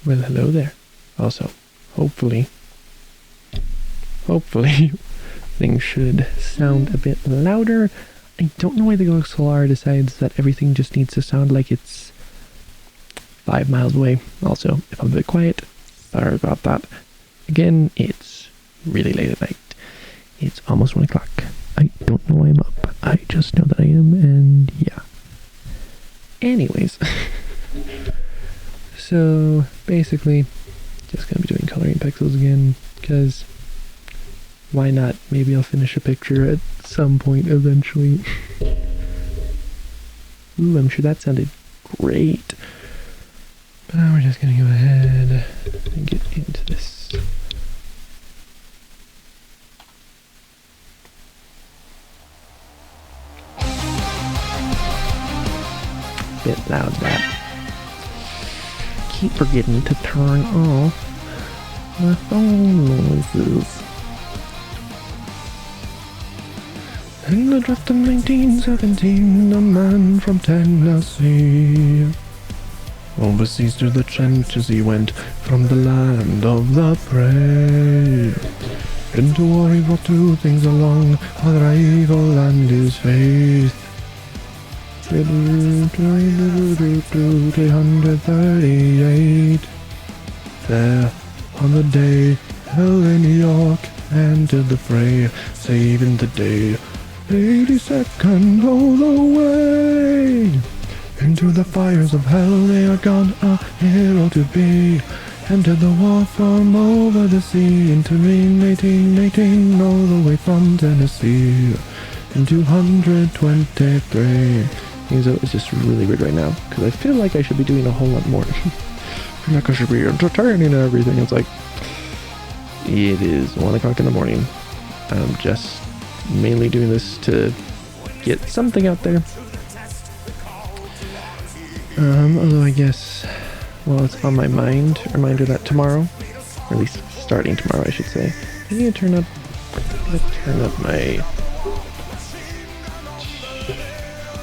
Well, hello there. Also, hopefully, things should sound a bit louder. I don't know why the XLR decides that everything just needs to sound like it's 5 miles away. Also, if I'm a bit quiet, sorry about that. Again, it's really late at night. It's almost 1 o'clock. I don't know why I'm up. I just know that I am, and yeah. Anyways. So, basically, just gonna be doing coloring pixels again, because why not? Maybe I'll finish a picture at some point eventually. Ooh, I'm sure that sounded great. But now we're just gonna go ahead and get into this. Bit loud, that. Keep forgetting to turn off my phone noises. In the draft of 1917, a man from Tennessee overseas to the trenches he went, from the land of the brave. Into war he brought two things along, a rival and his faith. 338. There on the day, hell in New York entered the fray, saving the day. 82nd all the way. Into the fires of hell they are gone, a hero to be. Entered the war from over the sea, into 1818 all the way from Tennessee. In 223. It's just really weird right now, because I feel like I should be doing a whole lot more. I feel like I should be entertaining and everything. It's like, it is 1 o'clock in the morning. I'm just mainly doing this to get something out there. Although I guess, well, it's on my mind, reminder that tomorrow, or at least starting tomorrow I should say, I need to turn up my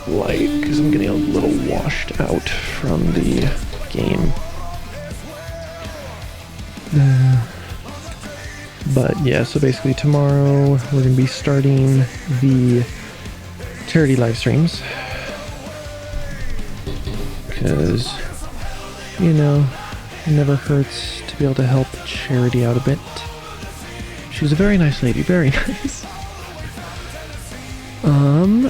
light, because I'm getting a little washed out from the game. But yeah, so basically tomorrow we're going to be starting the charity live streams. Because, you know, it never hurts to be able to help Charity out a bit. She's a very nice lady, very nice.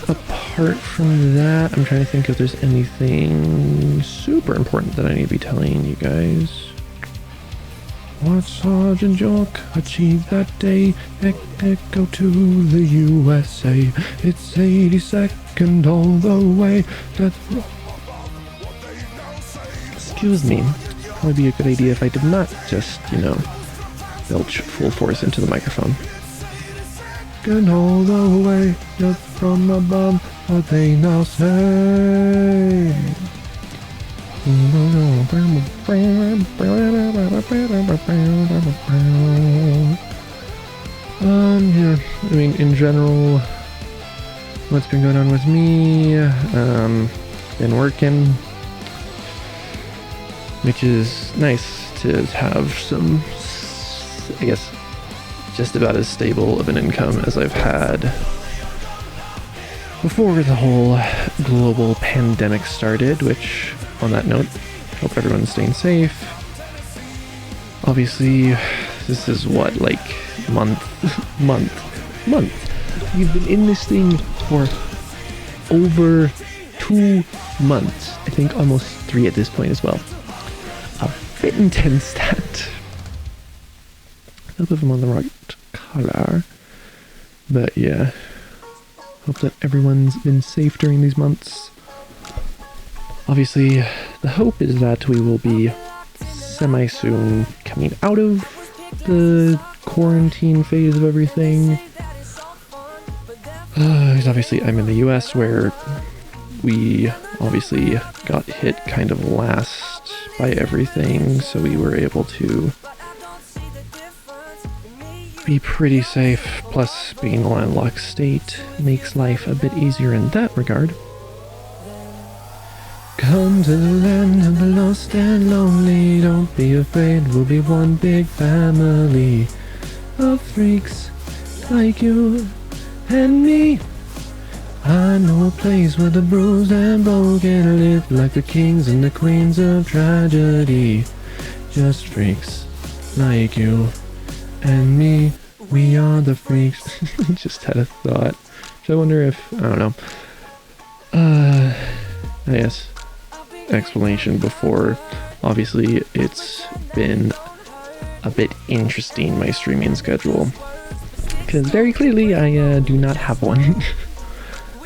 Apart from that, I'm trying to think if there's anything super important that I need to be telling you guys. What Sergeant York achieved that day, echo to the USA. It's 82nd all the way. Excuse me. Probably be a good idea if I did not just, belch full force into the microphone. And all the way up from above, what they now say. Yeah, I mean, in general, what's been going on with me, been working, which is nice to have some, I guess, just about as stable of an income as I've had before the whole global pandemic started, which, on that note, hope everyone's staying safe. Obviously, this is what, like, month. We've been in this thing for over 2 months. I think almost 3 at this point as well. A bit intense, that. I hope I'm on the right color. But yeah, hope that everyone's been safe during these months. Obviously, the hope is that we will be semi-soon coming out of the quarantine phase of everything. Because obviously I'm in the US, where we obviously got hit kind of last by everything, so we were able to be pretty safe. Plus, being a landlocked state makes life a bit easier in that regard. come to the land of the lost and lonely. Don't be afraid, we'll be one big family of freaks like you and me. I know a place where the bruised and broken live like the kings and the queens of tragedy. Just freaks like you and me. We are the freaks. Just had a thought. So I wonder if, I don't know. I guess explanation before. Obviously, it's been a bit interesting, my streaming schedule. Because very clearly, I do not have one.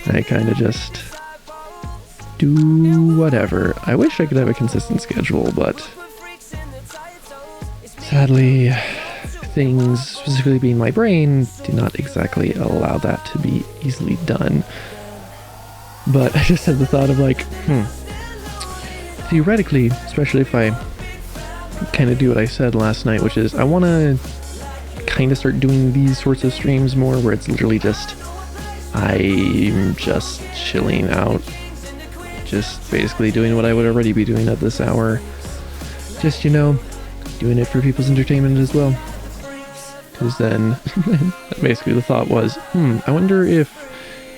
I kind of just do whatever. I wish I could have a consistent schedule, but sadly, things, specifically being my brain, do not exactly allow that to be easily done. But I just had the thought of like, theoretically, especially if I kind of do what I said last night, which is I want to kind of start doing these sorts of streams more where it's literally just I'm just chilling out, just basically doing what I would already be doing at this hour, just, you know, doing it for people's entertainment as well. Because then basically the thought was, I wonder if,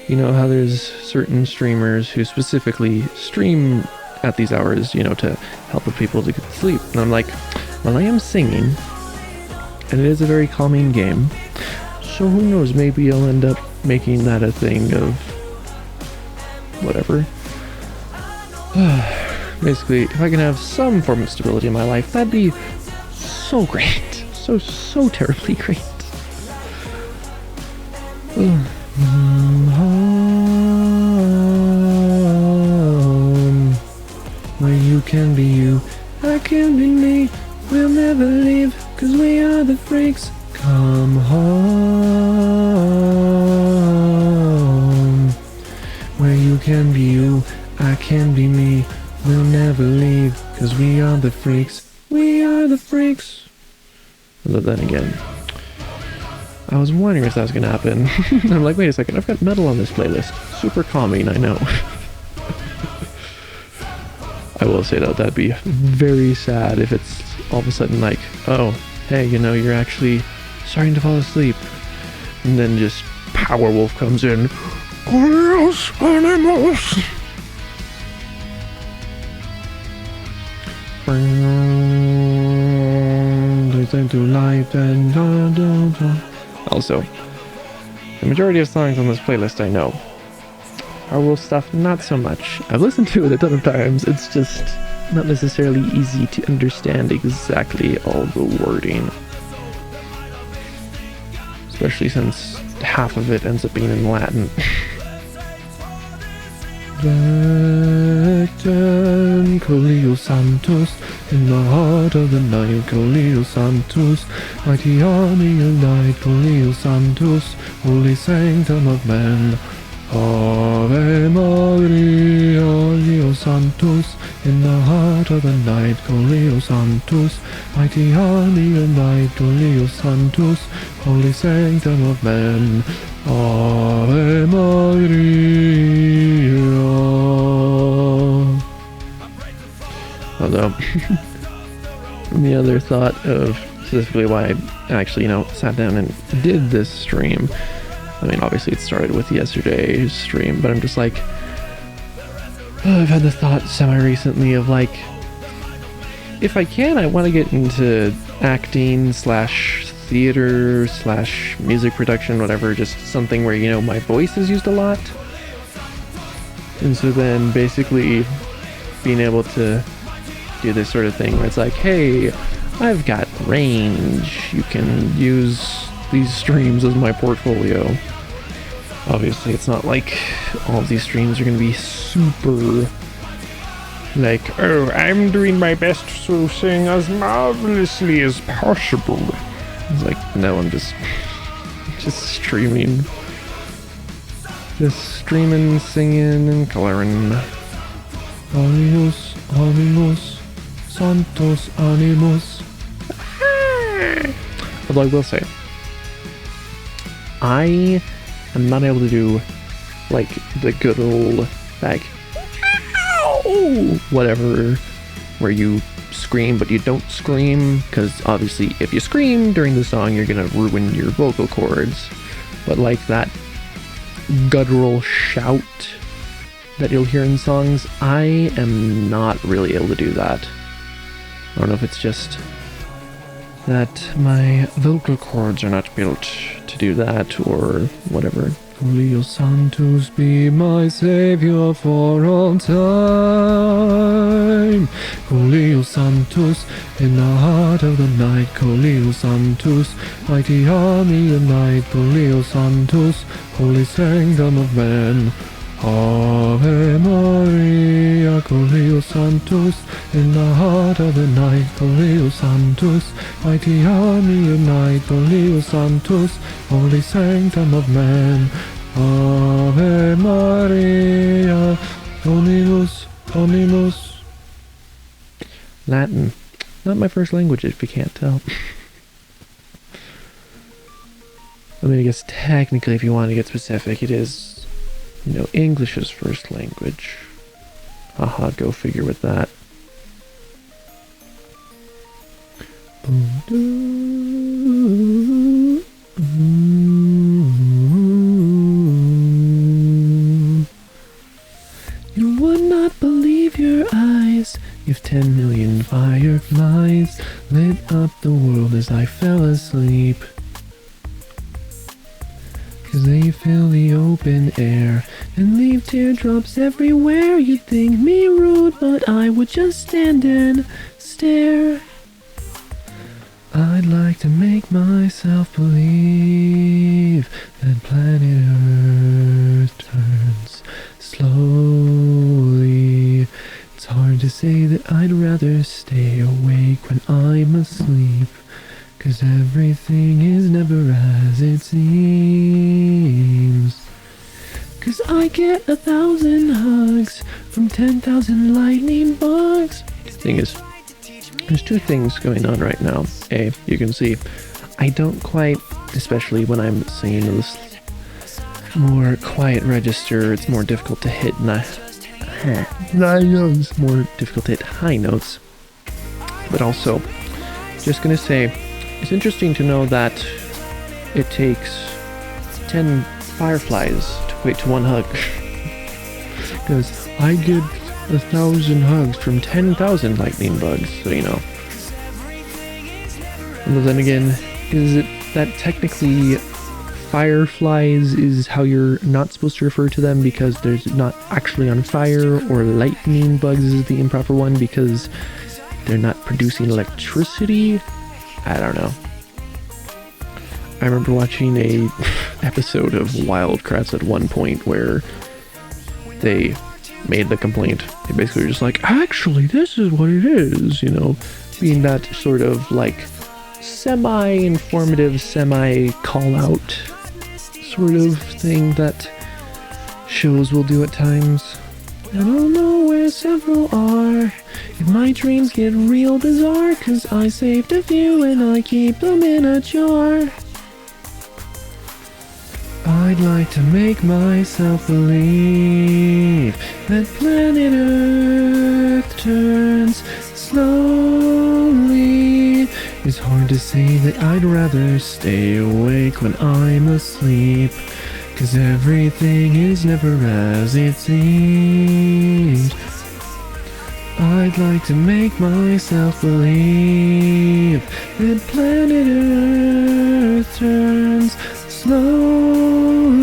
you know, how there's certain streamers who specifically stream at these hours, you know, to help the people to get to sleep. And I'm like, well, I am singing, and it is a very calming game. So who knows, maybe I'll end up making that a thing of whatever. Basically, if I can have some form of stability in my life, that'd be so great. So terribly great. Where you can be you, I can be me. We'll never leave, 'cause we are the freaks. Come home. Where you can be you, I can be me. We'll never leave, 'cause we are the freaks. We are the freaks. But then again, I was wondering if that was gonna happen. I'm like, wait a second, I've got metal on this playlist. Super calming, I know. I will say though, that'd be very sad if it's all of a sudden like, oh, hey, you know, you're actually starting to fall asleep. And then just Powerwolf comes in. Adios, animals! Also, the majority of songs on this playlist I know. Powerwolf stuff, not so much. I've listened to it a ton of times, it's just not necessarily easy to understand exactly all the wording. Especially since half of it ends up being in Latin. Vecten Coleo Santos, in the heart of the night, Coleo Santos, mighty army of night, Coleo Santos, holy sanctum of man. Ave Maria, Coleo Santos, in the heart of the night, Coleo Santos, mighty army of night, Coleo Santos, holy sanctum of man. Ave Maria. Although, the other thought of specifically why I actually, you know, sat down and did this stream, I mean, obviously it started with yesterday's stream, but I'm just like, I've had the thought semi-recently of like, if I can, I want to get into acting / theater / music production, whatever, just something where, you know, my voice is used a lot. And so then basically being able to do this sort of thing where it's like, hey, I've got range, you can use these streams as my portfolio. Obviously it's not like all of these streams are going to be super like, oh, I'm doing my best to sing as marvelously as possible. It's like, no, I'm just streaming. Just streaming, singing, and coloring. Animos, animos, santos animos. Although I will say, I am not able to do, like, the good old, like, ow! oh, whatever, where you scream but you don't scream, because obviously if you scream during the song you're gonna ruin your vocal cords. But like that guttural shout that you'll hear in songs, I am not really able to do that. I don't know if it's just that my vocal cords are not built to do that or whatever. Julio Santos, be my savior for all time. Julio Santos, in the heart of the night. Julio Santos, mighty army of night. Julio Santos, holy sanctum of man. Ave Maria, Julio Santos, in the heart of the night. Julio Santos, mighty army of night. Julio Santos, holy sanctum of man. Ave Maria, Dominus, Dominus. Latin, not my first language if you can't tell. I mean, I guess technically if you want to get specific, it is, you know, English's first language. Haha, go figure with that. You would not believe your eyes if 10 million fireflies lit up the world as I fell asleep. 'Cause they fill the open air and leave teardrops everywhere. You'd think me rude, but I would just stand and stare. I'd like to make myself believe that planet Earth turns slowly. It's hard to say that I'd rather stay awake when I'm asleep. 'Cause everything is never as it seems. 'Cause I get 1,000 hugs from 10,000 lightning bugs. The thing is, there's two things going on right now. A, you can see, I don't quite, especially when I'm singing in this more quiet register, it's more difficult to hit it's more difficult to hit high notes. But also, just gonna say, it's interesting to know that it takes 10 fireflies to equate to one hug. Because I get 1,000 hugs from 10,000 lightning bugs, so you know. And then again, is it that technically fireflies is how you're not supposed to refer to them because they're not actually on fire, or lightning bugs is the improper one because they're not producing electricity? I don't know. I remember watching a episode of Wildcrats at one point where they made the complaint. They basically were just like, actually, this is what it is, you know, being that sort of like semi-informative, semi-call-out sort of thing that shows will do at times. I don't know where several are. If my dreams get real bizarre, 'cause I saved a few and I keep them in a jar. I'd like to make myself believe that planet Earth turns slowly. It's hard to say that I'd rather stay awake when I'm asleep. 'Cause everything is never as it seems. I'd like to make myself believe that planet Earth turns slowly.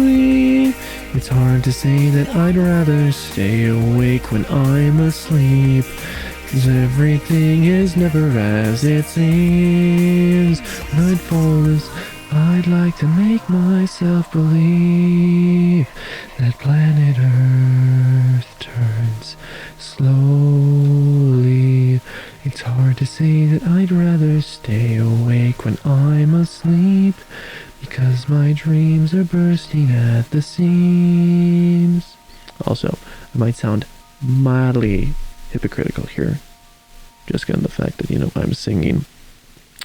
It's hard to say that I'd rather stay awake when I'm asleep. 'Cause everything is never as it seems. When I'd fall asleep, I'd like to make myself believe that planet Earth turns slowly. It's hard to say that I'd rather stay awake when I'm asleep, because my dreams are bursting at the seams. Also, I might sound mildly hypocritical here, just given the fact that, you know, I'm singing.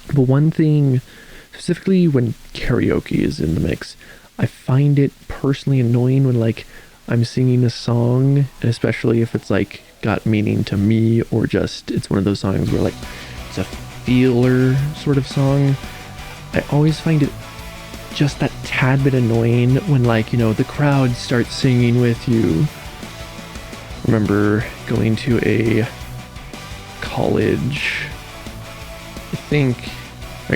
But one thing, specifically when karaoke is in the mix, I find it personally annoying when, like, I'm singing a song, and especially if it's like got meaning to me, or just it's one of those songs where like it's a feeler sort of song, I always find it just that tad bit annoying when, like, you know, the crowd starts singing with you. Remember going to a college, I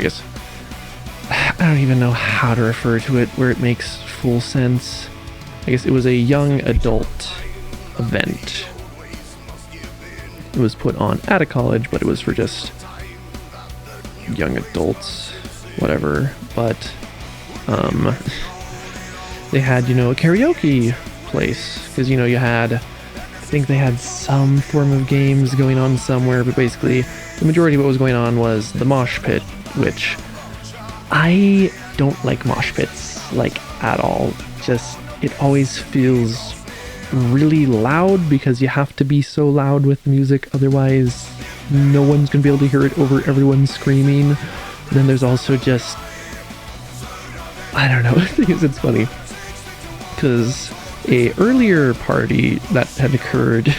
guess, I don't even know how to refer to it where it makes full sense. I guess it was a young adult event. It was put on at a college, but it was for just young adults, whatever. But they had, you know, a karaoke place, because, you know, you had, I think they had some form of games going on somewhere, but basically the majority of what was going on was the mosh pit, which I don't like mosh pits, like, at all. Just, it always feels really loud because you have to be so loud with the music, otherwise no one's gonna be able to hear it over everyone screaming. And then there's also just, I don't know, it's funny because a earlier party that had occurred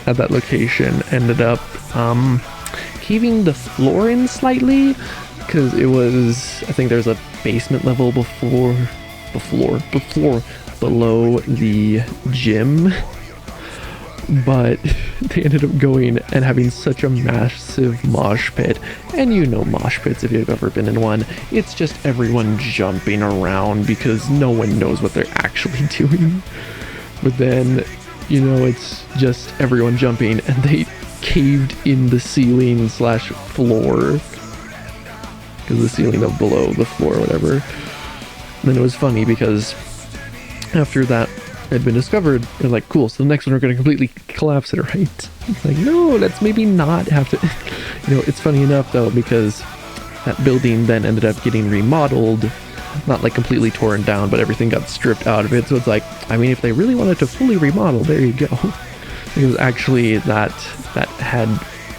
at that location ended up caving the floor in slightly, because it was, I think there's a basement level below the gym, but they ended up going and having such a massive mosh pit. And you know mosh pits, if you've ever been in one, it's just everyone jumping around because no one knows what they're actually doing. But then, you know, it's just everyone jumping, and they caved in the ceiling / floor, because the ceiling up below the floor or whatever. And then it was funny because after that had been discovered, they're like, cool, so the next one we're going to completely collapse it, right? It's like, no, let's maybe not have to. You know, it's funny enough though, because that building then ended up getting remodeled, not like completely torn down, but everything got stripped out of it. So it's like, I mean, if they really wanted to fully remodel, there you go. Because actually that had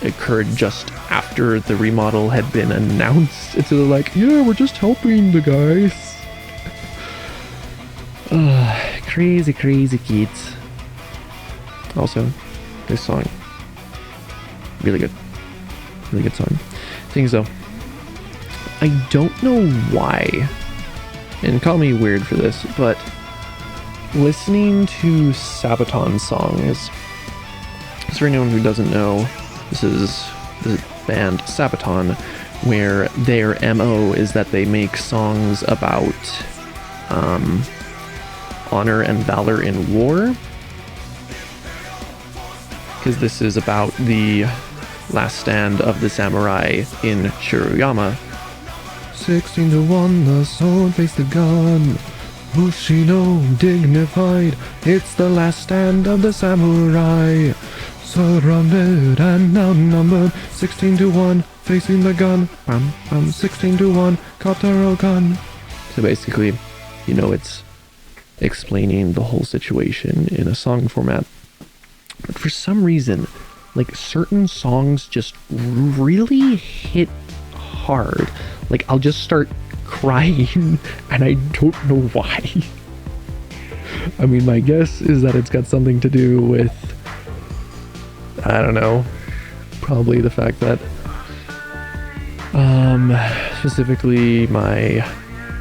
occurred just after the remodel had been announced. And so they're like, yeah, we're just helping the guys. Crazy kids. Also, this song, really good song. Thing is though, I don't know why, and call me weird for this, but listening to Sabaton songs, so for anyone who doesn't know, this is the band Sabaton, where their MO is that they make songs about honor and valor in war, because this is about the last stand of the samurai in Shirayama. 16-1, the sword faced the gun, Bushido dignified, it's the last stand of the samurai, surrounded and outnumbered, 16-1, facing the gun, 16-1, Kotaro gun. So basically, you know, it's explaining the whole situation in a song format. But for some reason, like, certain songs just really hit hard. Like, I'll just start crying and I don't know why. I mean, my guess is that it's got something to do with, I don't know, probably the fact that specifically my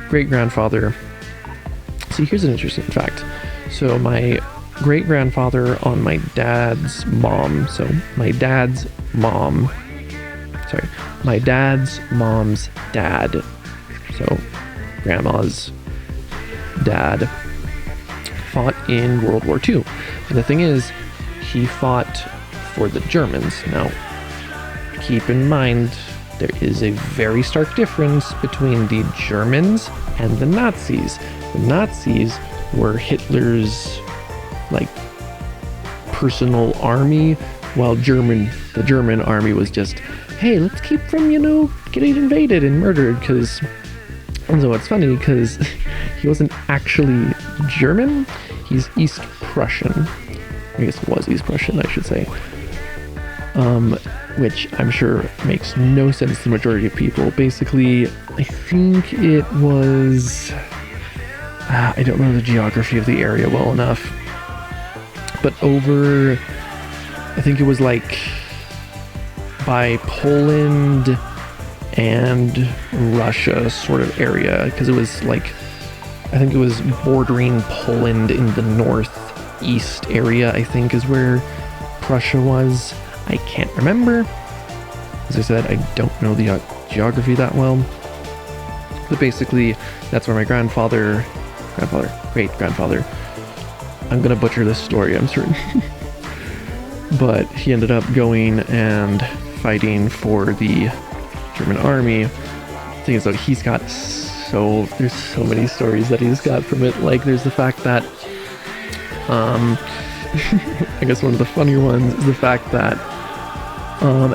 great-grandfather. See, here's an interesting fact. So my great-grandfather on my dad's mom, so my dad's mom's dad, so grandma's dad, fought in World War II. And the thing is, he fought for the Germans. Now, keep in mind, there is a very stark difference between the Germans and the Nazis. The Nazis were Hitler's, like, personal army, while the German army was just, hey, let's keep from, you know, getting invaded and murdered, because, and so it's funny, because he wasn't actually German, he's East Prussian. I guess it was East Prussian, I should say. Which I'm sure makes no sense to the majority of people. Basically, I think it was I don't know the geography of the area well enough, but over, I think it was like by Poland and Russia sort of area, because it was like, I think it was bordering Poland in the northeast area, I think is where Prussia was. I can't remember. As I said, I don't know the geography that well. But basically, that's where my great grandfather, I'm gonna butcher this story, I'm certain. But he ended up going and fighting for the German army. The thing is, though, he's got there's so many stories that he's got from it. Like, there's the fact that, I guess one of the funnier ones is the fact that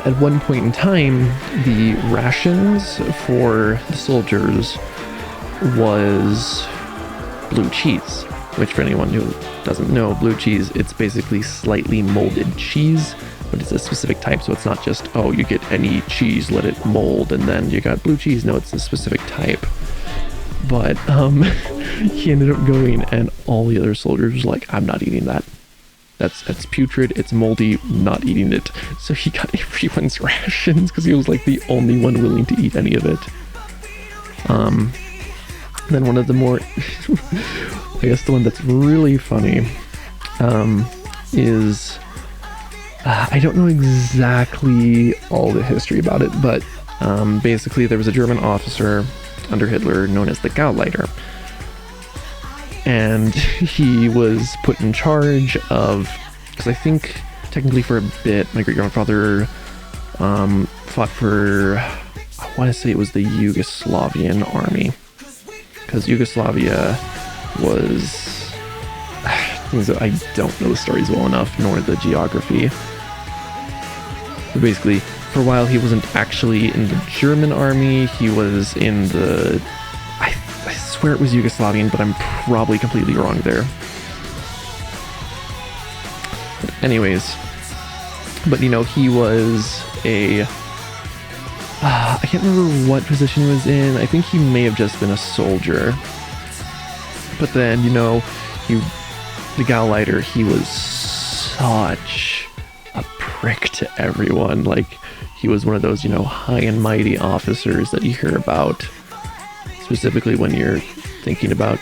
at one point in time, the rations for the soldiers was blue cheese, which for anyone who doesn't know, blue cheese, it's basically slightly molded cheese, but it's a specific type, so it's not just, oh, you get any cheese, let it mold, and then you got blue cheese. No, it's a specific type. But he ended up going, and all the other soldiers was like, I'm not eating that. That's putrid, it's moldy, not eating it. So he got everyone's rations because he was like the only one willing to eat any of it. Then one of the more, I guess the one that's really funny, is, I don't know exactly all the history about it, but basically there was a German officer under Hitler known as the Gauleiter. And he was put in charge of, because I think technically for a bit, my great-grandfather fought for, I want to say it was the Yugoslavian army. Because Yugoslavia was, things that I don't know the stories well enough, nor the geography. But basically, for a while he wasn't actually in the German army, he was in the, I swear it was Yugoslavian, but I'm probably completely wrong there. But anyways, but you know, he was a, I can't remember what position he was in. I think he may have just been a soldier. But then, you know, the Gauleiter, he was such a prick to everyone. Like, he was one of those, you know, high and mighty officers that you hear about, specifically when you're thinking about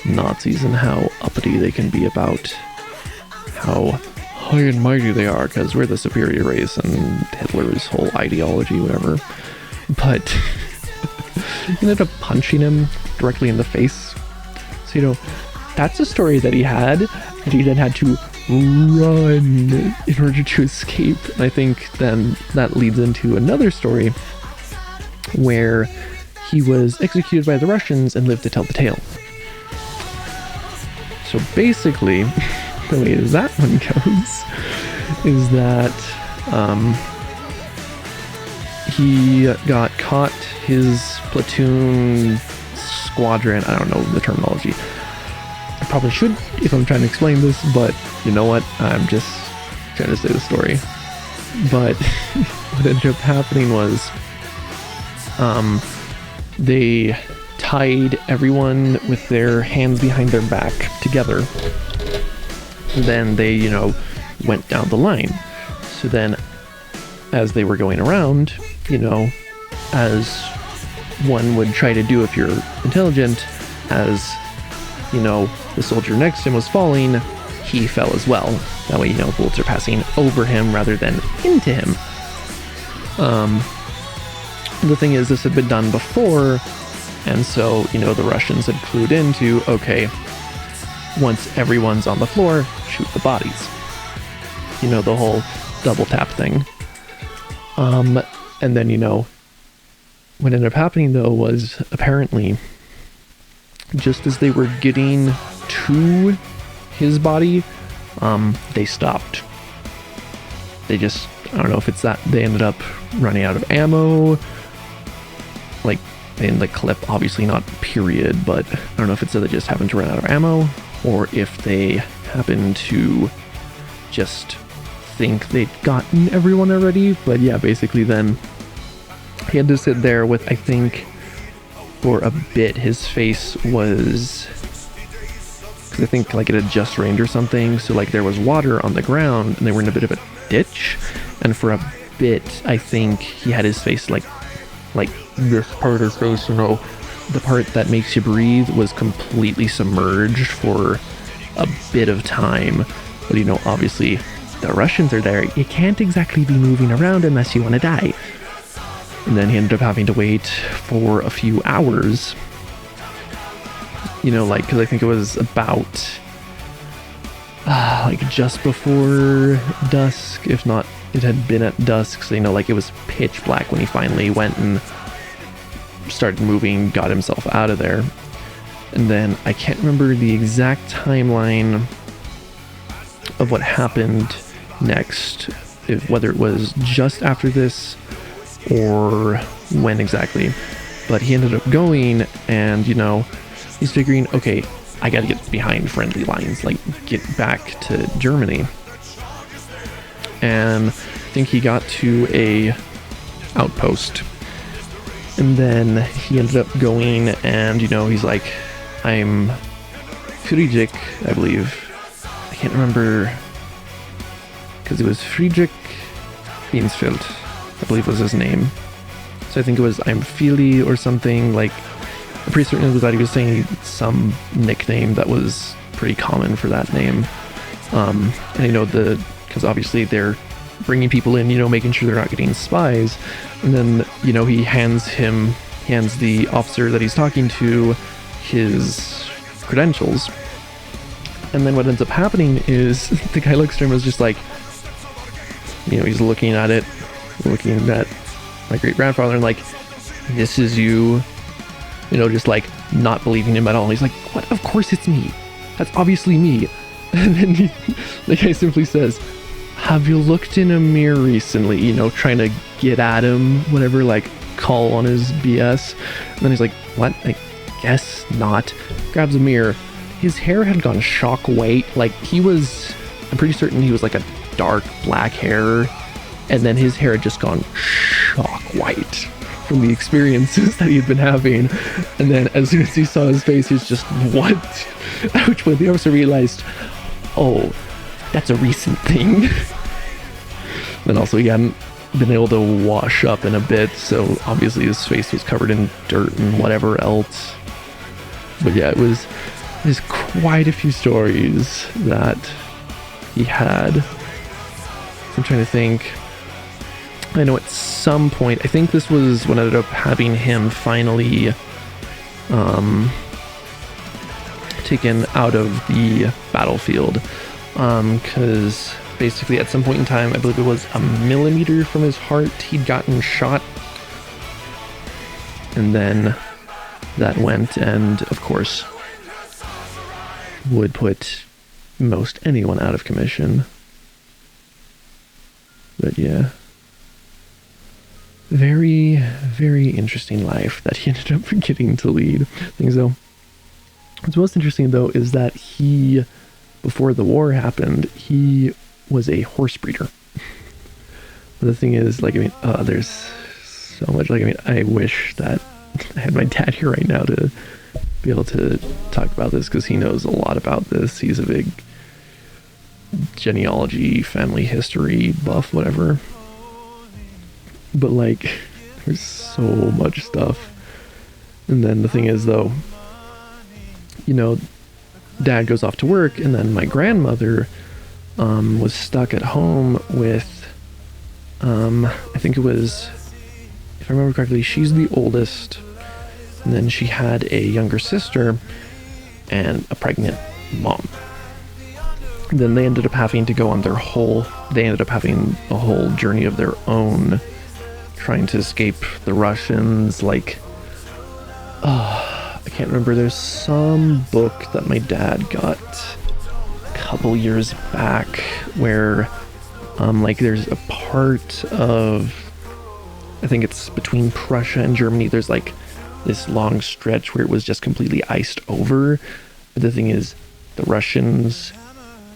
Nazis and how uppity they can be about how high and mighty they are because we're the superior race and Hitler's whole ideology, whatever. But he ended up punching him directly in the face. So, you know, that's a story that he had, and he then had to run in order to escape. And I think then that leads into another story where he was executed by the Russians and lived to tell the tale. So basically, the way that one goes is that he got caught, his platoon, squadron, I don't know the terminology. I probably should if I'm trying to explain this, but you know what? I'm just trying to say the story. But what ended up happening was they tied everyone with their hands behind their back together. Then they, you know, went down the line. So then as they were going around, you know, as one would try to do if you're intelligent, as, you know, the soldier next to him was falling, he fell as well. That way, you know, bullets are passing over him rather than into him. The thing is, this had been done before, and so, you know, the Russians had clued into, okay, once everyone's on the floor, shoot the bodies. You know, the whole double tap thing. And then, you know, what ended up happening, though, was apparently just as they were getting to his body, they stopped. They just, I don't know if it's that they ended up running out of ammo. Like, they didn't, like, clip, obviously not period, but I don't know if it's that they just happened to run out of ammo, or if they happened to just think they'd gotten everyone already. But yeah, basically then he had to sit there with, I think, for a bit, his face was because I think like it had just rained or something, so like there was water on the ground and they were in a bit of a ditch, and for a bit I think he had his face like this part of his face, you know, the part that makes you breathe, was completely submerged for a bit of time. But you know, obviously the Russians are there, you can't exactly be moving around unless you want to die. And then he ended up having to wait for a few hours, you know, like, because I think it was about like just before dusk, if not it had been at dusk, so you know, like it was pitch black when he finally went and started moving, got himself out of there. And then I can't remember the exact timeline of what happened next, whether it was just after this or when exactly, but he ended up going, and you know, he's figuring, okay, I gotta get behind friendly lines, like get back to Germany. And I think he got to a outpost, and then he ended up going, and you know, he's like, I'm Friedrich, I believe. I can't remember, because it was Friedrich Binsfeld, I believe was his name. So I think it was I'm Feely or something, like, I'm pretty certain that he was saying some nickname that was pretty common for that name. And you know, because obviously they're bringing people in, you know, making sure they're not getting spies. And then, you know, he hands the officer that he's talking to his credentials. And then what ends up happening is the guy looks at him and is just like, you know, he's looking at my great grandfather and like, this is you, you know, just like not believing him at all. He's like, what? Of course it's me. That's obviously me. And then the guy simply says, have you looked in a mirror recently? You know, trying to get at him, whatever, like call on his BS. And then he's like, what? I guess not. Grabs a mirror. His hair had gone shock white. Like I'm pretty certain he was like a dark black hair. And then his hair had just gone shock white from the experiences that he had been having. And then as soon as he saw his face, he was just, what? At which point the officer realized, oh, that's a recent thing. Then also he hadn't been able to wash up in a bit, so obviously his face was covered in dirt and whatever else. But yeah, there's quite a few stories that he had. I'm trying to think. I know at some point, I think this was when I ended up having him finally taken out of the battlefield, because basically at some point in time, I believe it was a millimeter from his heart, he'd gotten shot, and then that went, and of course would put most anyone out of commission. But yeah, very, very interesting life that he ended up getting to lead. Things though, what's most interesting though is that he, before the war happened, he was a horse breeder. But the thing is, like, I mean, there's so much, like, I mean, I wish that I had my dad here right now to be able to talk about this, because he knows a lot about this. He's a big genealogy, family history buff, whatever. But like, there's so much stuff. And then the thing is though, you know, dad goes off to work, and then my grandmother was stuck at home with I think it was, if I remember correctly, she's the oldest, and then she had a younger sister and a pregnant mom. And then they ended up having to go on they ended up having a whole journey of their own, trying to escape the Russians. Like, I can't remember, there's some book that my dad got a couple years back where like there's a part of, I think it's between Prussia and Germany, there's like this long stretch where it was just completely iced over. But the thing is, the Russians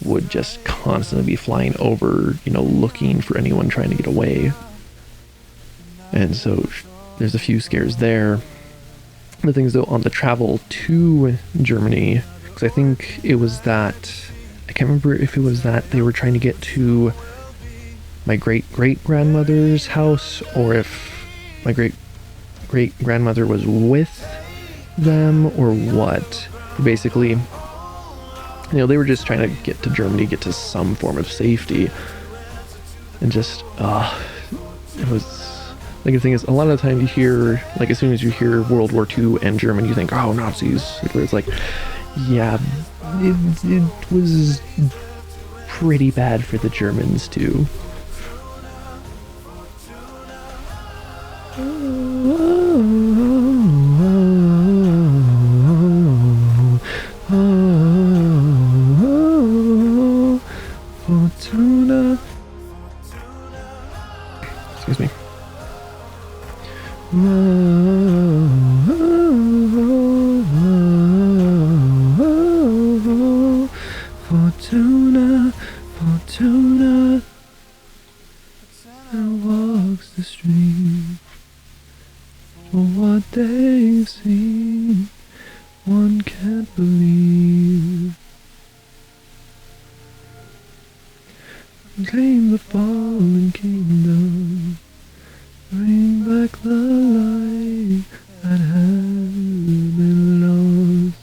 would just constantly be flying over, you know, looking for anyone trying to get away. And so there's a few scares there. The things though, on the travel to Germany, because I think it was that, I can't remember if it was that they were trying to get to my great-great-grandmother's house, or if my great-great-grandmother was with them, or what. Basically, they were just trying to get to Germany, get to some form of safety, and just, it was, like, the thing is, a lot of the time you hear, like, as soon as you hear World War II and German, you think, oh, Nazis. It's like, yeah, it was pretty bad for the Germans, too. Fortuna. Excuse me. Fortuna, Fortuna, and walks the street. For what they've seen, one can't believe. Claim the fallen kingdom, bring back the light that has been lost.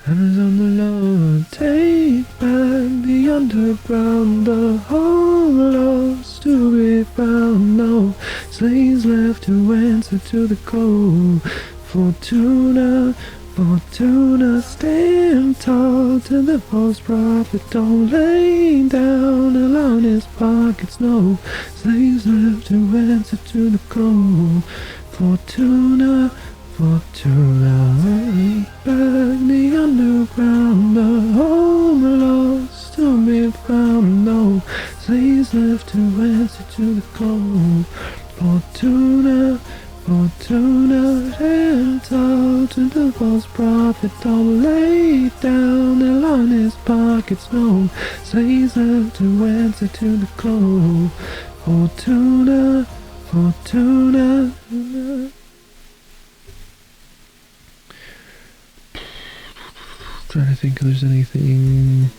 Hammers on the Lord, take back the underground, the whole lost to be found. No slaves left to answer to the call. Fortuna, Fortuna, stand tall to the false prophet. Don't lay down alone his pockets. No slaves left to answer to the call. Fortuna, Fortuna, back the underground, the home lost to be found. No slaves left to answer to the call. Fortuna, Fortuna, stand tall to the false prophet. Don't lay down alone his pockets. No slaves left to answer to the call. Fortuna, Fortuna. Trying to think if there's anything.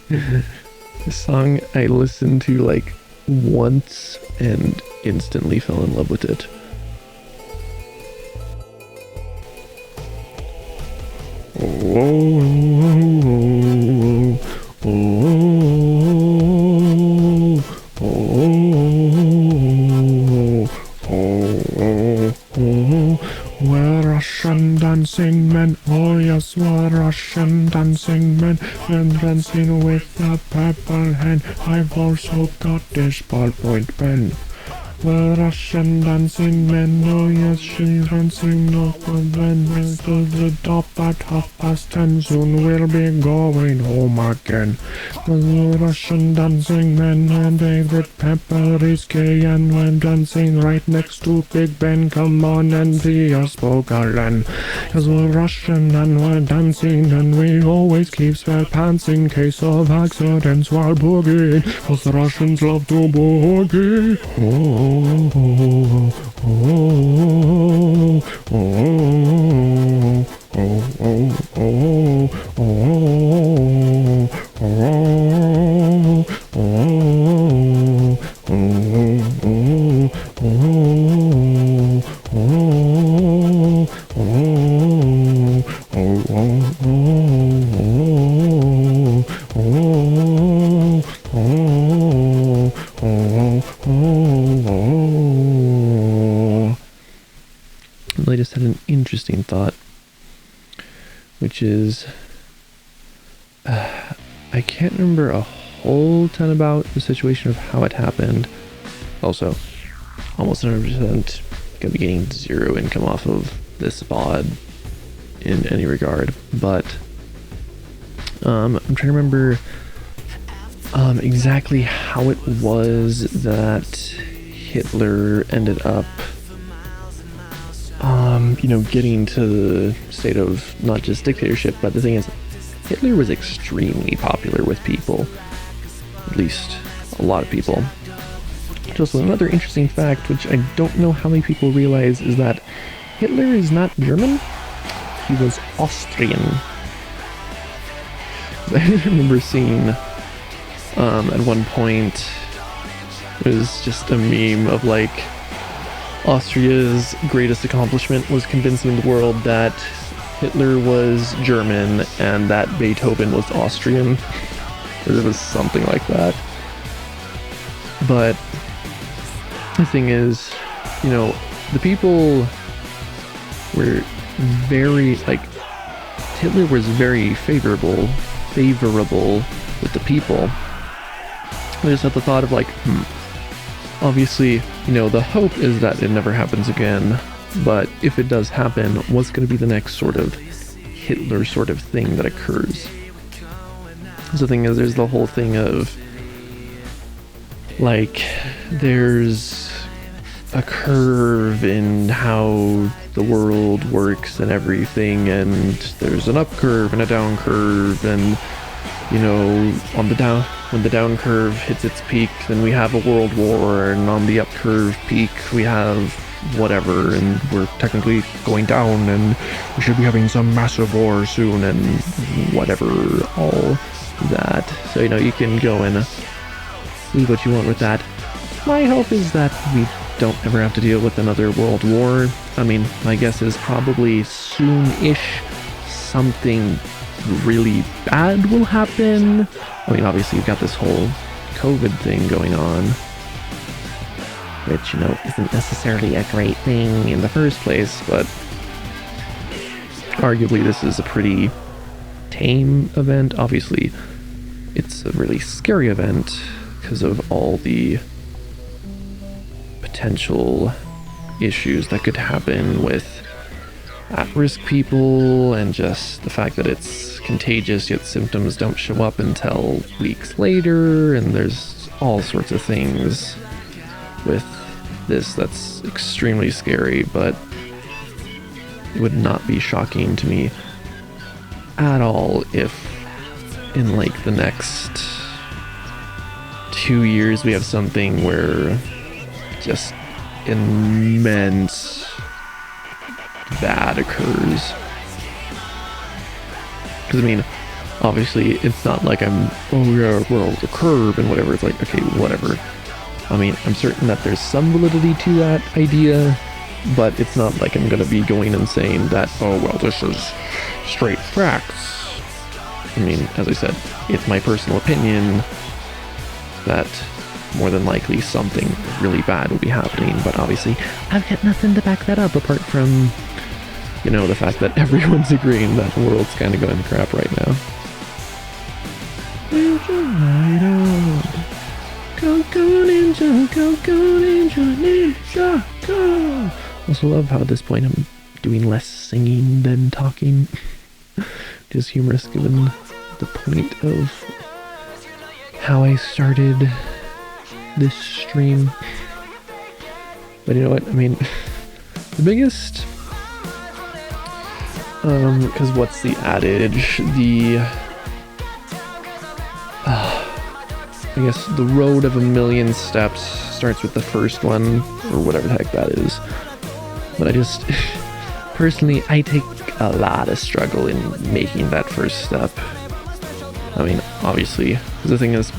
The song I listened to like once and instantly fell in love with it. We're Russian dancing men, oh yes, we're Russian dancing men, and dancing with a purple hand. I've also got this ballpoint pen. We're Russian dancing men, oh yes, she's dancing off and then to the top at 10:30. Soon we'll be going home again. We're Russian dancing men, and David Pepper is gay, and we're dancing right next to Big Ben. Come on and be a spokesman. Cause we're Russian and we're dancing, and we always keep spare pants in case of accidents while boogieing. Cause the Russians love to boogie. Oh. I just had an interesting thought, which is, I can't remember a whole ton about the situation of how it happened. Also, almost 100% gonna be getting zero income off of this pod in any regard, but I'm trying to remember exactly how it was that Hitler ended up getting to the state of not just dictatorship, but the thing is, Hitler was extremely popular with people, at least a lot of people. Just another interesting fact, which I don't know how many people realize, is that Hitler is not German, he was Austrian. I remember seeing at one point it was just a meme of like Austria's greatest accomplishment was convincing the world that Hitler was German and that Beethoven was Austrian. Or it was something like that. But the thing is, you know, the people were very, like, Hitler was very favorable with the people. I just had the thought of like, obviously, you know, the hope is that it never happens again, but if it does happen, what's going to be the next sort of Hitler sort of thing that occurs? So the thing is, there's the whole thing of, like, there's a curve in how the world works and everything, and there's an up curve and a down curve, and, you know, on the down, when the down curve hits its peak, then we have a world war, and on the up curve peak, we have whatever, and we're technically going down, and we should be having some massive war soon, and whatever, all that. So, you know, you can go and do what you want with that. My hope is that we don't ever have to deal with another world war. I mean, my guess is probably soon-ish something really bad will happen. I mean, obviously you've got this whole COVID thing going on, which, you know, isn't necessarily a great thing in the first place, but arguably this is a pretty tame event. Obviously, it's a really scary event because of all the potential issues that could happen with at-risk people, and just the fact that it's contagious yet symptoms don't show up until weeks later, and there's all sorts of things with this that's extremely scary. But it would not be shocking to me at all if in like the next 2 years we have something where just immense bad occurs. Because, I mean, obviously it's not like I'm, oh yeah, well, the curve and whatever. It's like, okay, whatever. I mean, I'm certain that there's some validity to that idea, but it's not like I'm going to be going and saying that, oh, well, this is straight facts. I mean, as I said, it's my personal opinion that more than likely something really bad will be happening, but obviously I've got nothing to back that up apart from, you know, the fact that everyone's agreeing that the world's kind of going to crap right now. Ninja light on. Go, go, ninja, go, go, ninja, ninja, go. Also love how at this point I'm doing less singing than talking. Just humorous given the point of how I started this stream. But you know what, I mean, the biggest, because what's the adage, I guess the road of a million steps starts with the first one, or whatever the heck that is. But I just, personally, I take a lot of struggle in making that first step. I mean, obviously, 'cause the thing is,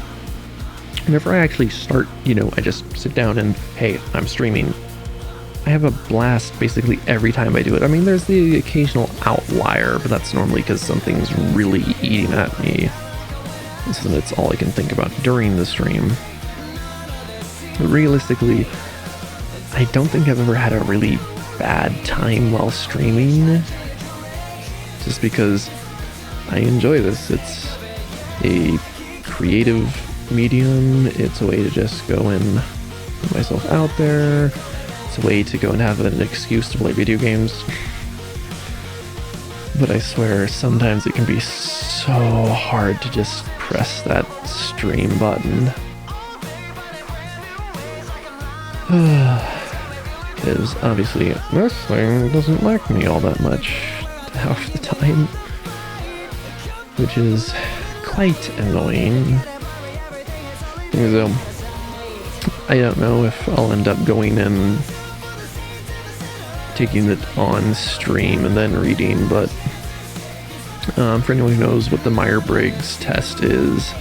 whenever I actually start, you know, I just sit down and, hey, I'm streaming. I have a blast basically every time I do it. I mean, there's the occasional outlier, but that's normally because something's really eating at me. So that's all I can think about during the stream. But realistically, I don't think I've ever had a really bad time while streaming. Just because I enjoy this. It's a creative medium. It's a way to just go and put myself out there. It's a way to go and have an excuse to play video games. But I swear, sometimes it can be so hard to just press that stream button. Because obviously this thing doesn't like me all that much half the time, which is quite annoying. So I don't know if I'll end up going and taking it on stream and then reading, but For anyone who knows what the Myers-Briggs test is,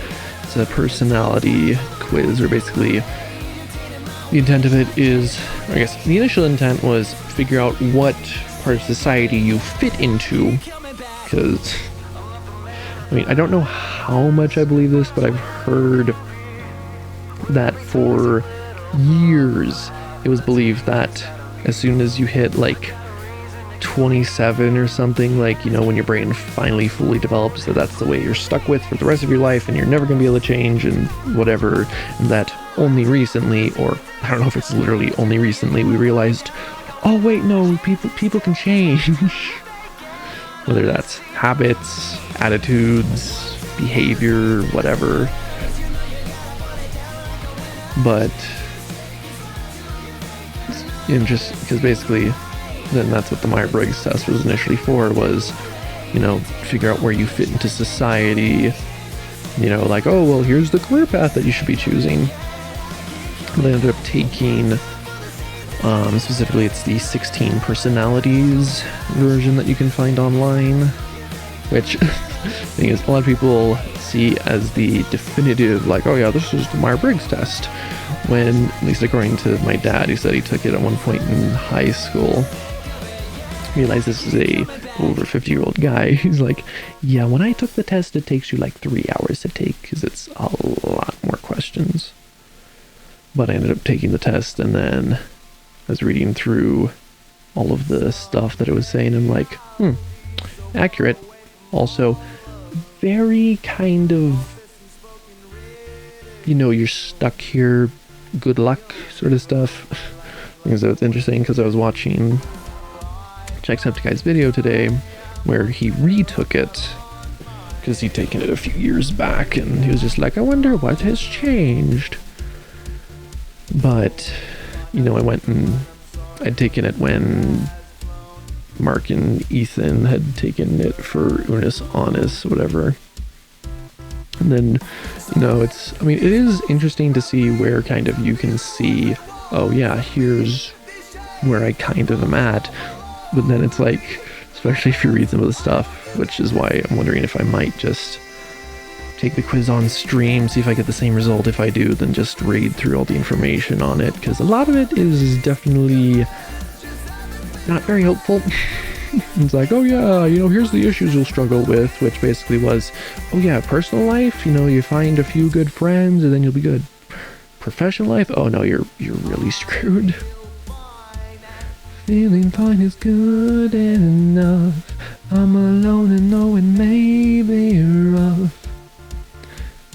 it's a personality quiz, or basically the intent of it is, I guess the initial intent was figure out what part of society you fit into, because, I mean, I don't know how much I believe this, but I've heard that for years it was believed that as soon as you hit like 27 or something, like, you know, when your brain finally fully develops, that's the way you're stuck with for the rest of your life and you're never going to be able to change and whatever. And that only recently, or I don't know if it's literally only recently, we realized, oh wait, no, people can change. Whether that's habits, attitudes, behavior, whatever. But just because basically then that's what the Myers-Briggs test was initially for, was, you know, figure out where you fit into society, you know, like, oh, well, here's the career path that you should be choosing. But I ended up taking, specifically it's the 16 personalities version that you can find online, which thing is, a lot of people see as the definitive, like, oh yeah, this is the Myers-Briggs test, when, at least according to my dad, he said he took it at one point in high school. Realize this is a over 50-year-old guy. He's like, yeah, when I took the test, it takes you like 3 hours to take because it's a lot more questions. But I ended up taking the test, and then I was reading through all of the stuff that it was saying, and I'm like, accurate. Also, very kind of, you know, you're stuck here, good luck sort of stuff. So it's interesting because I was watching Jacksepticeye's video today where he retook it because he'd taken it a few years back, and he was just like, I wonder what has changed. But, you know, I went and I'd taken it when Mark and Ethan had taken it for Unis Honest, whatever. And then, you know, it is interesting to see where kind of you can see, oh yeah, here's where I kind of am at. But then it's like, especially if you read some of the stuff, which is why I'm wondering if I might just take the quiz on stream, see if I get the same result if I do, than just read through all the information on it, because a lot of it is definitely not very helpful. It's like, oh yeah, you know, here's the issues you'll struggle with, which basically was, oh yeah, personal life, you know, you find a few good friends and then you'll be good. Professional life, oh no, you're really screwed. Feeling fine is good enough. I'm alone and know it may be rough.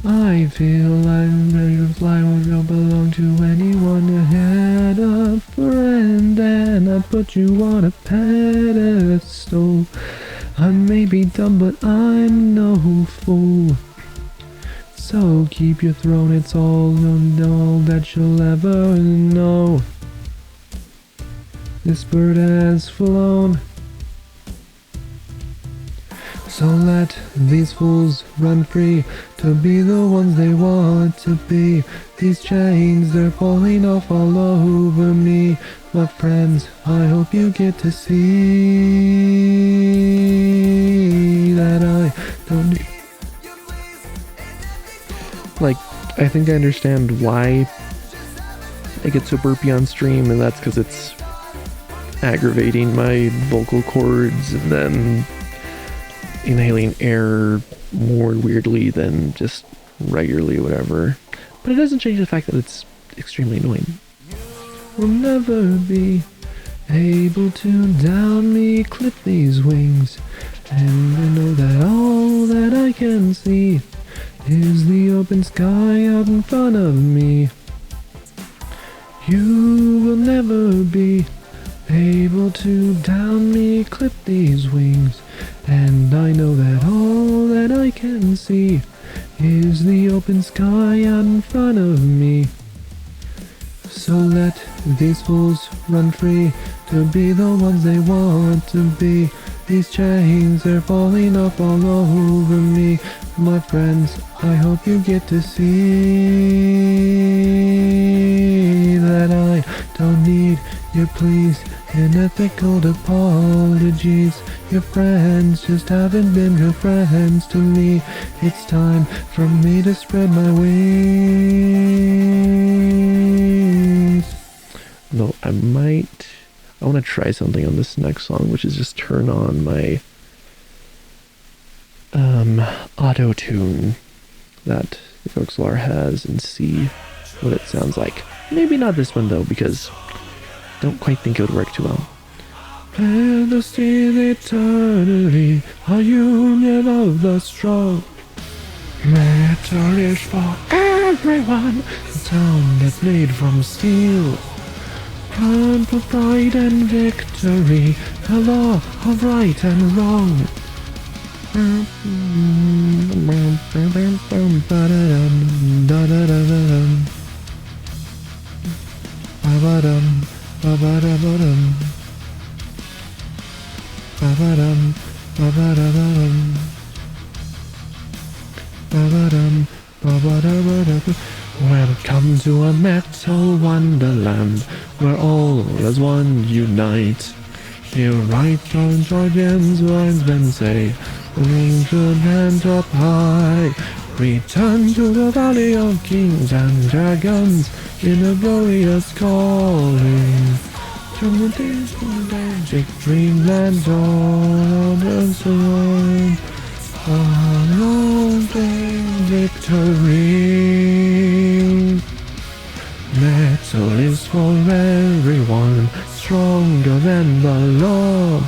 I feel I'm ready to fly, don't belong to anyone. I had a friend and I put you on a pedestal. I may be dumb, but I'm no fool. So keep your throne, it's all that you'll ever know. This bird has flown. So let these fools run free to be the ones they want to be. These chains, they're falling off all over me. My friends, I hope you get to see that I don't need. Like, I think I understand why I get so burpy on stream, and that's because it's aggravating my vocal cords and then inhaling air more weirdly than just regularly, whatever. But it doesn't change the fact that it's extremely annoying. Will never be able to down me, clip these wings, and I know that all that I can see is the open sky out in front of me. You will never be able to down me, clip these wings, and I know that all that I can see is the open sky out in front of me. So let these fools run free to be the ones they want to be. These chains, they're falling off all over me. My friends, I hope you get to see that I don't need your pleas and ethical apologies. Your friends just haven't been good friends to me. It's time for me to spread my wings. No, I want to try something on this next song, which is just turn on my auto tune that the Voxlar has and see what it sounds like. Maybe not this one though, because I don't quite think it would work too well. And the steel eternally, a union of the strong. Metal is for everyone, the sound that's made from steel. Plan for pride and victory, the law of right and wrong. Welcome to a metal wonderland where all as one unite. Hear right from Georgians wise men say, wings should hand up high. Return to the valley of kings and dragons in a glorious calling. From the days of the magic dreamland all the sun. A long day victory. Metal is for everyone, stronger than the law.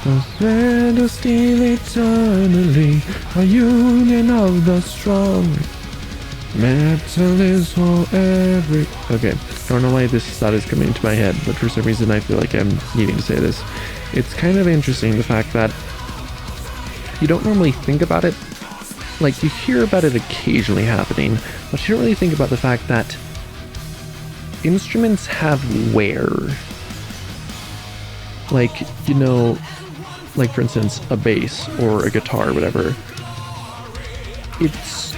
The thread of steel eternally, a union of the strong. Metal is for every... Okay, I don't know why this thought is coming into my head, but for some reason I feel like I'm needing to say this. It's kind of interesting, the fact that you don't normally think about it. Like, you hear about it occasionally happening, but you don't really think about the fact that instruments have wear. Like, you know, like for instance, a bass or a guitar or whatever. It's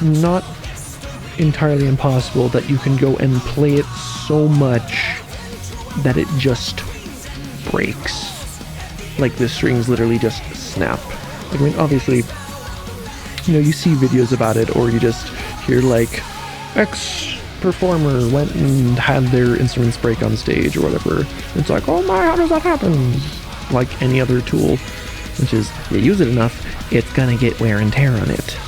not entirely impossible that you can go and play it so much that it just breaks. Like the strings literally just snap. Like, I mean, obviously, you know, you see videos about it, or you just hear like X performer went and had their instruments break on stage or whatever. It's like, oh my, how does that happen? Like any other tool, which is, you use it enough, it's gonna get wear and tear on it.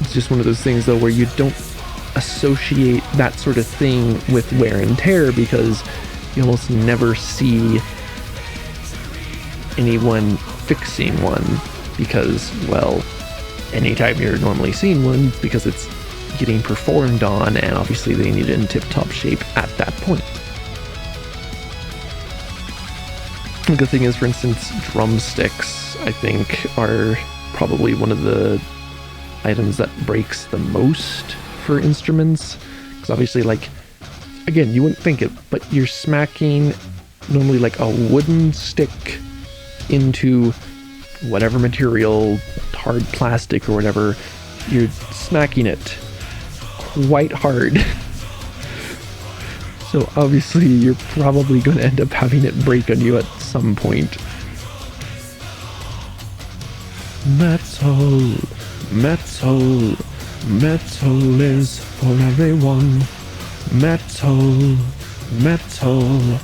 It's just one of those things though where you don't associate that sort of thing with wear and tear, because you almost never see anyone fixing one, because, well, anytime you're normally seeing one, because it's getting performed on, and obviously they need it in tip-top shape at that point. The good thing is, for instance, drumsticks, I think, are probably one of the items that breaks the most for instruments, because obviously, like, again, you wouldn't think it, but you're smacking normally like a wooden stick into whatever material, hard plastic or whatever, you're smacking it quite hard. So obviously you're probably going to end up having it break on you at some point. Metal, metal, metal is for everyone. Metal, metal,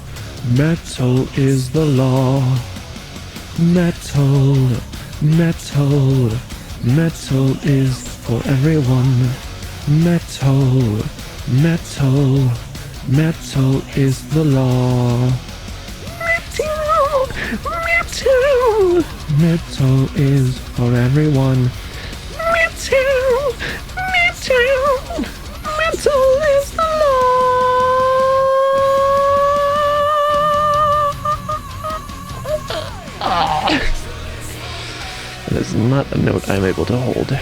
metal is the law. Metal, metal, metal is for everyone. Metal, metal, metal is the law. Metal, metal, metal is for everyone. Metal, metal, metal is the law. That is not a note I'm able to hold,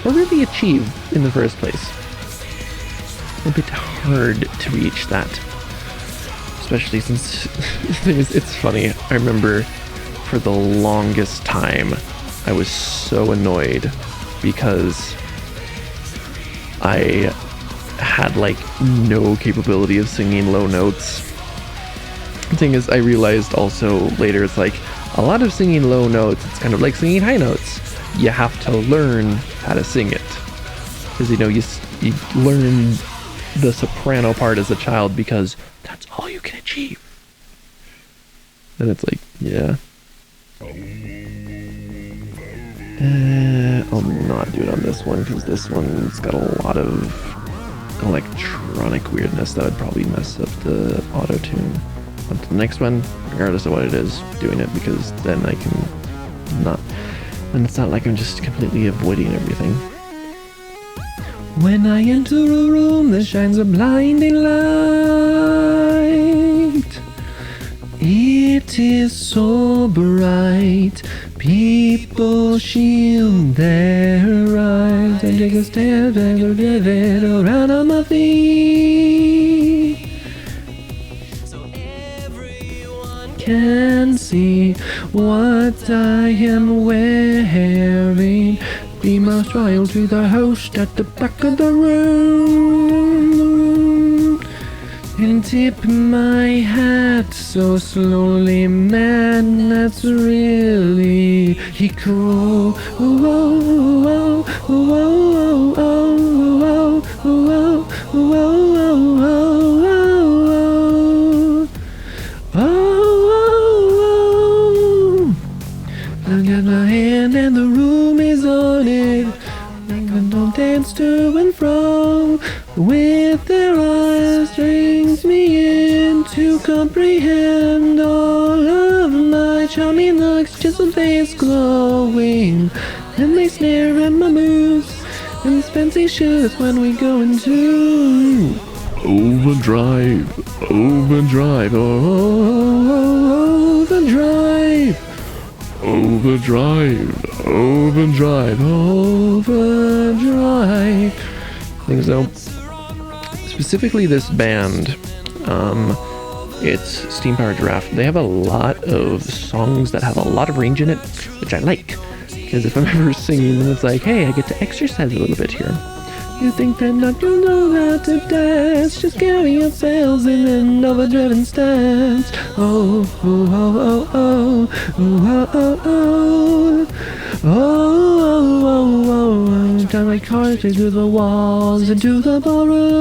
or really achieve in the first place. A bit hard to reach that, especially since it's funny. I remember for the longest time I was so annoyed because I had like no capability of singing low notes. The thing is, I realized also later, it's like a lot of singing low notes, it's kind of like singing high notes. You have to learn how to sing it. Because, you know, you learn the soprano part as a child because that's all you can achieve. Then it's like, yeah. I'll not do it on this one because this one's got a lot of electronic weirdness that would probably mess up the auto-tune. But the next one, regardless of what it is, doing it because then I can not, and it's not like I'm just completely avoiding everything. When I enter a room that shines a blinding light, it is so bright, people shield their eyes. I take a step and look at it around on my feet, so everyone can see what I am wearing. Be my trial to the host at the back of the room, and tip my hat so slowly, man, that's really cool. Oh, oh, oh, oh, oh, oh, oh, oh, oh, oh. I got my hand and the room is on it. I don't dance to and fro with their eyes, brings me in to comprehend all of my charming looks, just a face glowing, and they snare at my moves and fancy shoes when we go into overdrive, overdrive, oh, overdrive. Overdrive, overdrive, overdrive. I think so. Specifically this band, it's Steam Powered Giraffe. They have a lot of songs that have a lot of range in it, which I like. Because if I'm ever singing, then it's like, hey, I get to exercise a little bit here. You think that not you know how to dance, just carry yourselves in an overdriven stance. Oh, oh, oh, oh, oh, oh, oh, oh, oh, time my cars through the walls into the ballroom,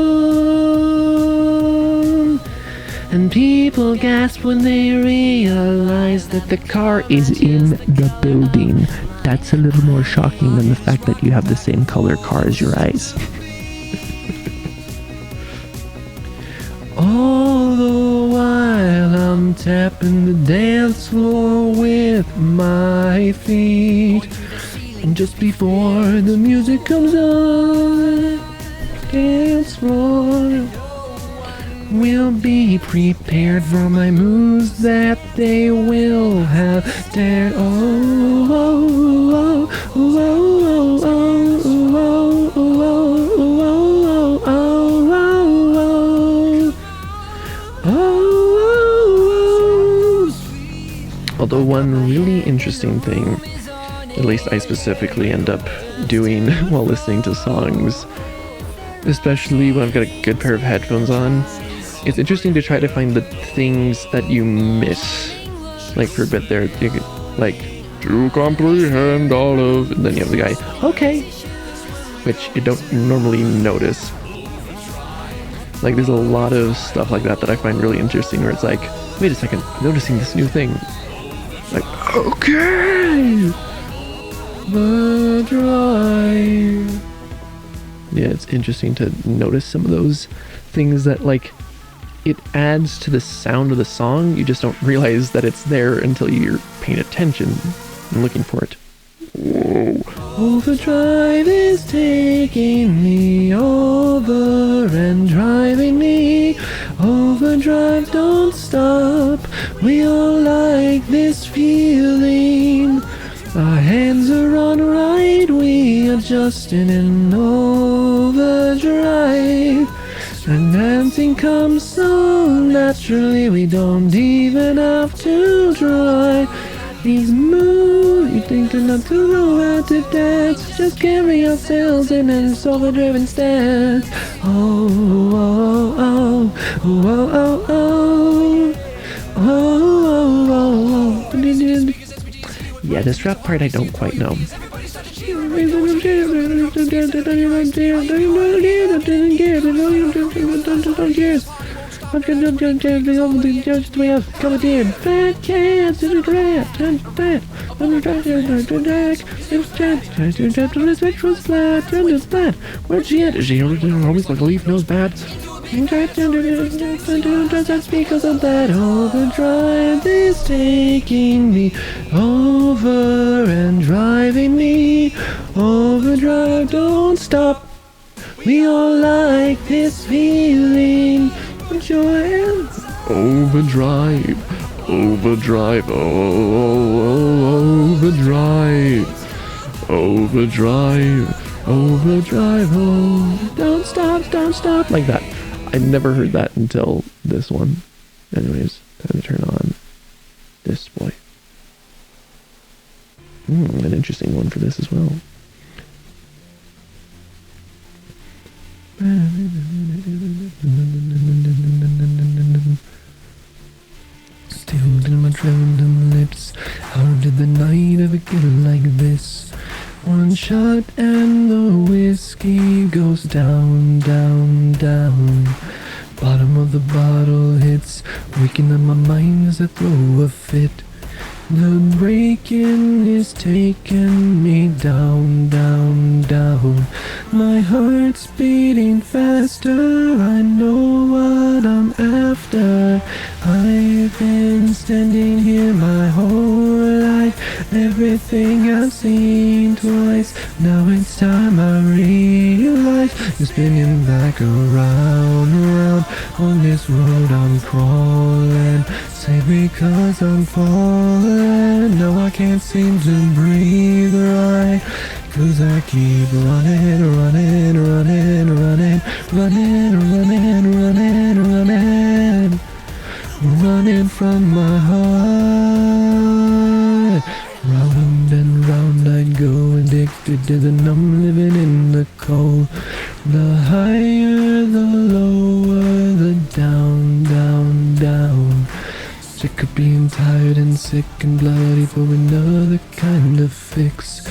and people gasp when they realize that the car is in the building. That's a little more shocking than the fact that you have the same color car as your eyes. All the while I'm tapping the dance floor with my feet, and just before the music comes on, dance floor will be prepared for my moves that they will have dared. Oh, oh, oh, oh, oh, oh, oh, oh, oh. Although one really interesting thing, at least I specifically end up doing while listening to songs, especially when I've got a good pair of headphones on, it's interesting to try to find the things that you miss. Like for a bit there, you could, like, to comprehend all of, and then you have the guy, okay, which you don't normally notice. Like there's a lot of stuff like that that I find really interesting where it's like, wait a second, I'm noticing this new thing. Like, okay, the drive. Yeah, it's interesting to notice some of those things that, like, it adds to the sound of the song. You just don't realize that it's there until you're paying attention and looking for it. Whoa. Overdrive is taking me over and driving me. Overdrive, don't stop. We all like this feeling. Our hands are on right, we are just in an overdrive. And dancing comes so naturally, we don't even have to try. These moves, you think not to know how to dance, just carry yourselves in an overdriven stance. Oh, oh, oh, oh, oh, oh, oh, oh, oh, oh. Yeah, this rap part I don't quite know. Where's she at? Is she always like a leaf nose bad? That's because of that overdrive is taking me over and driving me overdrive. Don't stop. We all like this feeling. Put your hands overdrive, overdrive, oh, overdrive, overdrive, overdrive, oh, don't stop, like that. I never heard that until this one. Anyways, time to turn on this boy. An interesting one for this as well. Still in my trembling lips. How did the night ever get like this? One shot and the whiskey goes down, down, down. Bottom of the bottle hits, waking up my mind as I throw a fit. The breaking is taking me down, down, down. My heart's beating faster, I know what I'm after. I've been standing here my whole life, everything I've seen twice. Now it's time I realize you're spinning back around, around. On this road I'm crawling, save me 'cause I'm falling. No, I can't seem to breathe right, 'cause I keep running, running, running, running, running, running, running, running, running from my heart. Round and round I go, addicted to the numb, living in the cold. The higher, the lower, the down, down, down. Sick of being tired and sick and bloody for another kind of fix.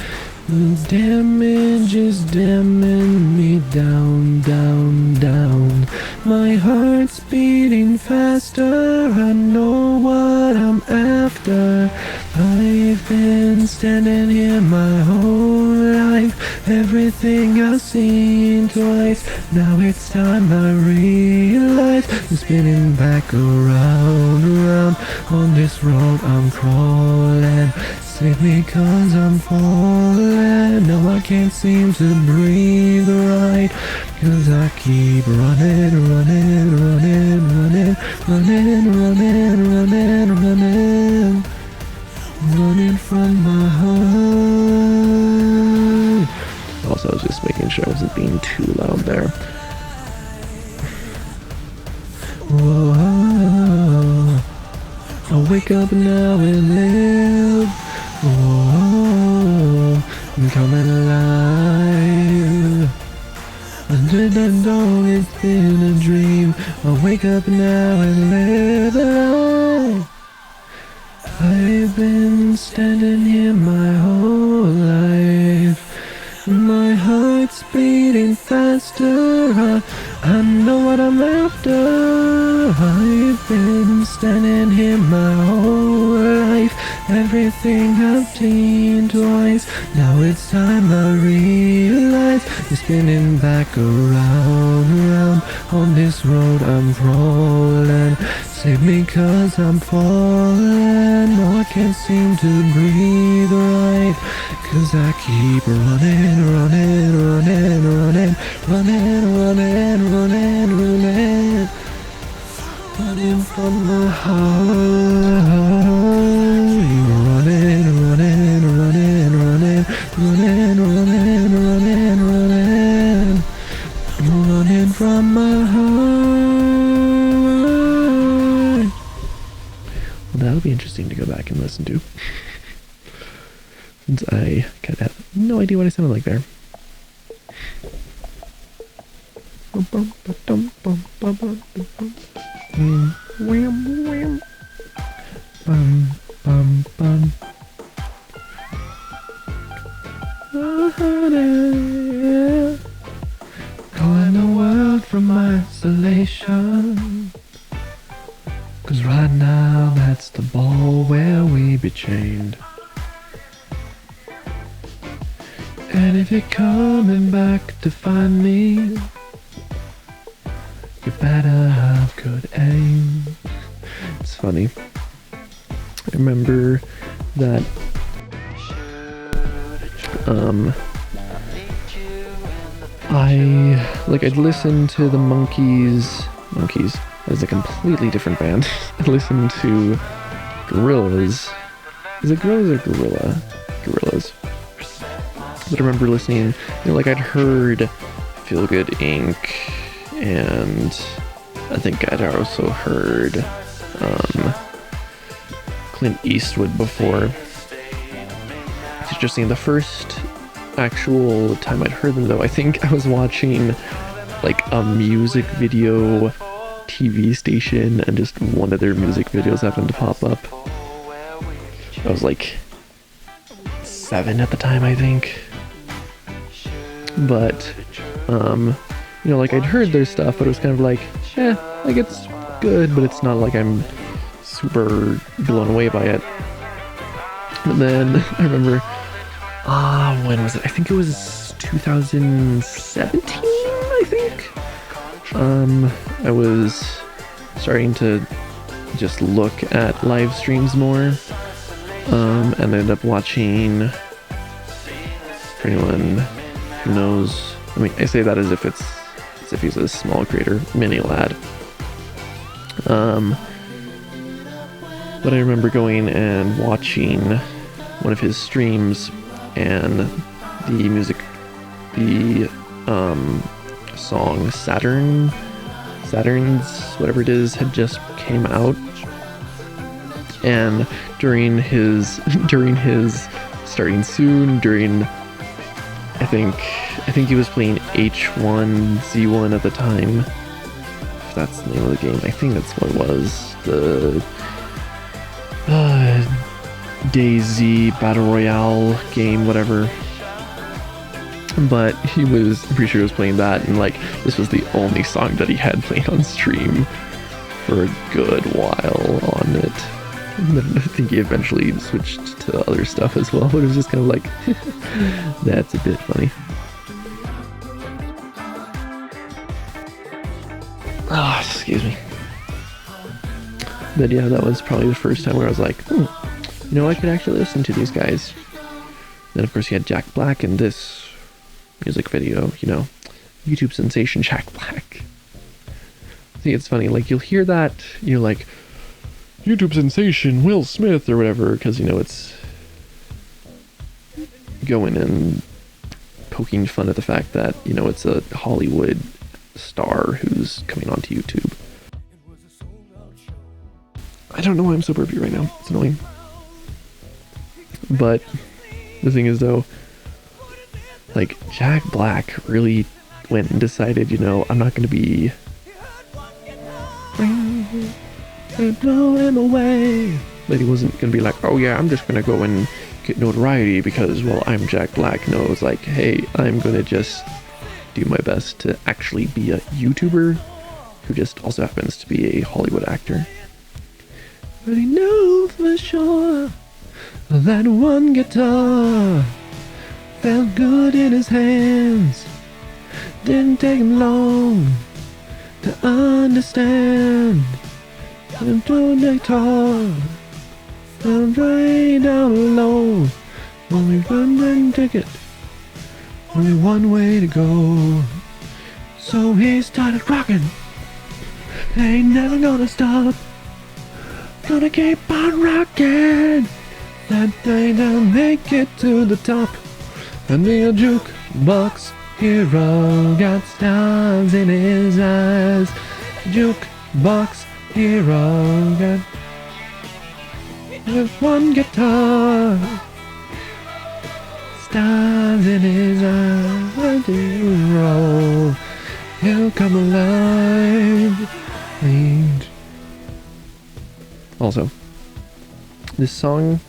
The damage is damning me down, down, down. My heart's beating faster, I know what I'm after. I've been standing here my whole life, everything I've seen twice. Now it's time I realize I'm spinning back around, around. On this road I'm crawling, save me 'cause I'm falling. No, I can't seem to breathe right, 'cause I keep running, running, running, running, running, running, running, running, running from my heart. Also, I was just making sure I wasn't being too loud there. Whoa, I'll wake up now and live. Whoa, I'm coming alive. Under the dawn, it's been a dream. I'll wake up now and live alive. I've been standing here my whole life. My heart's beating faster, I know what I'm after. I've been standing here my whole life, everything I've seen twice. Now it's time I realize you're spinning back around, around. On this road I'm crawling, save me 'cause I'm falling. No, I can't seem to breathe right, 'cause I keep running, running, running, running, running, running, running, running, running from my heart. Running, running, running, running, running, running, running, running, running from my heart. Well, that'll be interesting to go back and listen to, since I kind of have no idea what I sounded like there. now that's the ball where we be chained. And if you're coming back to find me, you better have good aim. It's funny. I remember that I'd listen to the Monkees, that is a completely different band. I listened to Gorillaz. Is it Gorillaz or Gorilla? Gorillaz. But I remember listening, I'd heard Feel Good Inc. and I think I'd also heard Clint Eastwood before. It's interesting, the first actual time I'd heard them though, I think I was watching a music video TV station and just one of their music videos happened to pop up. I was 7 at the time, I think. But, I'd heard their stuff, but it was kind of it's good, but it's not I'm super blown away by it. But then I remember, when was it? I think it was 2017, I think. I was starting to just look at live streams more, and ended up watching, for anyone who knows, I say that as if he's a small creator, Mini Lad. But I remember going and watching one of his streams, and the song Saturn's whatever it is had just came out, and during his starting soon, I think he was playing H1Z1 at the time, if that's the name of the game. I think that's what it was, the DayZ Battle Royale game, whatever. But I'm pretty sure he was playing that, and this was the only song that he had playing on stream for a good while on it. And then I think he eventually switched to other stuff as well, but it was just kind of that's a bit funny. Excuse me. But yeah, that was probably the first time where I was I could actually listen to these guys. Then of course you had Jack Black in this music video, YouTube sensation Jack Black. I think it's funny, you'll hear that, you're YouTube sensation Will Smith or whatever, because it's going and poking fun at the fact that it's a Hollywood star who's coming onto YouTube. I don't know why I'm so burpy right now. It's annoying. But the thing is though, Jack Black really went and decided, I'm not going to be blow him away. But he wasn't going to be oh yeah, I'm just going to go and get notoriety because, well, I'm Jack Black. No, it was hey, I'm going to just do my best to actually be a YouTuber who just also happens to be a Hollywood actor. But he knew for sure that one guitar felt good in his hands. Didn't take him long to understand. And to the guitar felt way down low. Only one ticket, only one way to go. So he started rocking. Ain't never gonna stop. Gonna keep on rocking. That day they'll make it to the top. And the jukebox hero got stars in his eyes. Jukebox hero got with one guitar. Stars in his eyes. And hero, he'll come alive. And also, this song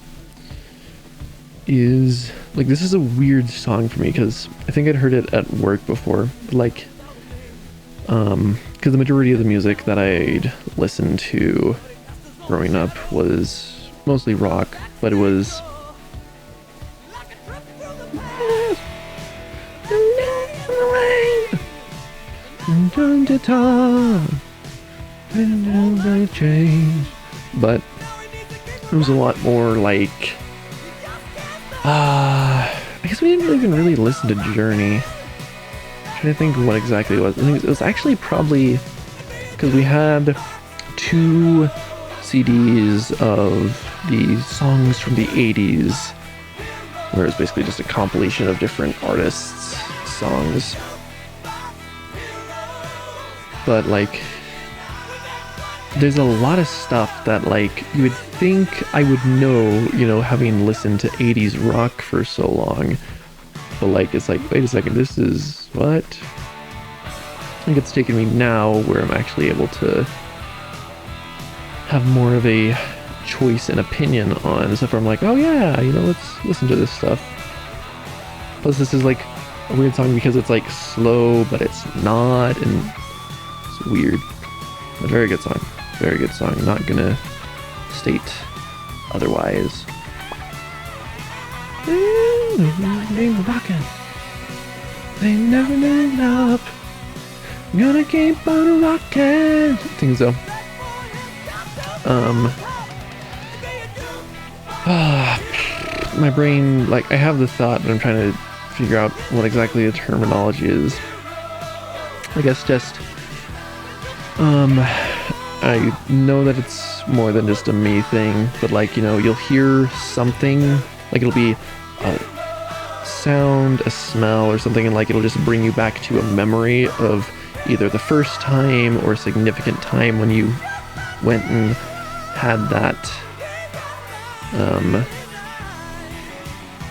is this is a weird song for me because I think I'd heard it at work before, because the majority of the music that I'd listened to growing up was mostly rock, but it was time to talk, change, but it was a lot more like I guess we didn't even really listen to Journey. I'm trying to think what exactly it was. I think it was actually probably because we had 2 CDs of the songs from the 80s, where it was basically just a compilation of different artists' songs. But like, there's a lot of stuff that like you would think I would know, you know, having listened to 80s rock for so long. But like, it's like, wait a second, this is what? I think it's taken me now where I'm actually able to have more of a choice and opinion on stuff where I'm like, oh yeah, you know, let's listen to this stuff. Plus this is like a weird song because it's like slow, but it's not, and it's weird. But very good song. Very good song. Not gonna state otherwise. They rockin'. They never let up. Gonna keep on rockin'. I think so. My brain, like, I have the thought, but I'm trying to figure out what exactly the terminology is. I guess just, I know that it's more than just a me thing, but like, you know, you'll hear something, like it'll be a sound, a smell, or something, and like it'll just bring you back to a memory of either the first time or a significant time when you went and had that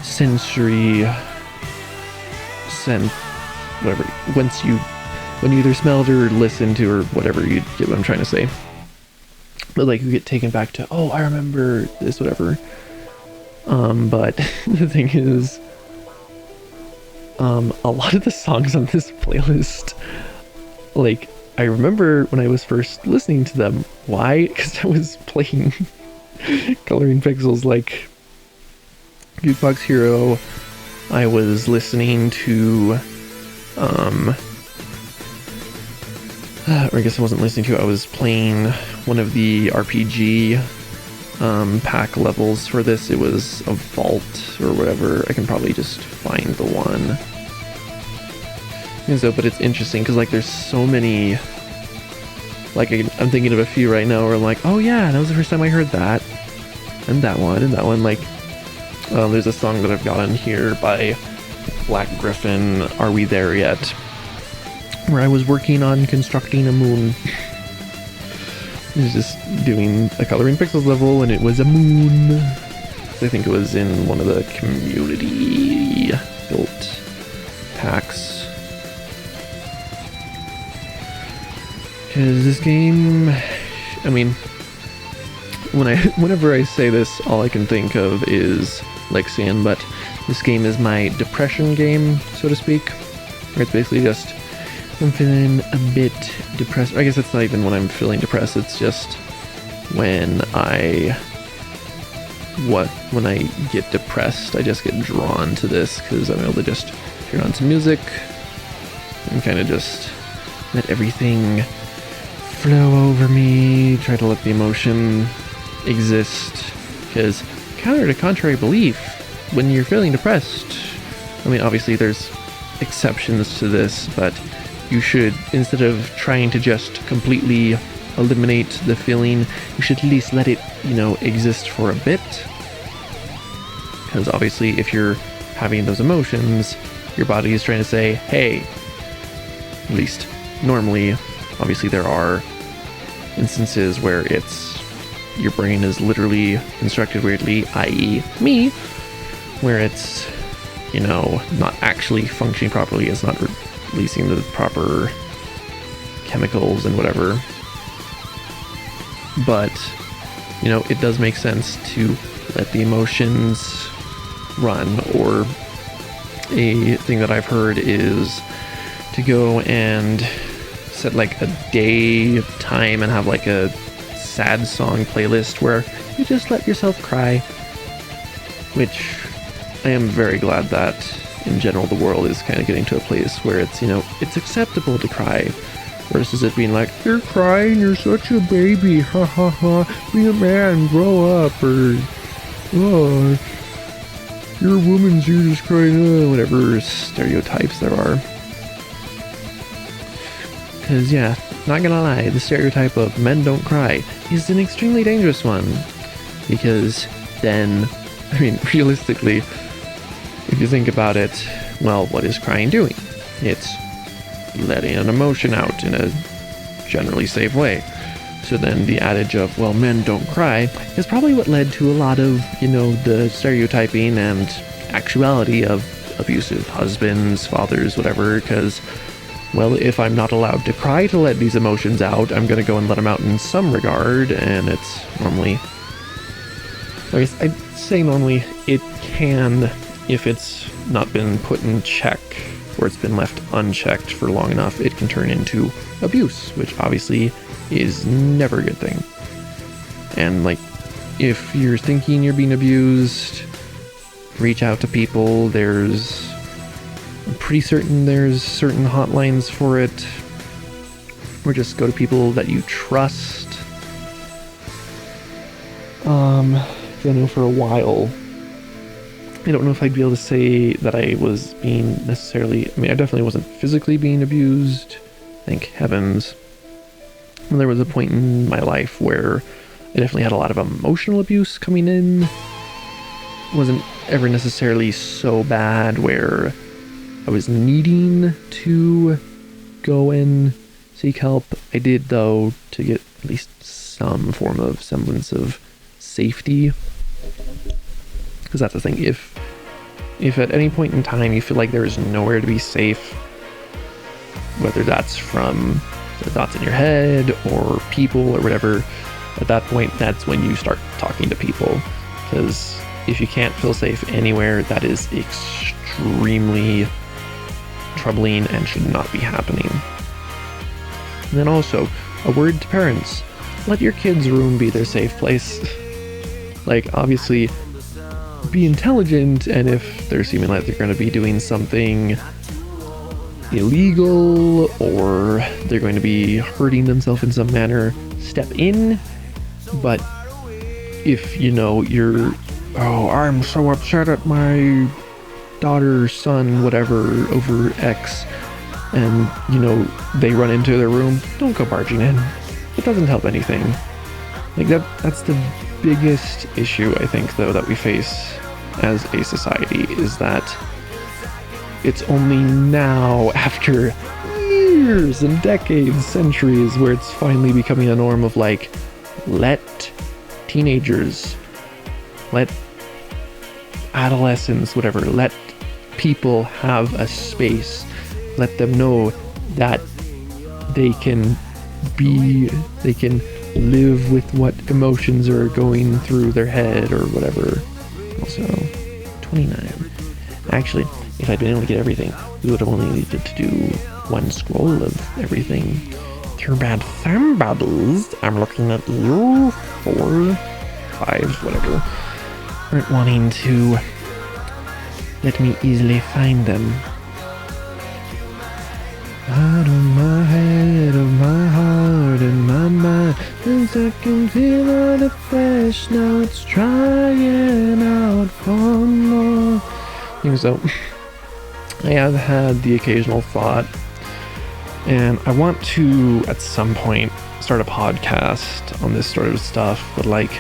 sensory sense, whatever, when you either smelled or listened to or whatever, you get what I'm trying to say. But like you get taken back to, oh, I remember this, whatever. But the thing is, a lot of the songs on this playlist, like, I remember when I was first listening to them. Why? Because I was playing Coloring Pixels, like Jukebox Hero. I was listening to, or I guess I wasn't listening to, I was playing one of the RPG pack levels for this. It was a vault or whatever. I can probably just find the one. And so, but it's interesting because like there's so many, like I'm thinking of a few right now where I'm like, oh yeah, that was the first time I heard that, and that one, like there's a song that I've got on here by Black Griffin, Are We There Yet, where I was working on constructing a moon. I was just doing a Coloring Pixels level and it was a moon. I think it was in one of the community built packs. Because this game, I mean, whenever I say this, all I can think of is Lexian, but this game is my depression game, so to speak. Where it's basically just, I'm feeling a bit depressed. I guess it's not even when I'm feeling depressed, it's just when I get depressed, I just get drawn to this because I'm able to just turn on some music and kind of just let everything flow over me, try to let the emotion exist, because counter to contrary belief, when you're feeling depressed, I mean obviously there's exceptions to this, but you should, instead of trying to just completely eliminate the feeling, you should at least let it, you know, exist for a bit, because obviously if you're having those emotions, your body is trying to say, hey, at least normally. Obviously there are instances where it's, your brain is literally constructed weirdly, i.e. me, where it's, you know, not actually functioning properly, it's not releasing the proper chemicals and whatever. But, you know, it does make sense to let the emotions run, or a thing that I've heard is to go and set like a day time and have like a sad song playlist where you just let yourself cry, which I am very glad that in general the world is kind of getting to a place where it's, you know, it's acceptable to cry, versus it being like, you're crying, you're such a baby, ha ha ha, be a man, grow up, or oh, you're a woman, so you're just crying, whatever stereotypes there are. Because yeah, not gonna lie, the stereotype of men don't cry is an extremely dangerous one, because then, I mean, realistically, if you think about it, well, what is crying doing? It's letting an emotion out in a generally safe way. So then the adage of, well, men don't cry is probably what led to a lot of, you know, the stereotyping and actuality of abusive husbands, fathers, whatever, because, well, if I'm not allowed to cry to let these emotions out, I'm going to go and let them out in some regard, and it's normally, I guess I'd say normally, it can, if it's not been put in check, or it's been left unchecked for long enough, it can turn into abuse, which obviously is never a good thing. And like, if you're thinking you're being abused, reach out to people. I'm pretty certain there's certain hotlines for it, or just go to people that you trust. I know for a while, I don't know if I'd be able to say that I was being necessarily, I mean, I definitely wasn't physically being abused, thank heavens. And there was a point in my life where I definitely had a lot of emotional abuse coming in. It wasn't ever necessarily so bad where I was needing to go and seek help. I did, though, to get at least some form of semblance of safety. Because that's the thing, if at any point in time you feel like there is nowhere to be safe, whether that's from the thoughts in your head or people or whatever, at that point, that's when you start talking to people. Because if you can't feel safe anywhere, that is extremely troubling and should not be happening. And then also, a word to parents: let your kids' room be their safe place. Like, obviously, be intelligent, and if they're seeming like they're going to be doing something illegal or they're going to be hurting themselves in some manner, step in. But if, you know, you're, oh, I'm so upset at my daughter, son, whatever, over X, and, you know, they run into their room, don't go barging in. It doesn't help anything. Like, that's the biggest issue, I think, though, that we face as a society, is that it's only now, after years and decades, centuries, where it's finally becoming a norm of, like, let teenagers, let adolescents, whatever, let people have a space, let them know that they can live with what emotions are going through their head or whatever. Also, 29. Actually, if I'd been able to get everything, we would have only needed to do one scroll of everything. Too bad thumb bubbles, I'm looking at you, 4, 5, whatever, aren't wanting to let me easily find them. Out of my head, of my heart, and my mind, since I can feel all the flesh, now it's trying out for more. So, I have had the occasional thought, and I want to, at some point, start a podcast on this sort of stuff, but like,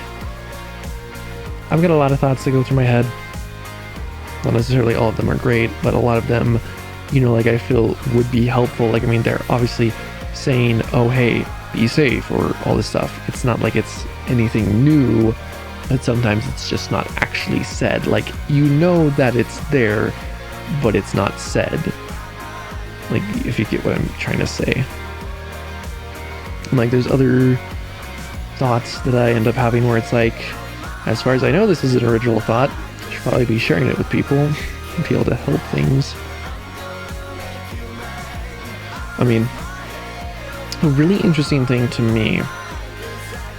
I've got a lot of thoughts that go through my head. Not necessarily all of them are great, but a lot of them, you know, like, I feel would be helpful. Like, I mean, they're obviously saying, oh, hey, be safe, or all this stuff. It's not like it's anything new, but sometimes it's just not actually said. Like, you know that it's there, but it's not said. Like, if you get what I'm trying to say. And, like, there's other thoughts that I end up having where it's like, as far as I know, this is an original thought. I should probably be sharing it with people and be able to help things. I mean, a really interesting thing to me,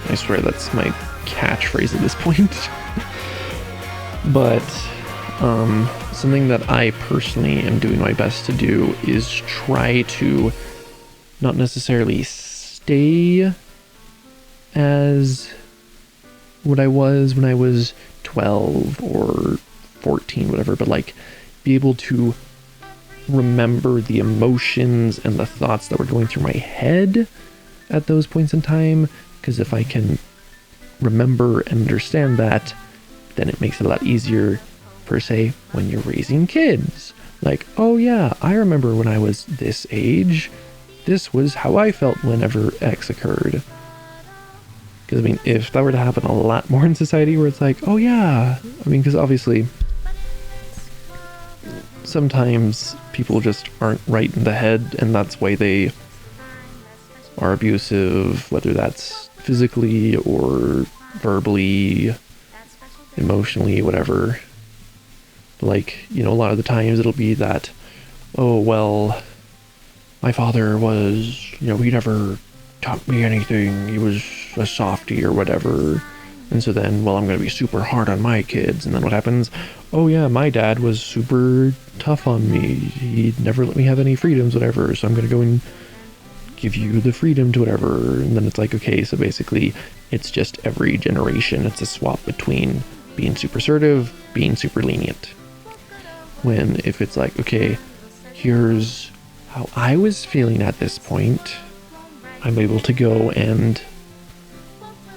I swear that's my catchphrase at this point. But something that I personally am doing my best to do is try to not necessarily stay as what I was when I was 12 or 14, whatever, but like be able to remember the emotions and the thoughts that were going through my head at those points in time, because if I can remember and understand that, then it makes it a lot easier, per se, when you're raising kids. Like, oh yeah, I remember when I was this age, this was how I felt whenever X occurred. Because, I mean, if that were to happen a lot more in society where it's like, oh yeah, I mean, because obviously sometimes people just aren't right in the head, and that's why they are abusive, whether that's physically or verbally, emotionally, whatever. Like, you know, a lot of the times it'll be that, oh, well, my father was, you know, he never taught me anything, he was a softie or whatever, and so then, well, I'm going to be super hard on my kids, and then what happens? Oh yeah, my dad was super tough on me, he never let me have any freedoms, whatever, so I'm going to go and give you the freedom to whatever. And then it's like, okay, so basically it's just every generation, it's a swap between being super assertive, being super lenient. When if it's like, okay, here's how I was feeling at this point, I'm able to go and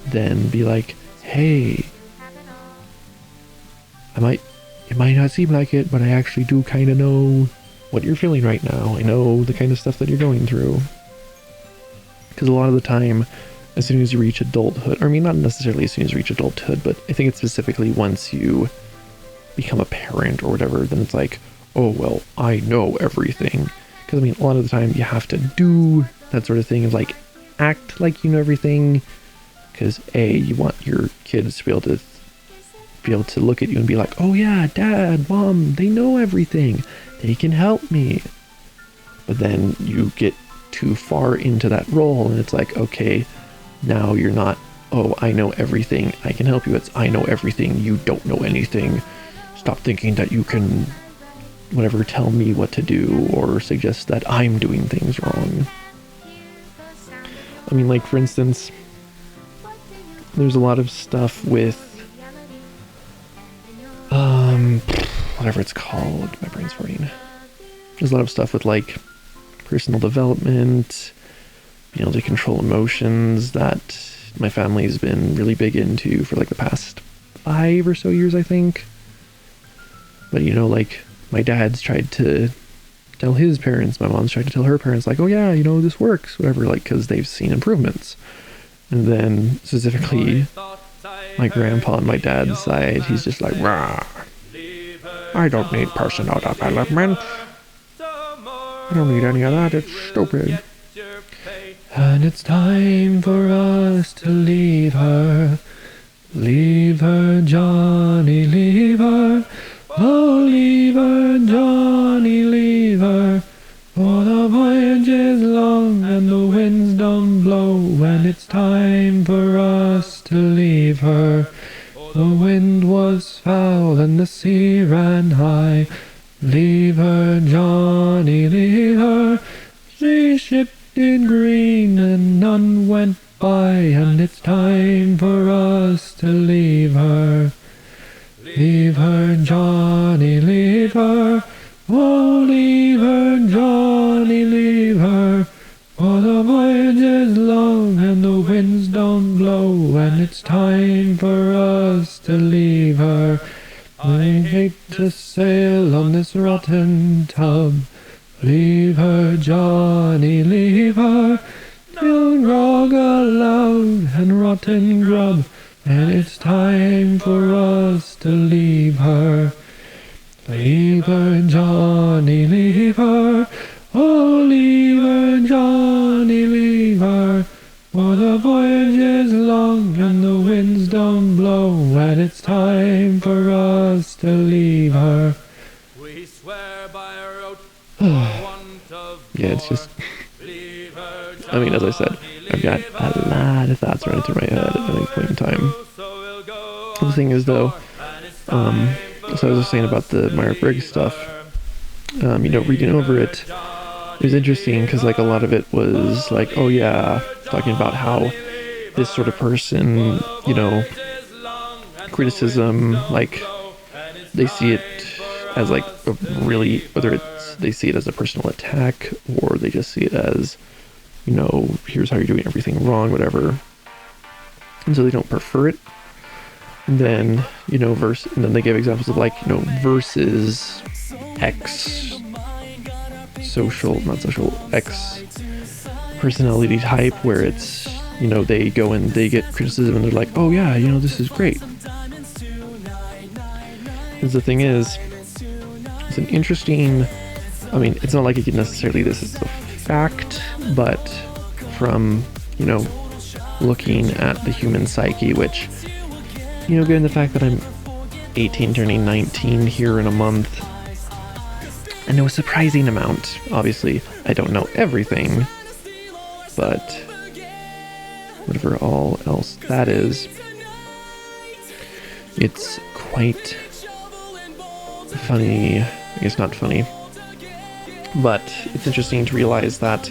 then be like, hey, it might not seem like it, but I actually do kind of know what you're feeling right now. I know the kind of stuff that you're going through. Because a lot of the time, as soon as you reach adulthood, or I mean, not necessarily as soon as you reach adulthood, but I think it's specifically once you become a parent or whatever, then it's like, oh, well, I know everything. Because, I mean, a lot of the time you have to do that sort of thing of like, act like you know everything. Because, A, you want your kids to be able to look at you and be like, oh yeah, dad, mom, they know everything. They can help me. But then you get too far into that role and it's like, okay, now you're not, oh, I know everything, I can help you. It's, I know everything, you don't know anything. Stop thinking that you can, whatever, tell me what to do or suggest that I'm doing things wrong. I mean, like, for instance, there's a lot of stuff with, whatever it's called, my brain's farting. There's a lot of stuff with, like, personal development, being able to control emotions that my family's been really big into for, like, the past 5 or so years, I think. But, you know, like, my dad's tried to tell his parents, my mom's tried to tell her parents, like, oh yeah, you know, this works, whatever, like, because they've seen improvements. And then, specifically, my grandpa on my dad's side, he's just like, rah, I don't need personal development. I don't need any of that, it's stupid. And it's time for us to leave her. Leave her, Johnny, leave her. Oh, leave her, Johnny, leave her. For the voyage is long and the winds don't blow. And it's time for us to leave her. The wind was foul and the sea ran high. Leave her, Johnny, leave her. She shipped in green and none went by. And it's time for us to leave her. Leave her, Johnny, leave her. Oh, leave her, Johnny, leave her. For the voyage is long and the winds don't blow. And it's time for us to leave her. I hate to sail on this rotten tub. Leave her, Johnny, leave her. Till grog aloud and rotten grub. And it's time for us to leave her. Leave her, Johnny, leave her. Oh, leave her, Johnny, leave her. For the voyage is long and the winds don't blow. And it's time for us to leave her. We swear by our oath for want of yeah, it's just, I mean, as I said, I've got a lot of thoughts running through my head at any point in time. The thing is, though, so I was just saying about the Myers-Briggs stuff, reading over it, it was interesting because, like, a lot of it was like, oh yeah, talking about how this sort of person, criticism, like, they see it as, like, a really, whether it's, they see it as a personal attack, or they just see it as, here's how you're doing everything wrong, whatever. And so they don't prefer it. And then, and then they give examples of, like, versus X X personality type, where it's, they go and they get criticism and they're like, oh yeah, this is great. Because the thing is, it's an interesting, it's not like it necessarily, this is a fact, but from, looking at the human psyche, which, given the fact that I'm 18 turning 19 here in a month, I know a surprising amount. Obviously, I don't know everything, but whatever all else that is, it's quite funny. I guess not funny, but it's interesting to realize that,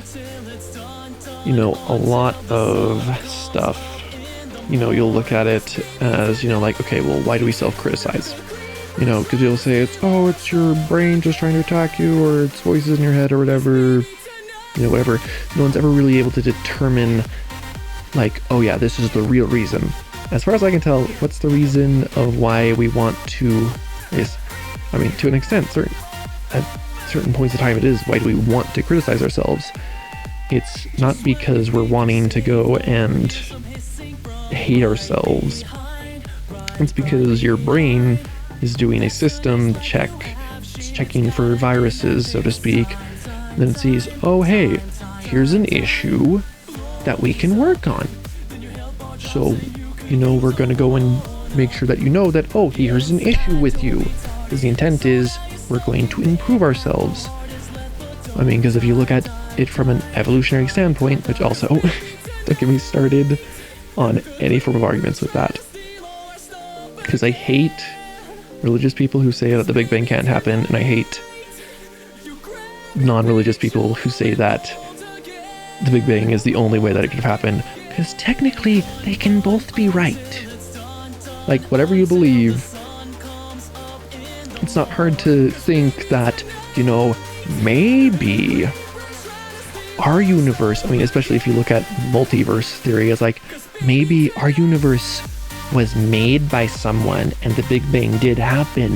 a lot of stuff, you'll look at it as, like, okay, well, why do we self-criticize? Because you'll say it's your brain just trying to attack you, or it's voices in your head, or whatever, whatever. No one's ever really able to determine, like, oh yeah, this is the real reason. As far as I can tell, what's the reason of why we want to, to an extent, at certain points of time, it is, why do we want to criticize ourselves? It's not because we're wanting to go and hate ourselves. It's because your brain is doing a system check, it's checking for viruses, so to speak, and then it sees, oh hey, here's an issue that we can work on. So, we're going to go and make sure that that, oh, here's an issue with you. Because the intent is, we're going to improve ourselves. Because if you look at it from an evolutionary standpoint, which also, don't get me started on any form of arguments with that. Because I hate religious people who say that the Big Bang can't happen, and I hate non-religious people who say that the Big Bang is the only way that it could have happened, because technically they can both be right. Like, whatever you believe, it's not hard to think that, maybe our universe, especially if you look at multiverse theory, as like, maybe our universe was made by someone and the Big Bang did happen,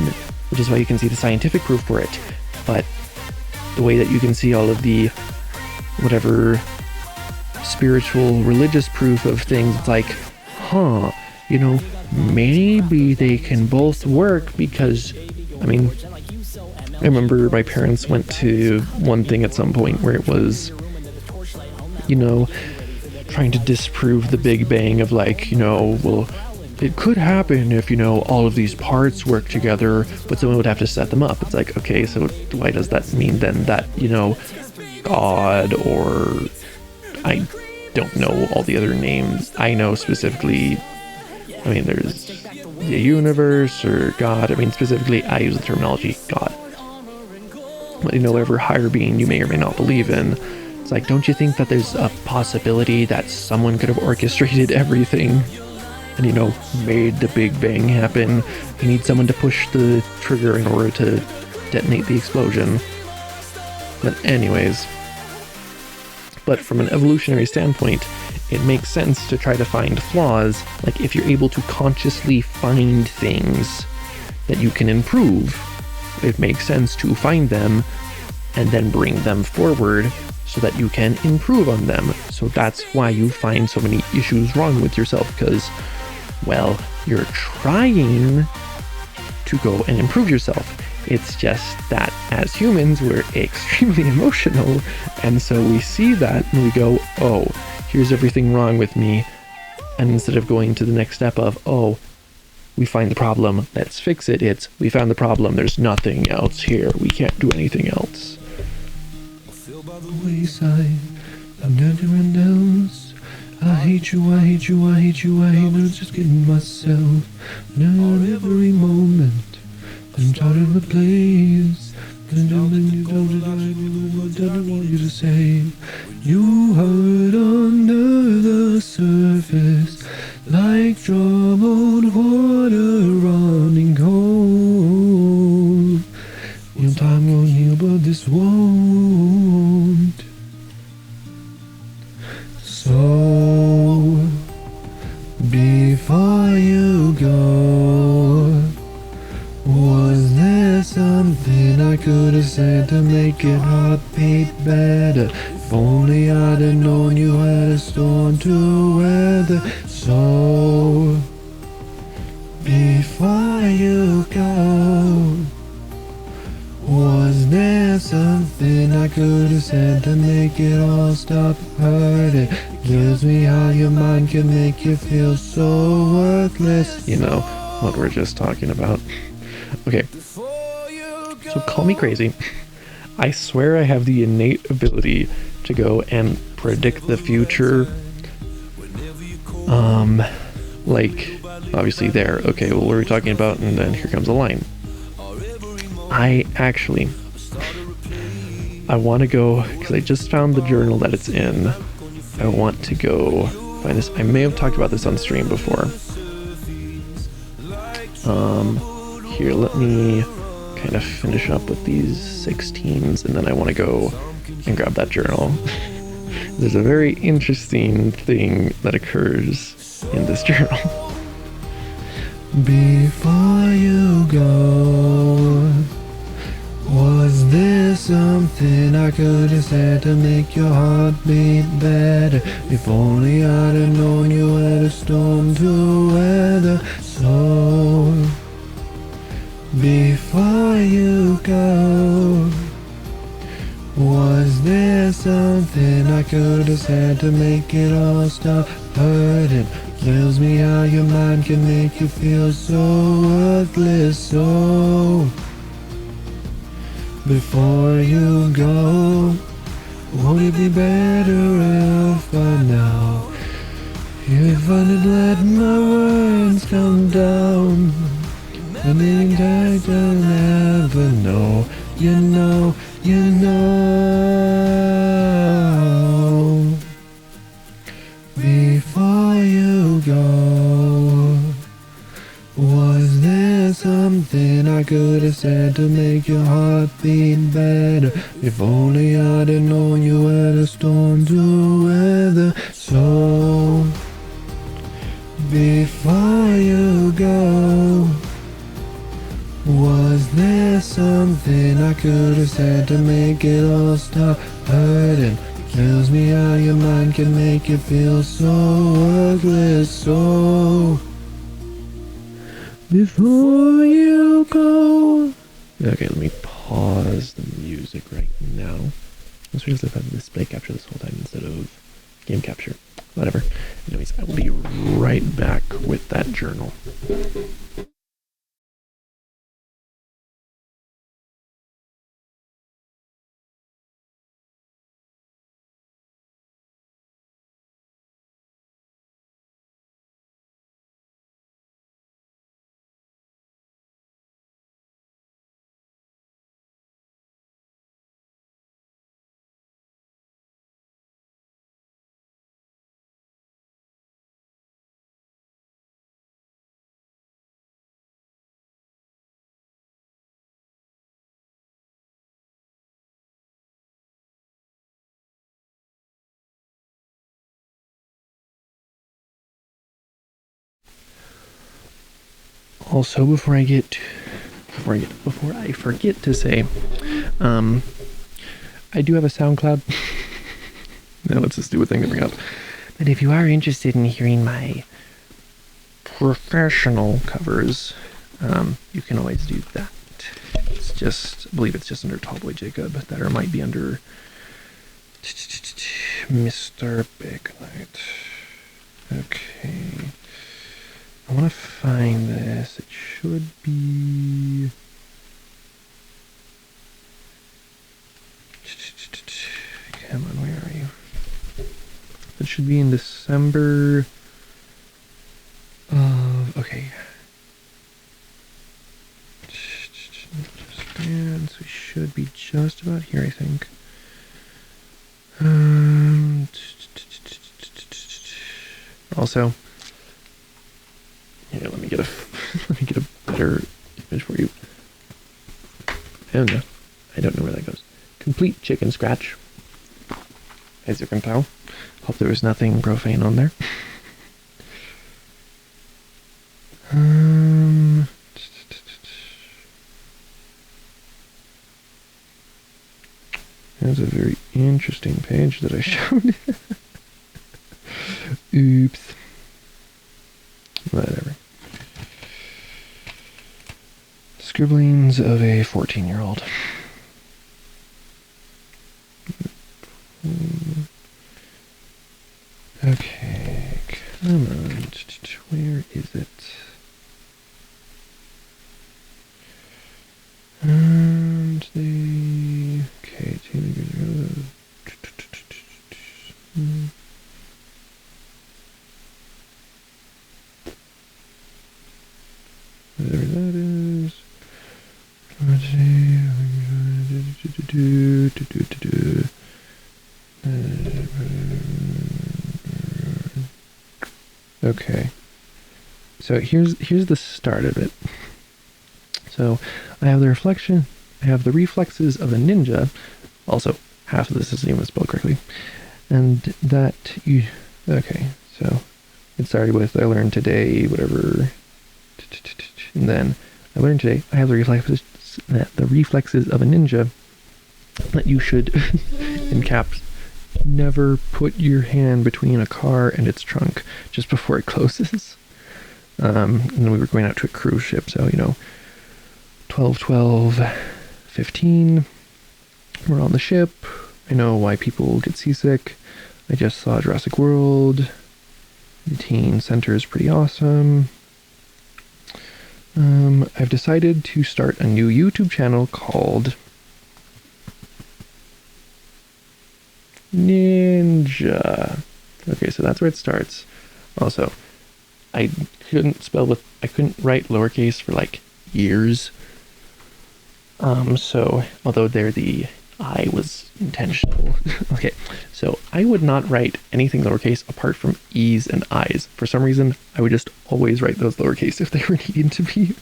which is why you can see the scientific proof for it. But the way that you can see all of the whatever spiritual religious proof of things, it's like, maybe they can both work, because I remember my parents went to one thing at some point where it was, trying to disprove the Big Bang of, like, well, it could happen if, all of these parts work together, but someone would have to set them up. It's like, okay, so why does that mean then that, God, or I don't know all the other names. I know specifically, there's the universe or God. Specifically, I use the terminology God. But, whatever higher being you may or may not believe in, it's like, don't you think that there's a possibility that someone could have orchestrated everything and, made the Big Bang happen? You need someone to push the trigger in order to detonate the explosion. But anyways, from an evolutionary standpoint, it makes sense to try to find flaws. Like, if you're able to consciously find things that you can improve, it makes sense to find them and then bring them forward so that you can improve on them. So that's why you find so many issues wrong with yourself, because, well, you're trying to go and improve yourself. It's just that as humans, we're extremely emotional, and so we see that and we go, oh, here's everything wrong with me. And instead of going to the next step of, oh, we find the problem, let's fix it, it's, we found the problem, there's nothing else here, we can't do anything else. By the wayside, I'm not doing else. I hate you, I hate you, I hate you, I hate you, just kidding myself. Now every moment I'm starting to place. And then you don't I want you to say. You hurt under the surface, like troubled water running cold. Your time will heal, but this won't. So, before you go, was there something I could have said to make your heart beat better? If only I'd have known you had a storm to weather. So, before you go, was there something I could have said to make it all stop hurting? Kills me how your mind can make you feel so worthless. You know, what we're just talking about. Okay, so call me crazy. I swear I have the innate ability to go and predict the future. Like, obviously there. Okay, well, what are we talking about? And then here comes a line. I want to go, because I just found the journal that it's in. I want to go find this. I may have talked about this on stream before. Here, let me kind of finish up with these 16s, and then I want to go and grab that journal. There's a very interesting thing that occurs in this journal. Before you go, was there something I could have said to make your heart beat better? If only I'd have known you had a storm to weather. So, before you go, was there something I could have said to make it all stop hurting? Kills me how your mind can make you feel so worthless. So, before you go, would it be better if by now if I did let my words come down? And in fact I'll never know. You know, you know. Before you go, was there something I could have said to make your heart beat better? If only I'd have known you had a storm to weather. So, before you go, was there something I could have said to make it all stop hurting? Kills me how your mind can make you feel so worthless. So, before you go. Okay, let me pause the music right now. Let's just have display capture this whole time instead of game capture. Whatever. Anyways, I will be right back with that journal. Also, before I forget to say, I do have a SoundCloud. No, it's a stupid thing to bring up. But if you are interested in hearing my professional covers, you can always do that. It's just, I believe it's just under TallBoy Jacob, that or might be under Mr. Big Night. Okay. I want to find this. It should be... Come on, where are you? It should be in December of, okay. And so we should be just about here, I think. Also, here, let me get a better image for you. And I don't know where that goes. Complete chicken scratch, as you can tell. Hope there was nothing profane on there. That's a very interesting page that I showed. Oops. Whatever. Scribblings of a 14-year-old. Okay, come on. Where is it? And the... Okay, whatever that is. Okay, so here's the start of it. So I have the reflection, I have the reflexes of a ninja. Also, half of this isn't even spelled correctly. And that you, okay, so it started with I learned today, whatever, and then I learned today I have the reflexes of a ninja, that you should, in caps, never put your hand between a car and its trunk just before it closes. And then we were going out to a cruise ship, so 12, 12, 15, we're on the ship. I know why people get seasick. I just saw Jurassic World. The teen center is pretty awesome. I've decided to start a new YouTube channel called Ninja. Okay, so that's where it starts. Also, I couldn't write lowercase for like years. So although the I was intentional. Okay, so I would not write anything lowercase apart from E's and I's. For some reason, I would just always write those lowercase if they were needing to be.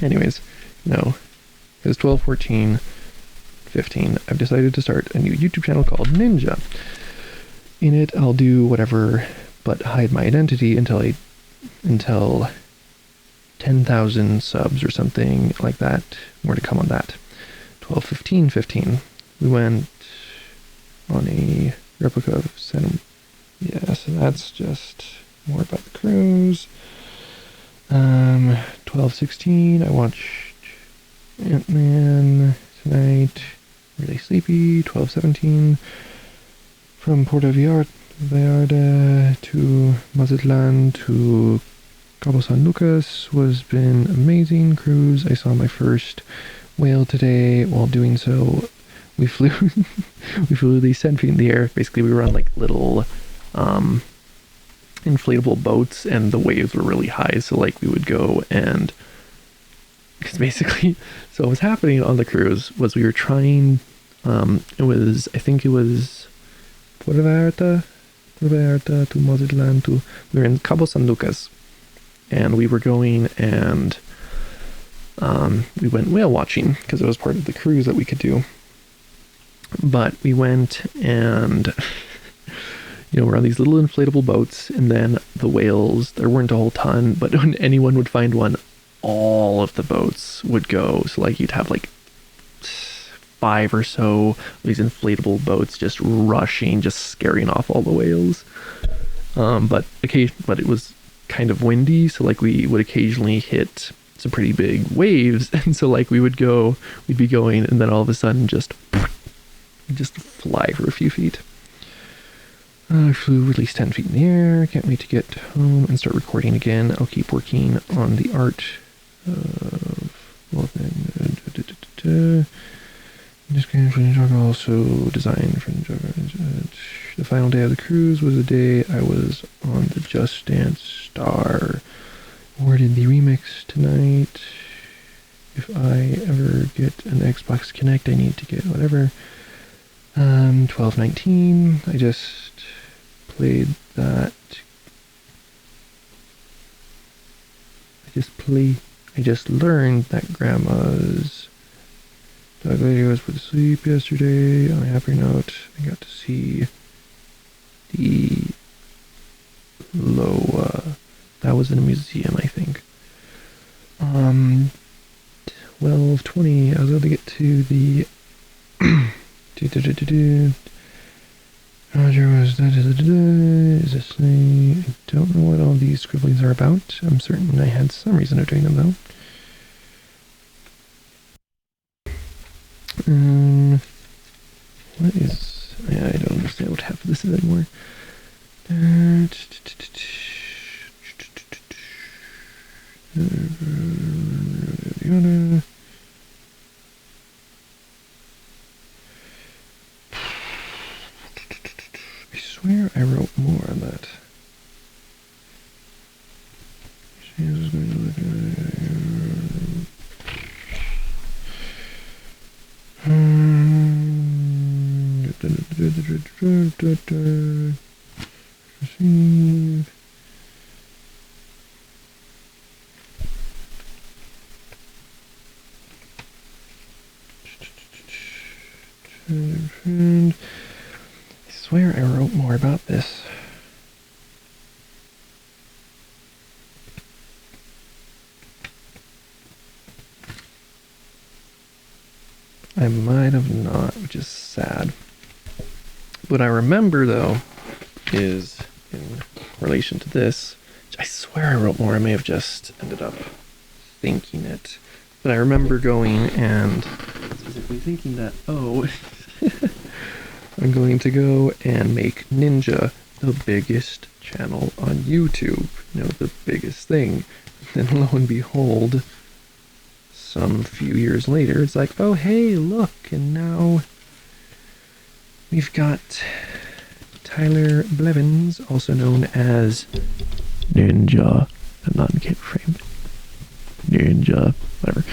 Anyways, no. It was 12, 14, 15. I've decided to start a new YouTube channel called Ninja. In it, I'll do whatever but hide my identity until 10,000 subs or something like that. More to come on that. 12, 15, 15. We went on a replica of Santa. Yeah, so that's just more about the cruise. 12, 16. I watched Ant-Man tonight. Really sleepy. 12, 17. From Puerto Vallarta to Mazatlan to Cabo San Lucas was been amazing cruise. I saw my first whale today. While doing so, we flew at least 10 feet in the air. Basically, we were on like little inflatable boats, and the waves were really high. So like we would go and, because basically, so what was happening on the cruise was we were trying. I think it was Puerto Vallarta to Mazatlan to. We were in Cabo San Lucas. And we were going and we went whale watching because it was part of the cruise that we could do. But we went and, we're on these little inflatable boats, and then the whales, there weren't a whole ton, but when anyone would find one, all of the boats would go. So like you'd have like 5 or so of these inflatable boats just rushing, just scaring off all the whales. But it was kind of windy, so like we would occasionally hit some pretty big waves, and so like we'd be going, and then all of a sudden just fly for a few feet. I flew at least 10 feet in the air. Can't wait to get home and start recording again. I'll keep working on the art of, well then, this game for Ninjago, also design for Ninjago. The final day of the cruise was the day I was on the Just Dance Star. Awarded the remix tonight. If I ever get an Xbox Connect, I need to get whatever. 1219. I just played that. I just learned that Grandma's dog lady was put to sleep yesterday. On a happier note, I got to see the Loa. That was in a museum, I think. 12:20. I was able to get to the Roger was is this thing? I don't know what all these scribblings are about. I'm certain I had some reason of doing them though. What is? I don't understand what half of this is anymore. I swear I wrote more on that. I swear I wrote more about this. I might have not, which is sad. What I remember, though, is in relation to this, which I swear I wrote more. I may have just ended up thinking it. But I remember going and specifically thinking that, oh, I'm going to go and make Ninja the biggest channel on YouTube. You know, the biggest thing. Then lo and behold, some few years later, it's like, oh, hey, look, and now we've got Tyler Blevins, also known as Ninja. I'm not in kid frame. Ninja, whatever.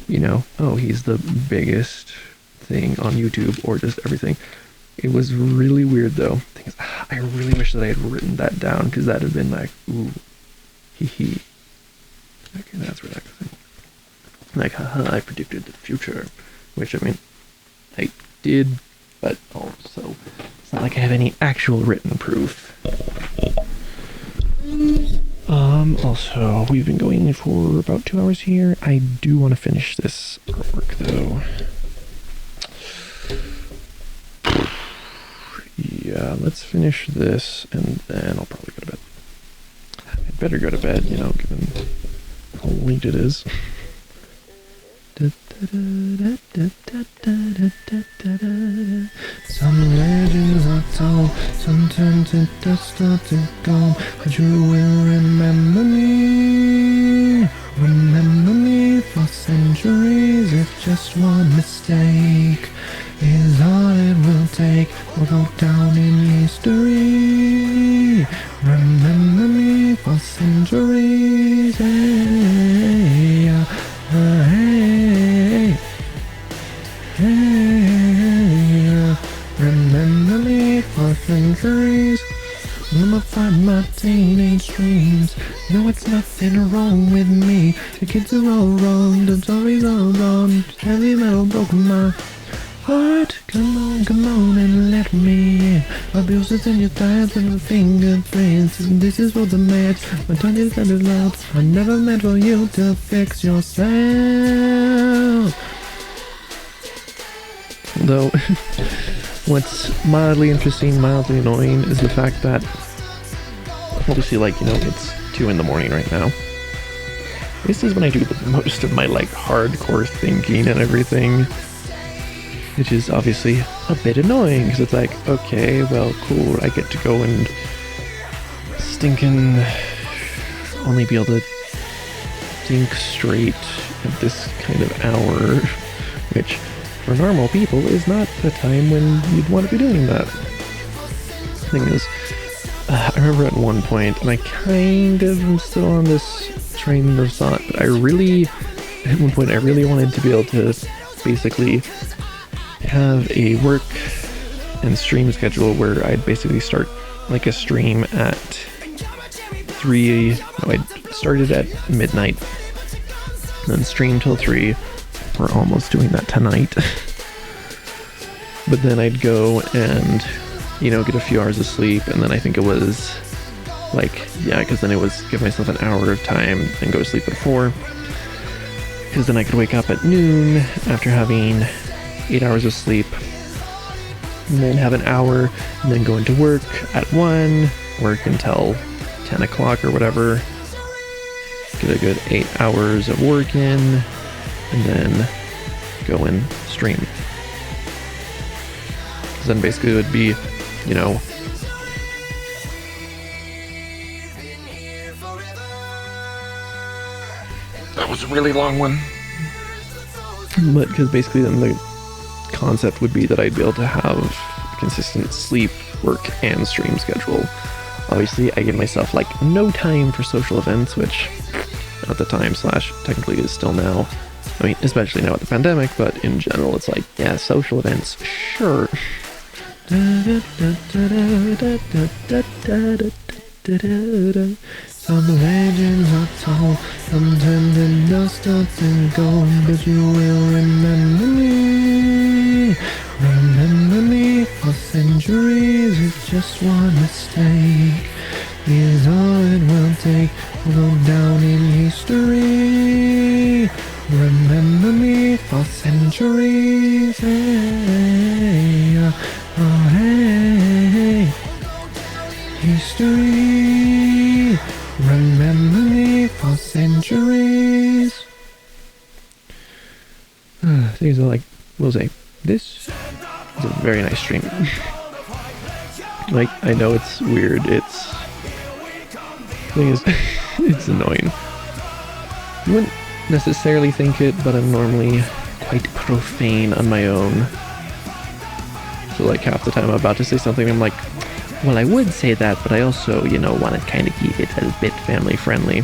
You know, oh, he's the biggest thing on YouTube, or just everything. It was really weird, though. Thing is, I really wish that I had written that down, because that would have been like, ooh, hee hee. Okay, that's where that comes in. Like, haha, I predicted the future. Which, I mean, I did, but also, it's not like I have any actual written proof. Also, we've been going for about 2 hours here. I do want to finish this artwork, though. Yeah, let's finish this, and then I'll probably go to bed. I'd better go to bed, you know, given how late it is. Some legends are told, sometimes it does start to go, but you will remember me for centuries. If just one mistake is all it will take, we'll go down in history. Remember me for centuries. Hey, hey, hey, remember me for centuries. I'ma find my teenage dreams. No, it's nothing wrong with me. The kids are all wrong, the stories all wrong. Heavy metal broke my heart. Come on and let me in. My bills is in your thighs and my fingerprints. This is for the match. My tongue is that is loud. I never meant for you to fix yourself. Though, what's mildly interesting, mildly annoying is the fact that, obviously, like, you know, it's 2 in the morning right now. This is when I do the most of my, like, hardcore thinking and everything. Which is obviously a bit annoying, because it's like, okay, well, cool, I get to go and stinking only be able to think straight at this kind of hour, which for normal people is not the time when you'd want to be doing that. thing is, I remember at one point, and I kind of am still on this train of thought, but at one point I really wanted to be able to basically have a work and stream schedule where I'd basically start like a stream at 3, no, I'd started at midnight, then stream till 3. We're almost doing that tonight. But then I'd go and, get a few hours of sleep, and then I think it was because then it was give myself an hour of time and go to sleep at 4. Because then I could wake up at noon after having 8 hours of sleep, and then have an hour, and then go into work at 1, work until 10 o'clock or whatever, get a good 8 hours of work in, and then go and stream. Because then basically it would be, that was a really long one. But because basically then the concept would be that I'd be able to have a consistent sleep, work, and stream schedule. Obviously, I give myself no time for social events, which at the time / technically is still now. I mean, especially now with the pandemic, but in general, it's social events, sure. Some legends are told, sometimes the dust starts and gold, but you will remember me. Remember me for centuries with just one mistake. Is all it will take to go down in history. Remember me for centuries. Hey, oh, hey. History. Remember me for centuries. Things are we'll say, this is a very nice stream. I know it's weird, thing is, it's annoying. You wouldn't necessarily think it, but I'm normally quite profane on my own. So half the time I'm about to say something, I'm well, I would say that, but I also, want to kind of keep it a bit family friendly.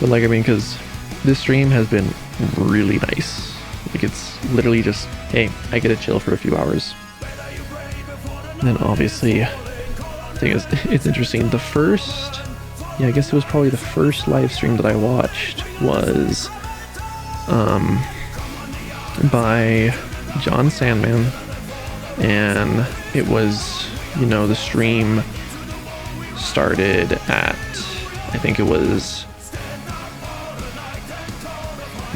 But because this stream has been really nice. It's literally just, hey, I get to chill for a few hours. And then obviously, the thing is, it's interesting. The first, I guess it was probably the first live stream that I watched was by John Sandman. And it was, the stream started at, I think it was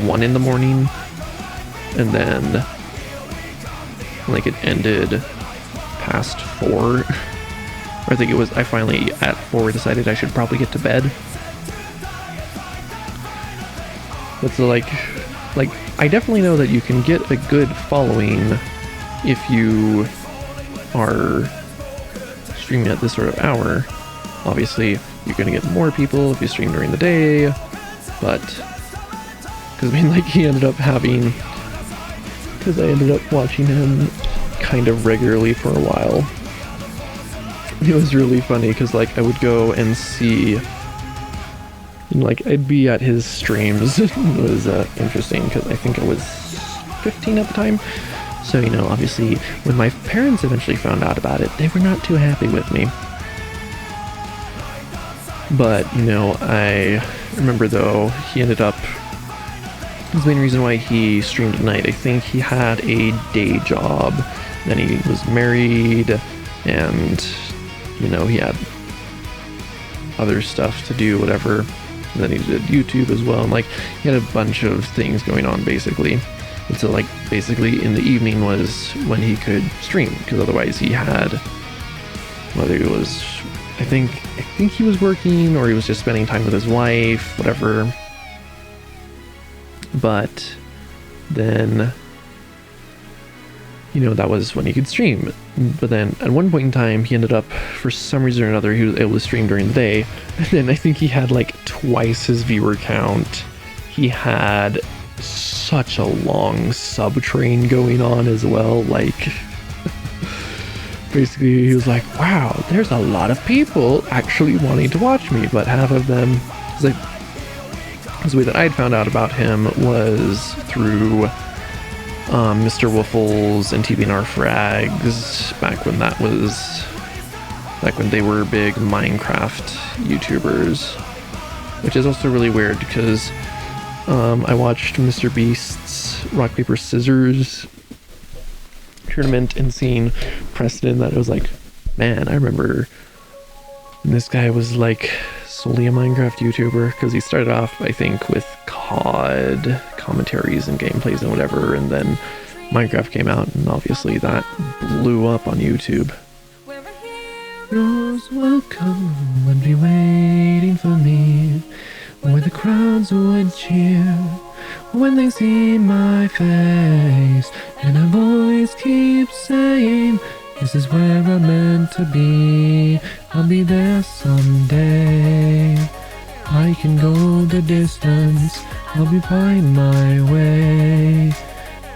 1 in the morning, and then it ended past 4. I think it was, I finally at 4 decided I should probably get to bed. But so I definitely know that you can get a good following if you are streaming at this sort of hour. Obviously, you're gonna get more people if you stream during the day, but because he ended up having, because I ended up watching him kind of regularly for a while. It was really funny because I would go and see, and I'd be at his streams. It was interesting because I think I was 15 at the time. So, obviously, when my parents eventually found out about it, they were not too happy with me. But, I remember though, he ended up, the main reason why he streamed at night, I think he had a day job, then he was married, and, he had other stuff to do, whatever. And then he did YouTube as well, and he had a bunch of things going on, basically. And so basically in the evening was when he could stream, because otherwise he had, whether it was, I think he was working or he was just spending time with his wife, whatever. But then, that was when he could stream. But then at one point in time, he ended up, for some reason or another, he was able to stream during the day. And then I think he had twice his viewer count. He had such a long sub train going on as well. basically he was like, wow, there's a lot of people actually wanting to watch me, but half of them, like, the way that I'd found out about him was through Mr. Wiffles and TBNR Frags back when they were big Minecraft YouTubers, which is also really weird because I watched Mr. Beast's Rock Paper Scissors tournament and seeing Preston, that it was like, man, I remember this guy was like solely a Minecraft YouTuber, because he started off, I think, with COD commentaries and gameplays and whatever, and then Minecraft came out, and obviously that blew up on YouTube. Heroes will come and be waiting for me, where the crowds would cheer when they see my face, and a voice keeps saying, this is where I'm meant to be, I'll be there someday. I can go the distance, I'll be find my way.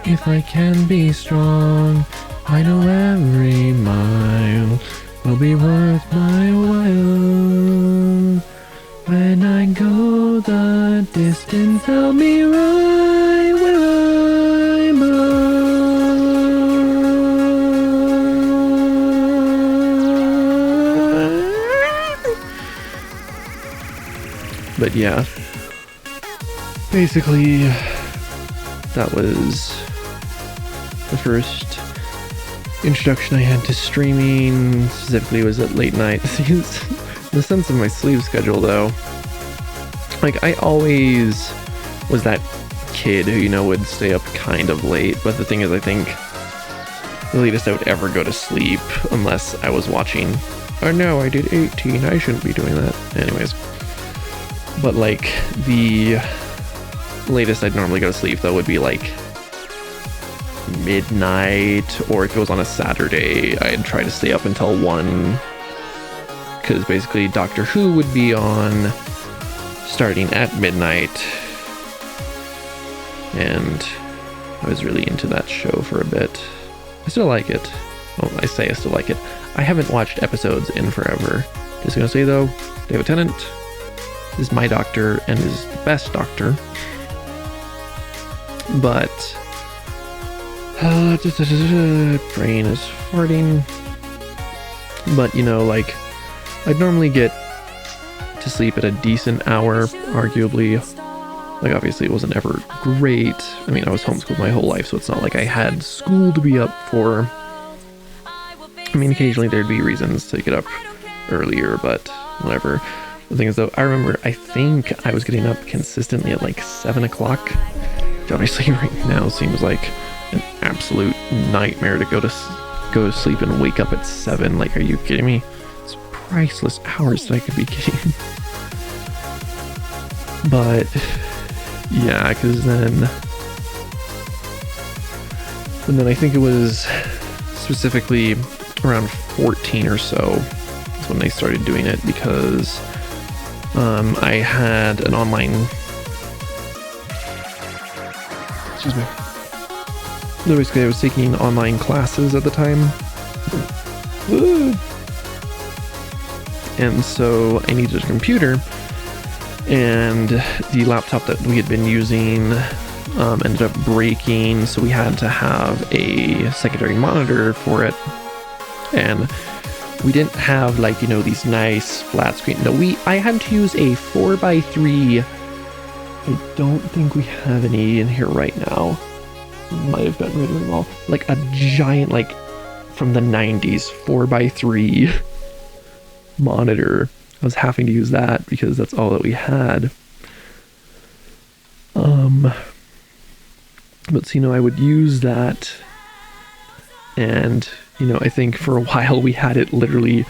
If I can be strong, I know every mile will be worth my while. When I go the distance, I'll be right where I'm at. But yeah, basically that was the first introduction I had to streaming. Specifically was at late night. The sense of my sleep schedule though, like I always was that kid who, you know, would stay up kind of late, but the thing is, I think the latest I would ever go to sleep, unless I was watching, oh no, I did 18, I shouldn't be doing that, anyways, but like the latest I'd normally go to sleep though would be like midnight, or if it was on a Saturday, I'd try to stay up until 1, because basically Doctor Who would be on starting at midnight, and I was really into that show for a bit. I still like it. Well, I say I still like it. I haven't watched episodes in forever. Just gonna say though, David Tennant is my doctor and is the best doctor. But brain is farting. But you know, like, I'd normally get to sleep at a decent hour, arguably. Like, obviously it wasn't ever great. I mean, I was homeschooled my whole life, so it's not like I had school to be up for. I mean, occasionally there'd be reasons to get up earlier, but whatever. The thing is though, I think I was getting up consistently at like 7 o'clock, which obviously right now seems like an absolute nightmare to go to sleep and wake up at 7. Like, are you kidding me? It's priceless hours that I could be getting. But yeah, because then I think it was specifically around 14 or so is when they started doing it, because I had an online, excuse me, basically I was taking online classes at the time. And so I needed a computer, and the laptop that we had been using ended up breaking, so we had to have a secondary monitor for it. And we didn't have, like, you know, these nice flat screen. No, I had to use a 4x3. I don't think we have any in here right now. Might have gotten rid of them all. Like a giant, like, from the 90s 4x3 monitor. I was having to use that because that's all that we had. But so, you know, I would use that, and, you know, I think for a while we had it literally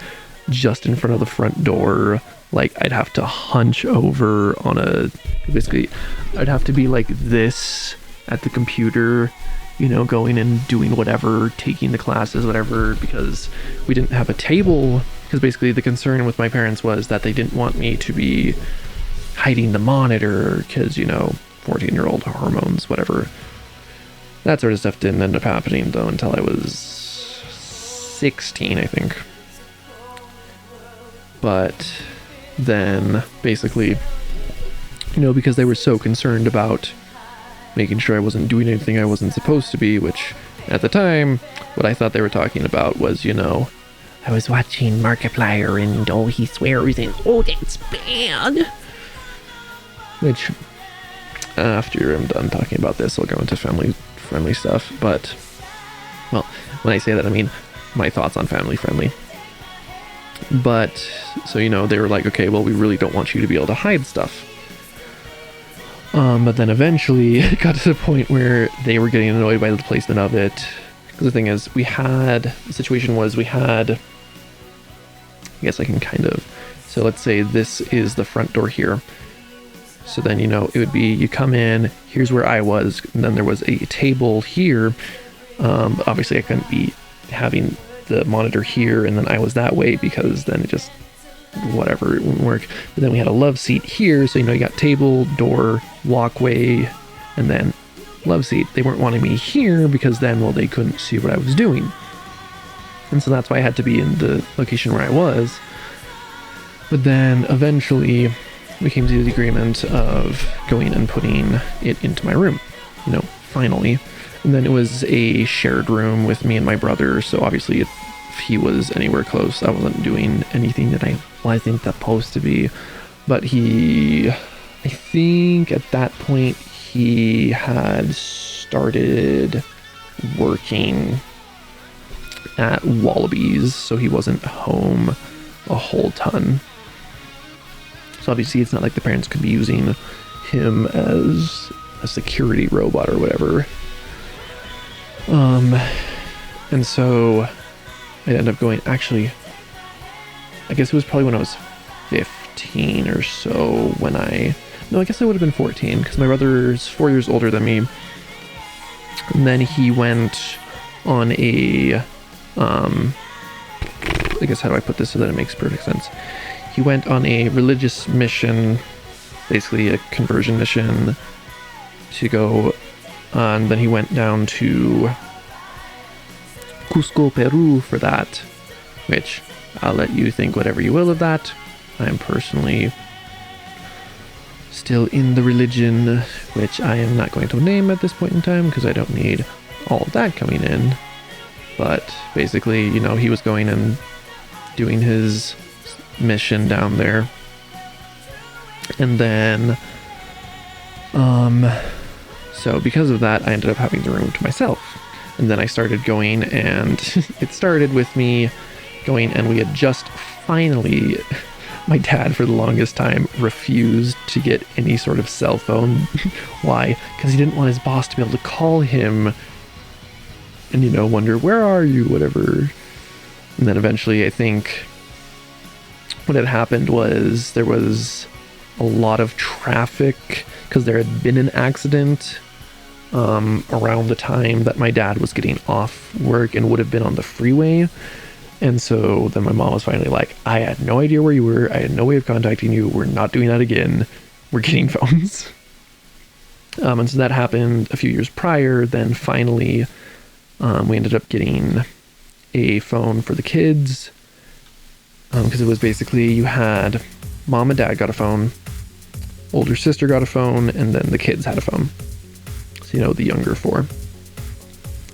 just in front of the front door. Like, I'd have to hunch over on basically I'd have to be like this at the computer, you know, going and doing whatever, taking the classes, whatever, because we didn't have a table. Because basically the concern with my parents was that they didn't want me to be hiding the monitor, because, you know, 14-year-old hormones, whatever. That sort of stuff didn't end up happening though until I was 16, I think. But then basically, because they were so concerned about making sure I wasn't doing anything I wasn't supposed to be, which at the time, what I thought they were talking about was, I was watching Markiplier and he swears and that's bad. Which, after I'm done talking about this, I'll go into family-friendly stuff. But, well, when I say that, I mean my thoughts on family-friendly. But, so, they were like, okay, well, we really don't want you to be able to hide stuff. But then eventually it got to the point where they were getting annoyed by the placement of it. Because the thing is, the situation was we had, I guess I can so let's say this is the front door here. So then, it would be, you come in, here's where I was, and then there was a table here. Obviously I couldn't be having the monitor here, and then I was that way, because then it just, whatever, it wouldn't work. But then we had a love seat here, so you got table, door, walkway, and then love seat. They weren't wanting me here, because then, well, they couldn't see what I was doing. And so that's why I had to be in the location where I was. But then eventually we came to the agreement of going and putting it into my room, finally. And then it was a shared room with me and my brother, so obviously if he was anywhere close, I wasn't doing anything that I wasn't supposed to be. But I think at that point, he had started working at Wallabies, so he wasn't home a whole ton. So obviously it's not like the parents could be using him as a security robot or whatever. And so I ended up going, actually, I guess it was probably when I was 15 or so I guess I would have been 14, because my brother's 4 years older than me. And then he went on I guess, how do I put this so that it makes perfect sense? He went on a religious mission, basically a conversion mission, to go on. Then he went down to Cusco, Peru for that, which I'll let you think whatever you will of that. I'm personally still in the religion, which I am not going to name at this point in time, because I don't need all of that coming in. But basically, he was going and doing his mission down there. And then, so because of that, I ended up having the room to myself. And then I started going, and it started with me going, and we had just finally, my dad for the longest time refused to get any sort of cell phone. Why? Because he didn't want his boss to be able to call him and, wonder, where are you, whatever. And then eventually, I think what had happened was there was a lot of traffic, because there had been an accident around the time that my dad was getting off work and would have been on the freeway. And so then my mom was finally like, I had no idea where you were. I had no way of contacting you. We're not doing that again. We're getting phones. And so that happened a few years prior. Then finally, we ended up getting a phone for the kids. Because it was basically, you had mom and dad got a phone, older sister got a phone, and then the kids had a phone. So, the younger four.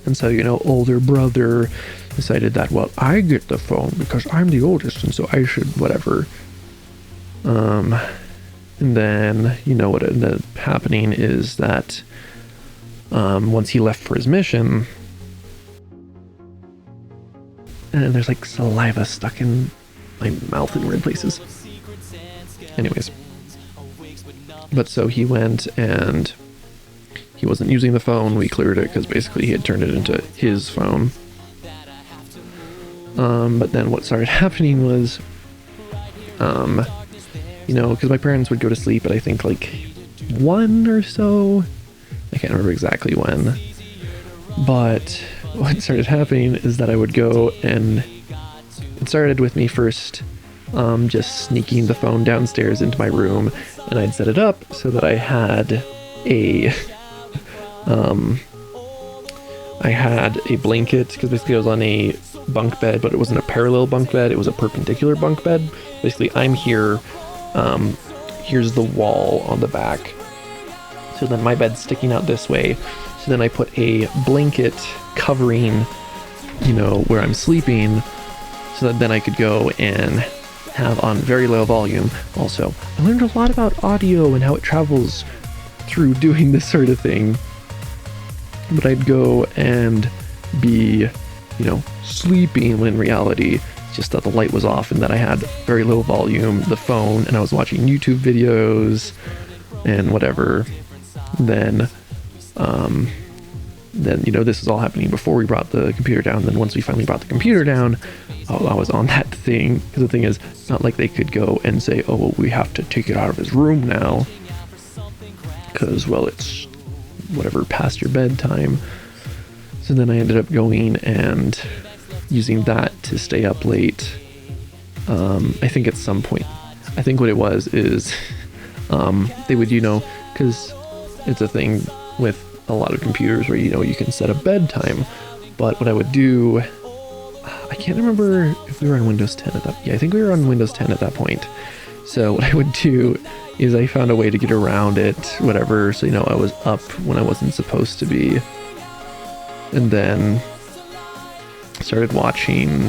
And so, older brother decided that, well, I get the phone because I'm the oldest, and so I should whatever. And then, what ended up happening is that once he left for his mission, and there's like saliva stuck in my mouth in weird places. Anyways. But so he went and he wasn't using the phone. We cleared it because basically he had turned it into his phone. But then what started happening was, because my parents would go to sleep at I think like 1 or so. I can't remember exactly when. But what started happening is that I would go, and it started with me first just sneaking the phone downstairs into my room, and I'd set it up so that I had a I had a blanket, because basically I was on a bunk bed, but it wasn't a parallel bunk bed, it was a perpendicular bunk bed. Basically, I'm here, here's the wall on the back. So then my bed's sticking out this way. So then I put a blanket covering, you know, where I'm sleeping, so that then I could go and have on very low volume. Also, I learned a lot about audio and how it travels through doing this sort of thing. But I'd go and be, you know, sleeping when in reality it's just that the light was off and that I had very low volume, the phone, and I was watching YouTube videos and whatever. Then, you know, this was all happening before we brought the computer down. Then once we finally brought the computer down, I was on that thing. Because the thing is, it's not like they could go and say, oh, well, we have to take it out of his room now. Because, well, it's whatever, past your bedtime. So then I ended up going and using that to stay up late. I think at some point, I think what it was is they would, you know, because it's a thing with a lot of computers where, you know, you can set a bedtime. But what I would do, I can't remember if we were on Windows 10 at that. Yeah, I think we were on Windows 10 at that point. So what I would do is I found a way to get around it, whatever. So, you know, I was up when I wasn't supposed to be. And then started watching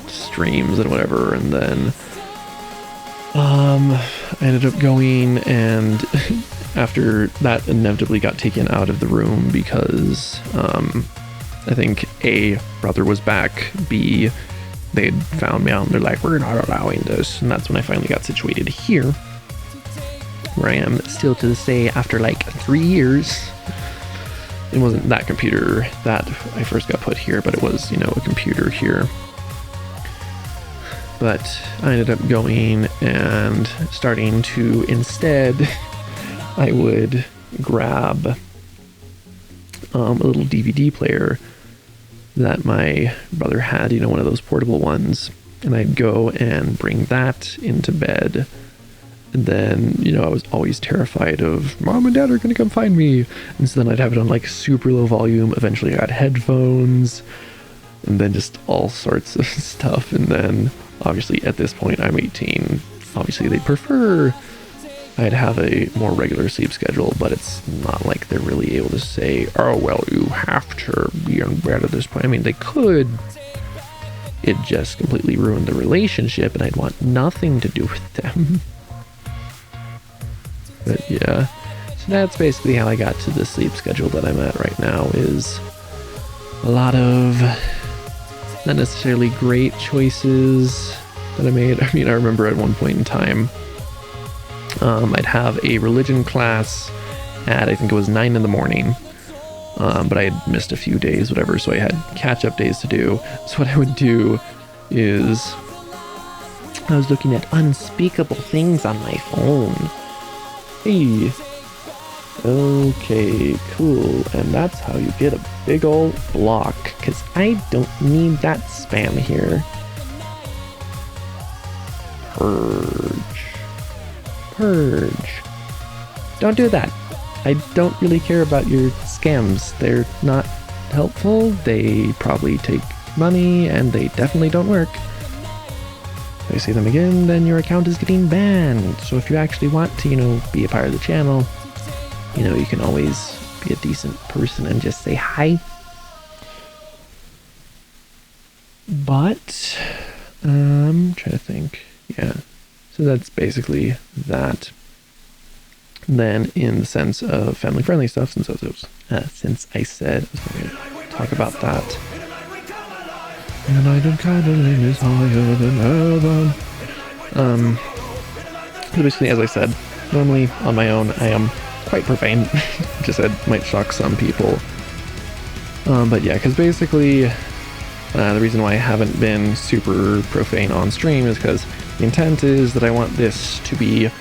streams and whatever. And then I ended up going, and after that inevitably got taken out of the room because I think A, brother was back, B, they'd found me out and they're like, we're not allowing this. And that's when I finally got situated here, where I am still to this day after like 3 years. It wasn't that computer that I first got put here, but it was, you know, a computer here. But I ended up going and starting to, instead, I would grab a little DVD player that my brother had, you know, one of those portable ones, and I'd go and bring that into bed. And then, you know, I was always terrified of mom and dad are gonna come find me, and so then I'd have it on like super low volume. Eventually I got headphones, and then just all sorts of stuff. And then obviously at this point I'm 18, obviously they prefer I'd have a more regular sleep schedule, but it's not like they're really able to say, oh, well, you have to be in bed at this point. I mean, they could. It just completely ruined the relationship, and I'd want nothing to do with them. But yeah, so that's basically how I got to the sleep schedule that I'm at right now, is a lot of not necessarily great choices that I made. I mean, I remember at one point in time, I'd have a religion class at, I think it was 9 in the morning, but I had missed a few days, whatever, so I had catch-up days to do. So what I would do is I was looking at unspeakable things on my phone. Hey, okay, cool, and that's how you get a big old block, because I don't need that spam here. Purge. Don't do that. I don't really care about your scams. They're not helpful. They probably take money, and they definitely don't work. If I see them again, then your account is getting banned. So if you actually want to, you know, be a part of the channel, you know, you can always be a decent person and just say hi. But I'm trying to think. Yeah. So that's basically that. Then in the sense of family-friendly stuff, since I said I was going to talk about that. United cuddling is higher than heaven. So basically, as I said, normally on my own I am quite profane. Just said might shock some people. But yeah, because basically the reason why I haven't been super profane on stream is because the intent is that I want this to be, I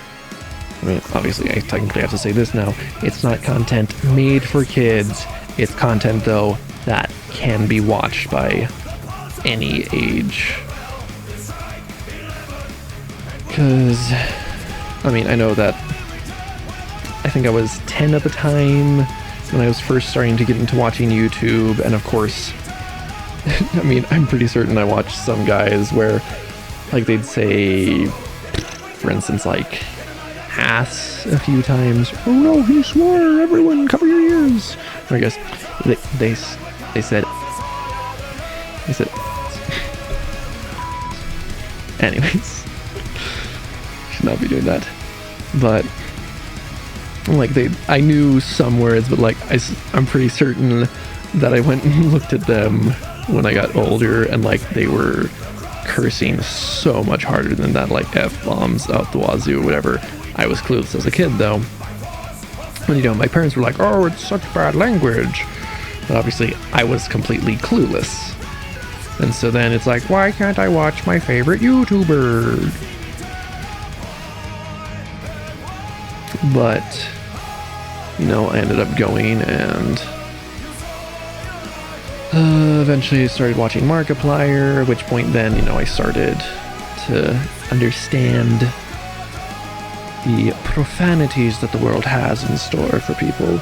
mean, obviously I technically have to say this now, it's not content made for kids, it's content though that can be watched by any age. Because, I mean, I know that I think I was 10 at the time, when I was first starting to get into watching YouTube, and of course, I mean, I'm pretty certain I watched some guys where, like, they'd say, for instance, like, ass a few times. Oh no, he swore! Everyone, cover your ears! Or I guess they said. Anyways, should not be doing that. But like I knew some words, but like I'm pretty certain that I went and looked at them when I got older, and like they were cursing so much harder than that, like F-bombs out the wazoo, whatever. I was clueless as a kid though. And you know, my parents were like, oh, it's such bad language. But obviously I was completely clueless. And so then it's like, why can't I watch my favorite YouTuber? But, you know, I ended up going and eventually I started watching Markiplier, at which point then, you know, I started to understand the profanities that the world has in store for people.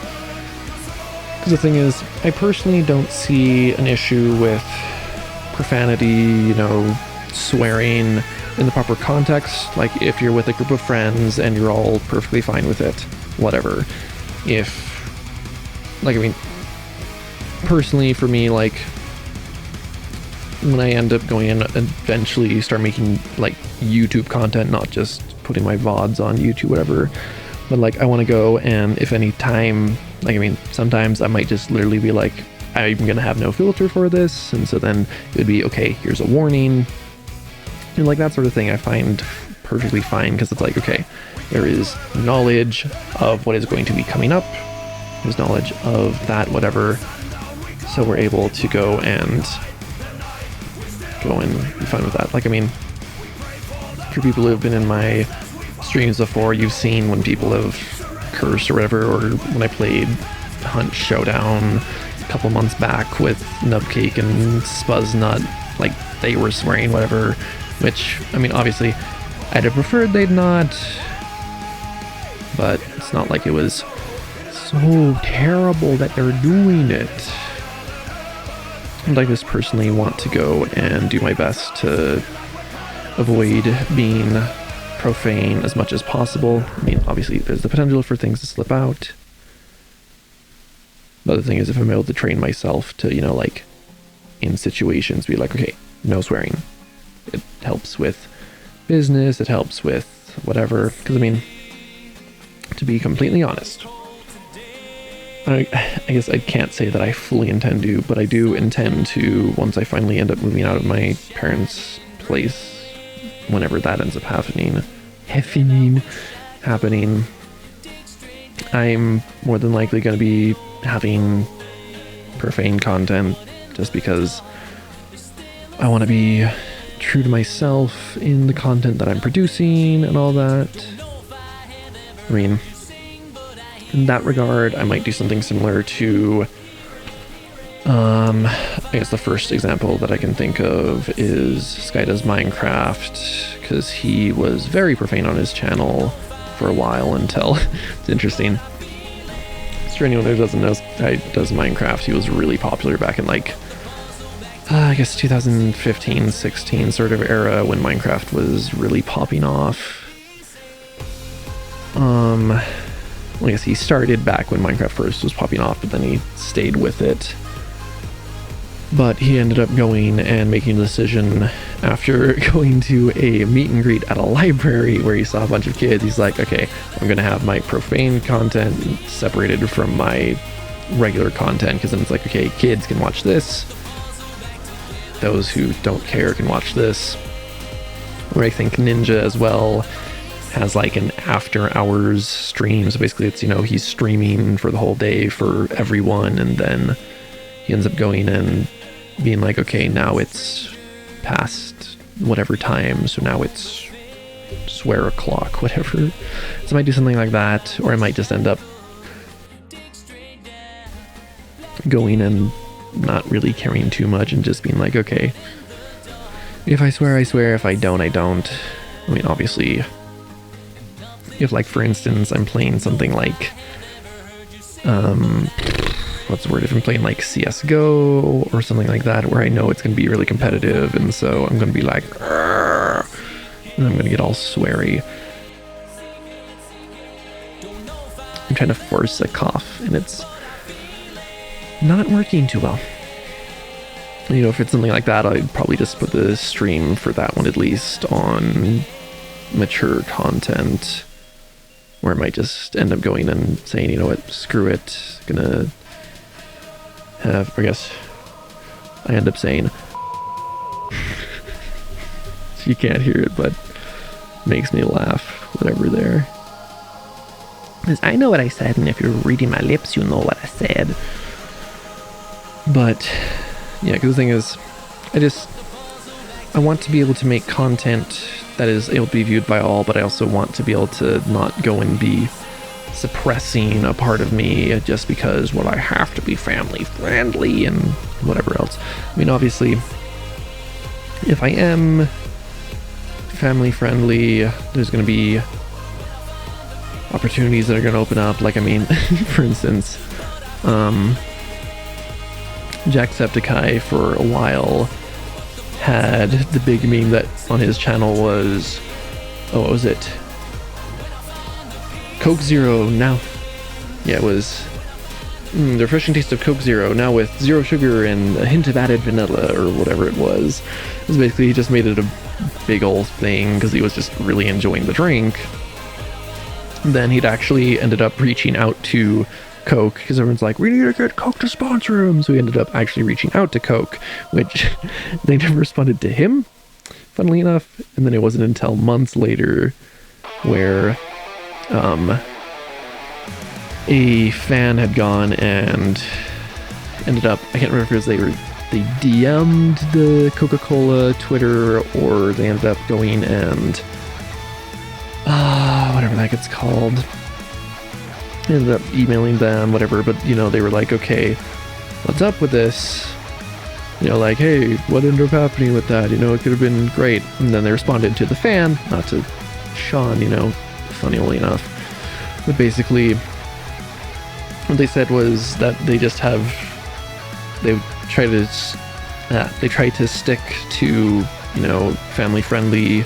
Because the thing is, I personally don't see an issue with profanity, you know, swearing in the proper context. Like, if you're with a group of friends and you're all perfectly fine with it, whatever. If, like, I mean, personally for me, like, when I end up going and eventually start making, like, YouTube content, not just putting my VODs on YouTube, whatever, but, like, I want to go and if any time, like, I mean, sometimes I might just literally be like, I'm gonna have no filter for this, and so then it would be, okay, here's a warning, and like that sort of thing I find perfectly fine, because it's like, okay, there is knowledge of what is going to be coming up, there's knowledge of that, whatever, so we're able to go and be fine with that. Like, I mean, for people who have been in my streams before, you've seen when people have cursed or whatever, or when I played Hunt Showdown a couple months back with Nubcake and Spuznut, like, they were swearing, whatever, which, I mean, obviously, I'd have preferred they'd not, but it's not like it was so terrible that they're doing it. And I just personally want to go and do my best to avoid being profane as much as possible. I mean, obviously, there's the potential for things to slip out. The other thing is, if I'm able to train myself to, you know, like, in situations, be like, okay, no swearing. It helps with business, it helps with whatever. Because, I mean, to be completely honest, I guess I can't say that I fully intend to, but I do intend to, once I finally end up moving out of my parents' place, whenever that ends up happening, I'm more than likely going to be having profane content, just because I want to be true to myself in the content that I'm producing and all that. I mean, in that regard, I might do something similar to, I guess the first example that I can think of is Sky Does Minecraft, because he was very profane on his channel for a while until, it's interesting, for anyone who doesn't know, Sky Does Minecraft, he was really popular back in, like, I guess 2015-16 sort of era, when Minecraft was really popping off. I guess he started back when Minecraft first was popping off, but then he stayed with it. But he ended up going and making a decision after going to a meet and greet at a library where he saw a bunch of kids. He's like, okay, I'm going to have my profane content separated from my regular content, because then it's like, okay, kids can watch this. Those who don't care can watch this. Or I think Ninja as well has like an after hours stream, so basically it's, you know, he's streaming for the whole day for everyone, and then he ends up going and being like, okay, now it's past whatever time, so now it's swear o'clock, whatever. So I might do something like that, or I might just end up going and not really caring too much and just being like, okay, if I swear, I swear, if I don't, I don't. I mean, obviously, if, like, for instance, I'm playing something like, what's the word, if I'm playing like CSGO or something like that, where I know it's going to be really competitive, and so I'm going to be like, "Arr!" And I'm going to get all sweary. I'm trying to force a cough, and it's not working too well. You know, if it's something like that, I'd probably just put the stream for that one at least on mature content, where I might just end up going and saying, you know what, screw it, gonna have, I guess, I end up saying, you can't hear it, but makes me laugh, whatever there. Because I know what I said, and if you're reading my lips, you know what I said. But yeah, because the thing is, I want to be able to make content that is able to be viewed by all, but I also want to be able to not go and be suppressing a part of me just because, well, I have to be family friendly and whatever else. I mean, obviously, if I am family friendly, there's going to be opportunities that are going to open up. Like, I mean, for instance, Jacksepticeye for a while had the big meme that on his channel was, oh, what was it? Coke Zero now. Yeah, it was the refreshing taste of Coke Zero, now with zero sugar and a hint of added vanilla, or whatever it was. It was basically, he just made it a big old thing because he was just really enjoying the drink. Then he'd actually ended up reaching out to Coke, because everyone's like, we need to get Coke to sponsor him. So he ended up actually reaching out to Coke, which they never responded to him, funnily enough. And then it wasn't until months later where a fan had gone and ended up, I can't remember if it was they DM'd the Coca-Cola Twitter, or they ended up going and whatever that gets called, ended up emailing them, whatever. But you know, they were like, okay, what's up with this? You know, like, hey, what ended up happening with that? You know, it could have been great. And then they responded to the fan, not to Sean, you know, funnily enough. But basically, what they said was that they just have, they try to stick to, you know, family friendly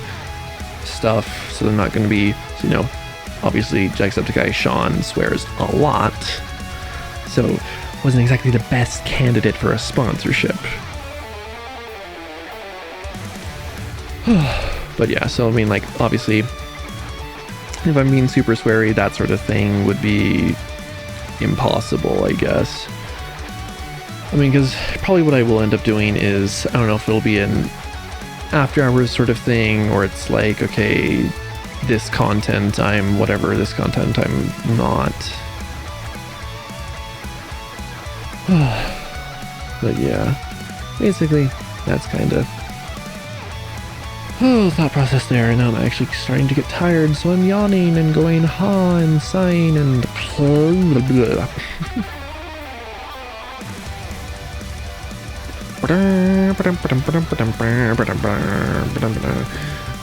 stuff. So they're not going to be, you know, obviously Jacksepticeye Sean swears a lot, so wasn't exactly the best candidate for a sponsorship. But yeah, so I mean, like, obviously, if I'm being super sweary, that sort of thing would be impossible, I guess. I mean, because probably what I will end up doing is, I don't know if it'll be an after hours sort of thing, or it's like, okay, this content I'm whatever, this content I'm not. But yeah, basically that's kind of thought process there. And now I'm actually starting to get tired, so I'm yawning and going ha and sighing and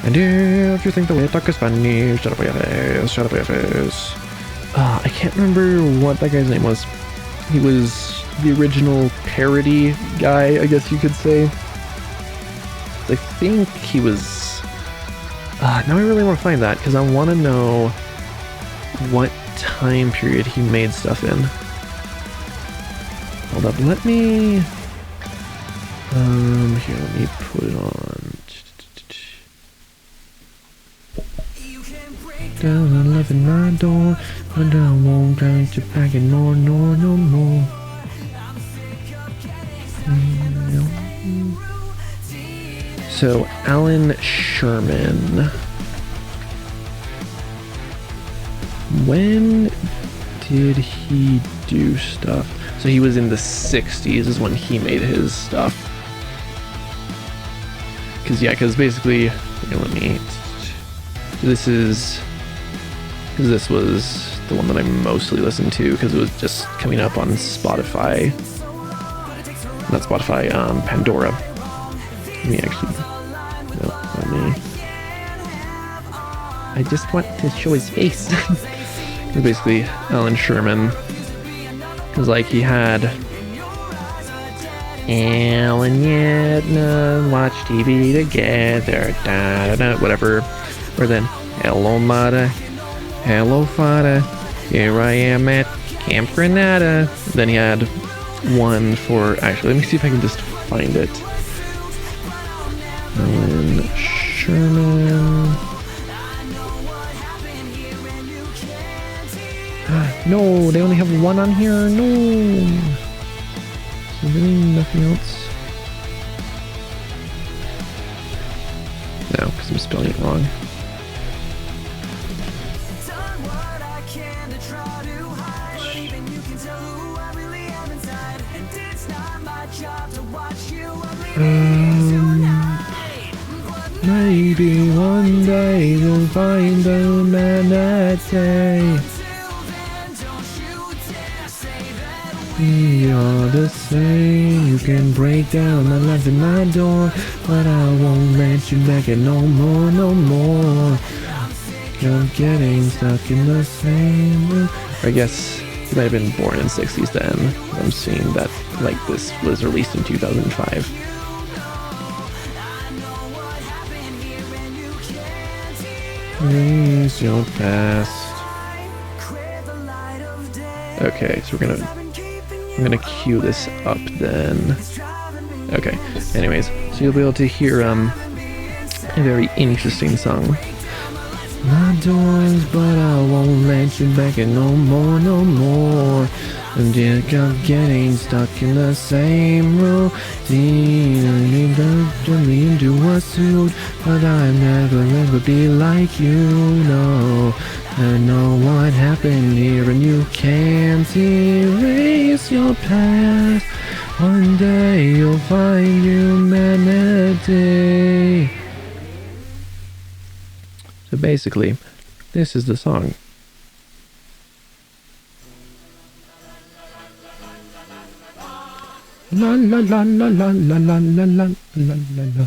and if you think the way I talk is funny, shut up your face, shut up your face. I can't remember what that guy's name was. He was the original parody guy, I guess you could say. I think he was... now I really want to find that, because I want to know what time period he made stuff in. Hold up, let me... here, let me put it on. Down and left in my door, and I won't get you back in no more. So, Alan Sherman. When did he do stuff? So he was in the 60s is when he made his stuff. Because basically, let me... This was the one that I mostly listened to, because it was just coming up on Spotify. Not Spotify, Pandora. Let me actually... No, not me. I just want to show his face. Basically, Alan Sherman Cause like he had Alan Yetna, watch TV together, da da da, whatever. Or then, hello Mata, hello Fada, here I am at Camp Granada. Then he had one for, actually, let me see if I can just find it. Alan Sherman. No, they only have one on here. No. So really nothing else. No, because I'm spelling it wrong. Maybe one day we'll find the man that day. We are the same. You can break down the locks in my door, but I won't let you back in no more, no more. You're getting stuck in the same room. I guess he might have been born in the 60s then. I'm seeing that like this was released in 2005. Raise your past. Okay, so I'm gonna cue this up then. Okay, anyways, so you'll be able to hear a very interesting song. My doors, but I won't let you back in no more, no more. And you're getting stuck in the same routine. Me into a suit, but I'll never ever be like you, no. I know what happened here and you can't erase your past. One day you'll find humanity. So basically, this is the song. La la la la la la la la la la la.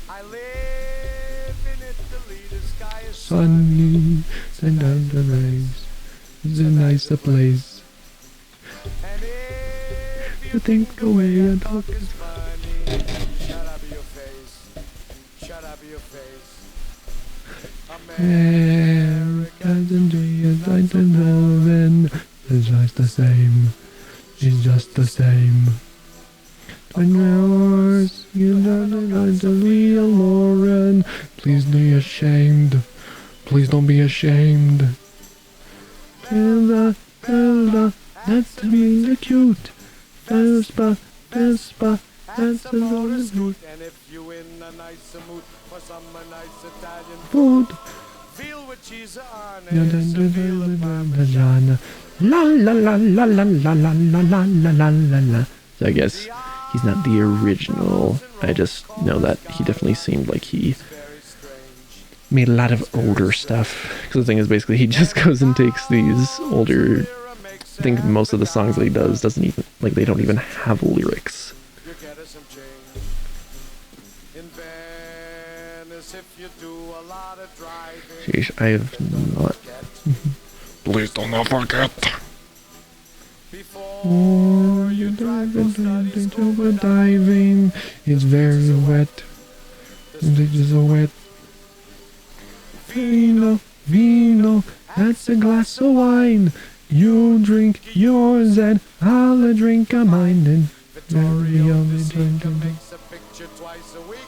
I live in Italy, the sky is sunny, send down the rays. It's a nicer place. And if you think the way I talk is funny, shut up your face. Shut up your face. Americans and Jews, I don't know when. It's just the same. It's just the same. 20 hours, you don't know the real Lauren. Please be ashamed. Please don't be ashamed. Hilda, that's to be the cute. Vespa, that's the Lauren's root. And if you in a nice mood for some nice Italian food, feel with cheese on it. La la la la la la la la la la la la la. So I guess he's not the original. I just know that he definitely seemed like he made a lot of older stuff. Because the thing is, basically, he just goes and takes these older. I think most of the songs that he does doesn't even like they don't even have lyrics. Sheesh, I have not. Please do not forget. Before you dive into diving, it's very wet. It is so wet. Vino, that's a glass of wine. You drink yours and I'll drink a mine. And very only drink makes a picture twice a week.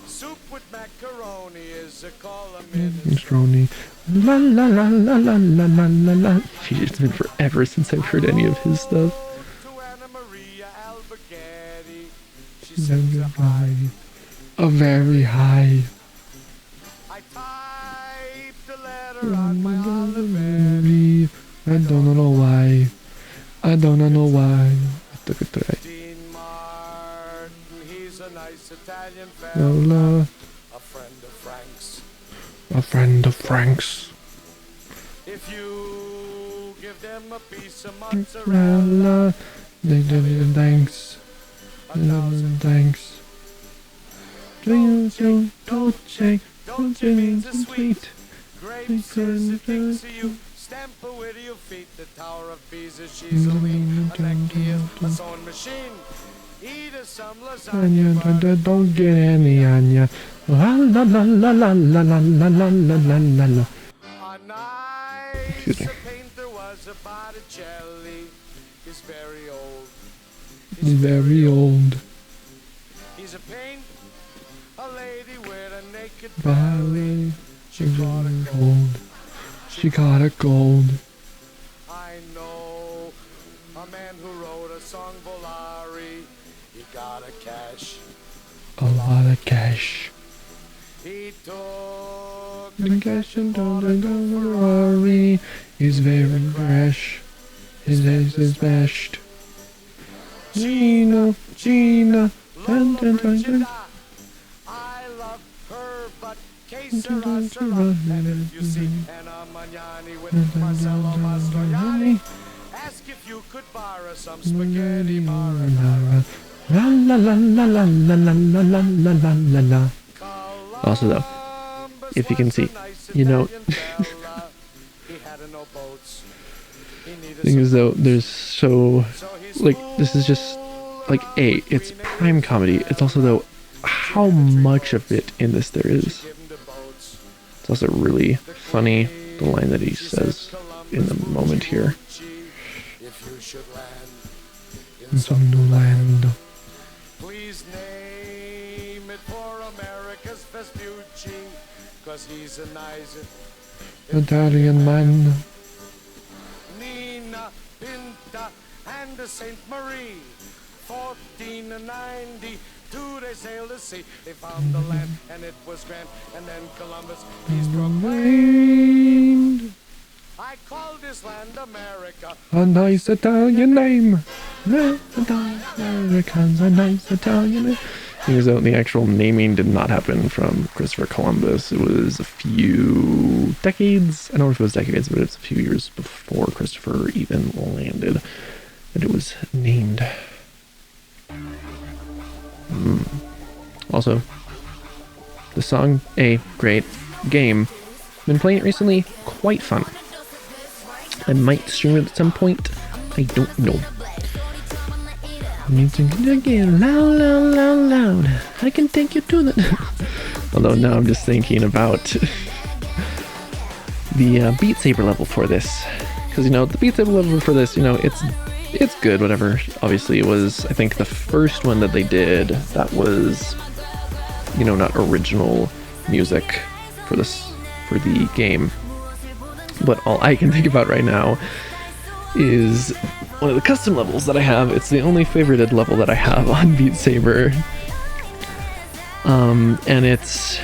Soup with macaroni is a column in Stroni. La la la la la la la la la. It's been forever since I've heard any of his stuff. She's a very high. I typed a letter on my Oliveri. I don't know why. I don't know why. I took it right. He's a nice Italian fella. A friend of Frank's. A friend of Frank's. If you give them a piece of mozzarella, they do it thanks. Thanks. Don't you mean to sweet? Great says it thinks of you. Stamp her with your feet, the Tower of Pisa, she's a lean, a necky, a sewing machine. Eat her some lasagna, but Don't get any anya. La la la la la la la la la la la la. a nice painter was a Botticelli. He's very old. He's very old. He's a paint a lady with a naked Belly. She caught a cold. Cold. She caught a cold. I know a man who wrote a song, Volare. He got a cash. A lot of cash. He took The cash and don't go Ferrari. He's very fresh. His ace is bashed. Gina, Gina, dun dun dun dun. I love her, but que sera, sera. And if you see Anna Magnani with Marcello Mastroianni, ask if you could borrow some spaghetti marinara. La la la la la la la la la la la la la. Also though, if you can see, you know, thing is though, there's so, like, this is just, like, it's prime comedy. It's also though, how much of it in this there is. It's also really funny, the line that he says in the moment here. In some new land. Please name it for America's Vespucci, 'cause he's a nice Italian man. Nina, Pinta, and the Saint Marie. 1492 they sailed the sea. They found the land and it was grand. And then Columbus, he's proclaimed, I call this land America. A nice Italian name. Americans, a nice Italian name. Because the actual naming did not happen from Christopher Columbus. It was a few decades. I don't know if it was decades, but it was a few years before Christopher even landed that it was named. Also, the song, great game. Been playing it recently, quite fun. I might stream it at some point. I don't know. Need to get loud, loud, loud, loud. I can take you to the. Although now I'm just thinking about the Beat Saber level for this, because the Beat Saber level for this, it's good. Whatever. Obviously, it was, I think, the first one that they did that was, not original music for the game. But all I can think about right now is one of the custom levels that I have. It's the only favorited level that I have on Beat Saber. And it's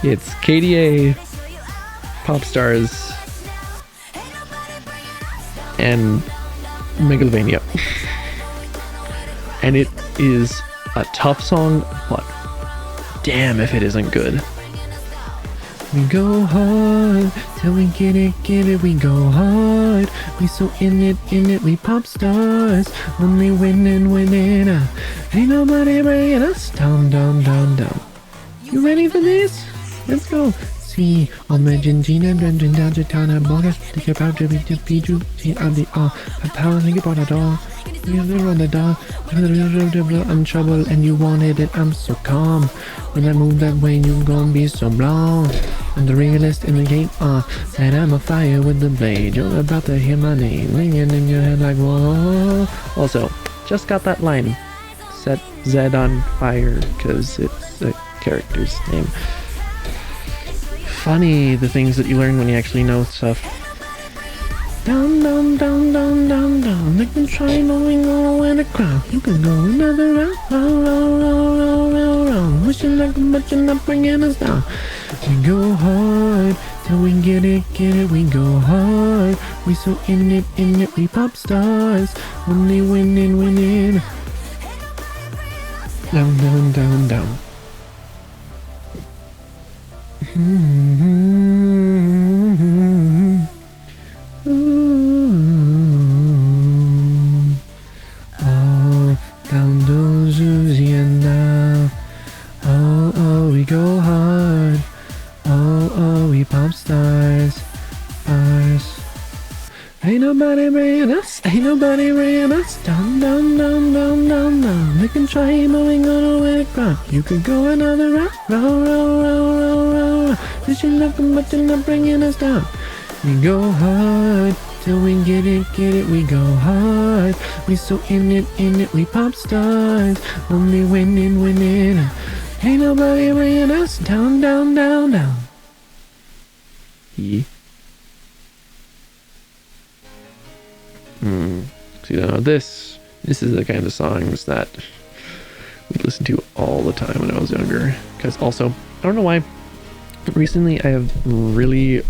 KDA, Pop Stars, and Megalovania. And it is a tough song, but damn if it isn't good. We go hard till we get it, we go hard. We so in it, we pop stars. Only winning, ain't nobody bringing us down, down, down, down. You ready for this? Let's go. See, I'm Argentina, Brandon, Dajatana, Bogas, think about to be Piju, see, I'm the a power, think about it all. You're on the door, I'm trouble, and you wanted it, I'm so calm. When I move that way, you gon' be so blown. I'm the realist in the game, said I'm a fire with the blade. You're about to hear my name, ringing in your head like whoa. Also, just got that line. Set Zed on fire, cause it's a character's name. Funny, the things that you learn when you actually know stuff. Down, down, down, down, down, down. Like the train going all in a crowd. You can go another round, round, round, round, round, round, round. Wishing like a bunch and not bringing us down. We go hard till we get it, we go hard. We so in it, we pop stars. Only winning. Down, down, down, down. Oh, down those Louisiana. Oh, we go hard. Oh, we pop stars. Ain't nobody bringing us, ain't nobody bringing us down, down, down, down, down, down. They can try moving on a way ground. You could go another round, round, round, round, round, round. This you nothing but you're not bringing us down. We go hard till we get it, we go hard. We so in it, we pop stars. Only winning, winning. Ain't nobody bringing us down, down, down, down. Yeah. So, you know, this is the kind of songs that we'd listen to all the time when I was younger. Because also, I don't know why, but recently I have really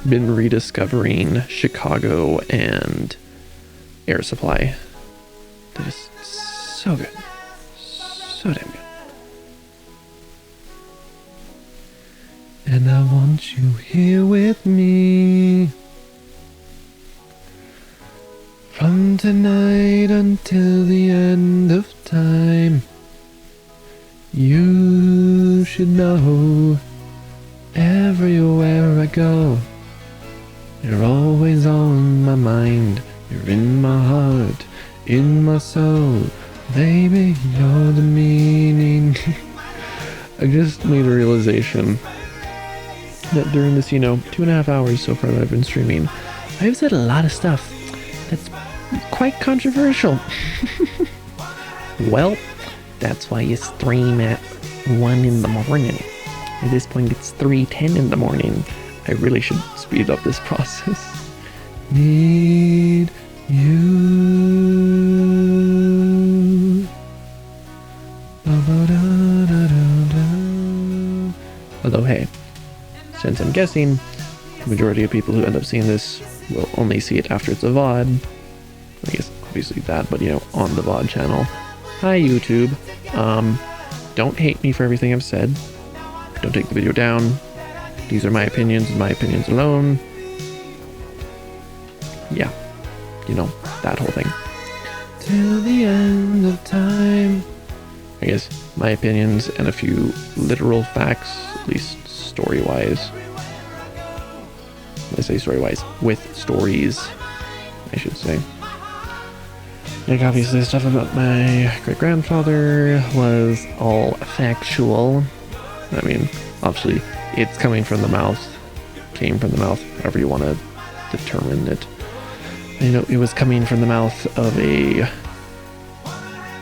been rediscovering Chicago and Air Supply. They're just so good. So damn good. And I want you here with me. From tonight until the end of time. You should know, everywhere I go, you're always on my mind. You're in my heart, in my soul. Baby, you're the meaning. I just made a realization that during this, 2.5 hours so far that I've been streaming, I've said a lot of stuff that's quite controversial. Well, that's why you stream at 1 in the morning. At this point, it's 3:10 in the morning. I really should speed up this process. Need you. Although, hey, since I'm guessing the majority of people who end up seeing this will only see it after it's a VOD. I guess obviously that, but on the VOD channel. Hi YouTube. Don't hate me for everything I've said. Don't take the video down. These are my opinions and my opinions alone. Yeah, that whole thing. Till the end of time. I guess my opinions and a few literal facts, at least story-wise. I say story-wise, with stories, I should say. Like, obviously, stuff about my great-grandfather was all factual. I mean, obviously, it's coming from the mouth, came from the mouth, however you want to determine it. It was coming from the mouth of a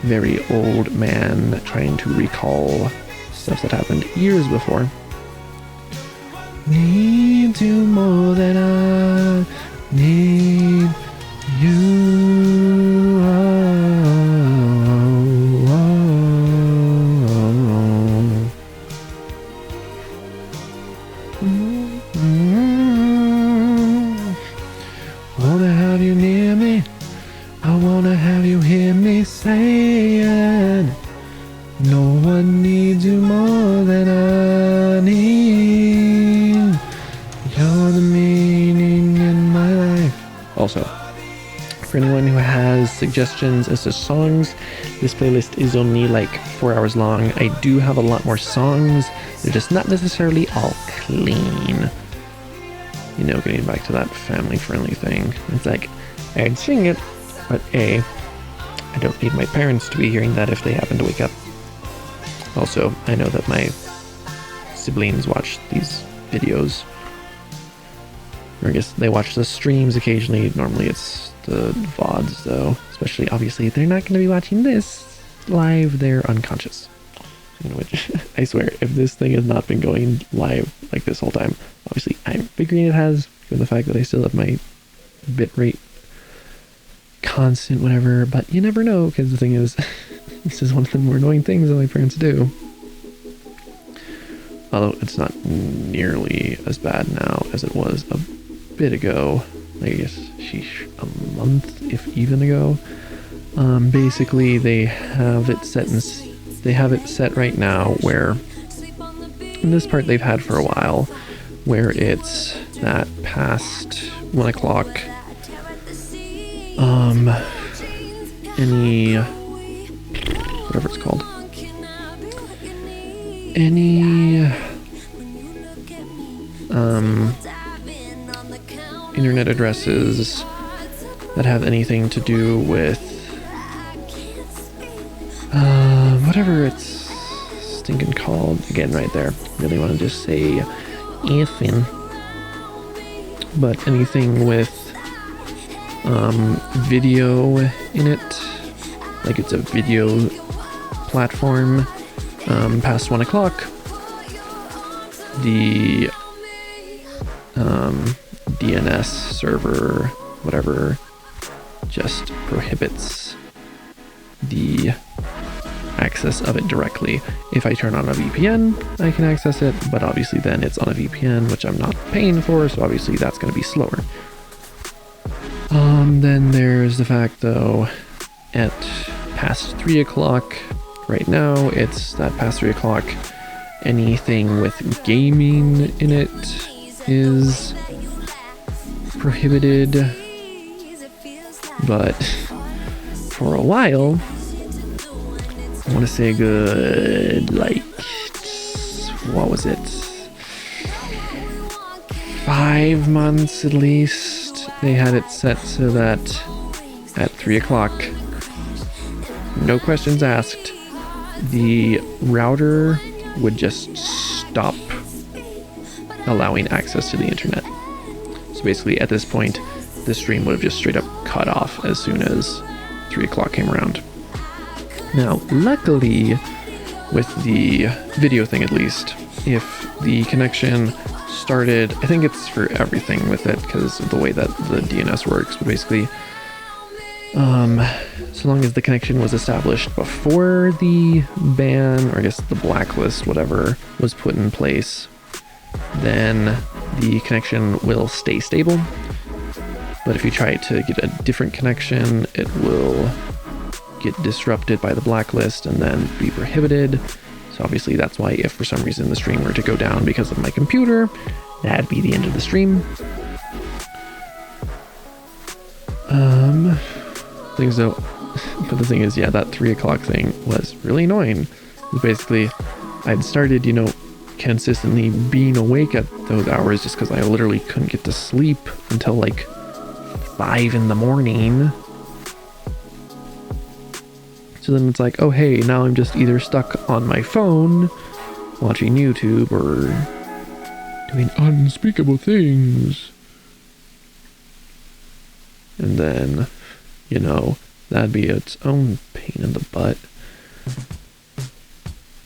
very old man trying to recall stuff that happened years before. Need you more than I need you. Wanna have you near me. I wanna have you hear me saying, no one needs you more than I need. You're the meaning in my life. Also, for anyone who has suggestions as to songs, this playlist is only like 4 hours long. I do have a lot more songs. They're just not necessarily all clean. Getting back to that family-friendly thing. It's like, I'd sing it, but I don't need my parents to be hearing that if they happen to wake up. Also, I know that my siblings watch these videos. Or I guess they watch the streams occasionally. Normally it's the VODs, though. Especially, obviously, they're not going to be watching this live. They're unconscious. Which, I swear, if this thing has not been going live like this whole time, obviously I'm figuring it has, given the fact that I still have my bitrate constant, whatever, but you never know, because the thing is, this is one of the more annoying things that my parents do. Although it's not nearly as bad now as it was a bit ago. I guess, sheesh, a month, if even ago. Basically, they have it set right now where, in this part they've had for a while, where it's that past 1 o'clock, any, whatever it's called, internet addresses that have anything to do with whatever it's stinking called. Again, right there. Really want to just say effing. But anything with video in it, like it's a video platform, past 1 o'clock, the DNS server, whatever, just prohibits the access of it directly. If I turn on a VPN, I can access it, but obviously then it's on a VPN, which I'm not paying for, so obviously that's going to be slower. Then there's the fact, though, at past 3 o'clock, right now, it's that past 3 o'clock, anything with gaming in it is prohibited, but for a while, I want to say a good, like, what was it, 5 months at least, they had it set so that at 3 o'clock, no questions asked, the router would just stop allowing access to the internet. So basically at this point, the stream would have just straight up cut off as soon as 3 o'clock came around. Now, luckily, with the video thing at least, if the connection started, I think it's for everything with it because of the way that the DNS works, but basically, so long as the connection was established before the ban, or I guess the blacklist, whatever, was put in place, then the connection will stay stable. But if you try to get a different connection, it will get disrupted by the blacklist and then be prohibited. So obviously that's why if for some reason the stream were to go down because of my computer, that'd be the end of the stream. Things though, but the thing is, yeah, that 3 o'clock thing was really annoying. Basically, I'd started, you know, consistently being awake at those hours just because I literally couldn't get to sleep until like 5 in the morning. So then it's like, oh hey, now I'm just either stuck on my phone watching YouTube or doing unspeakable things. And then, you know, that'd be its own pain in the butt.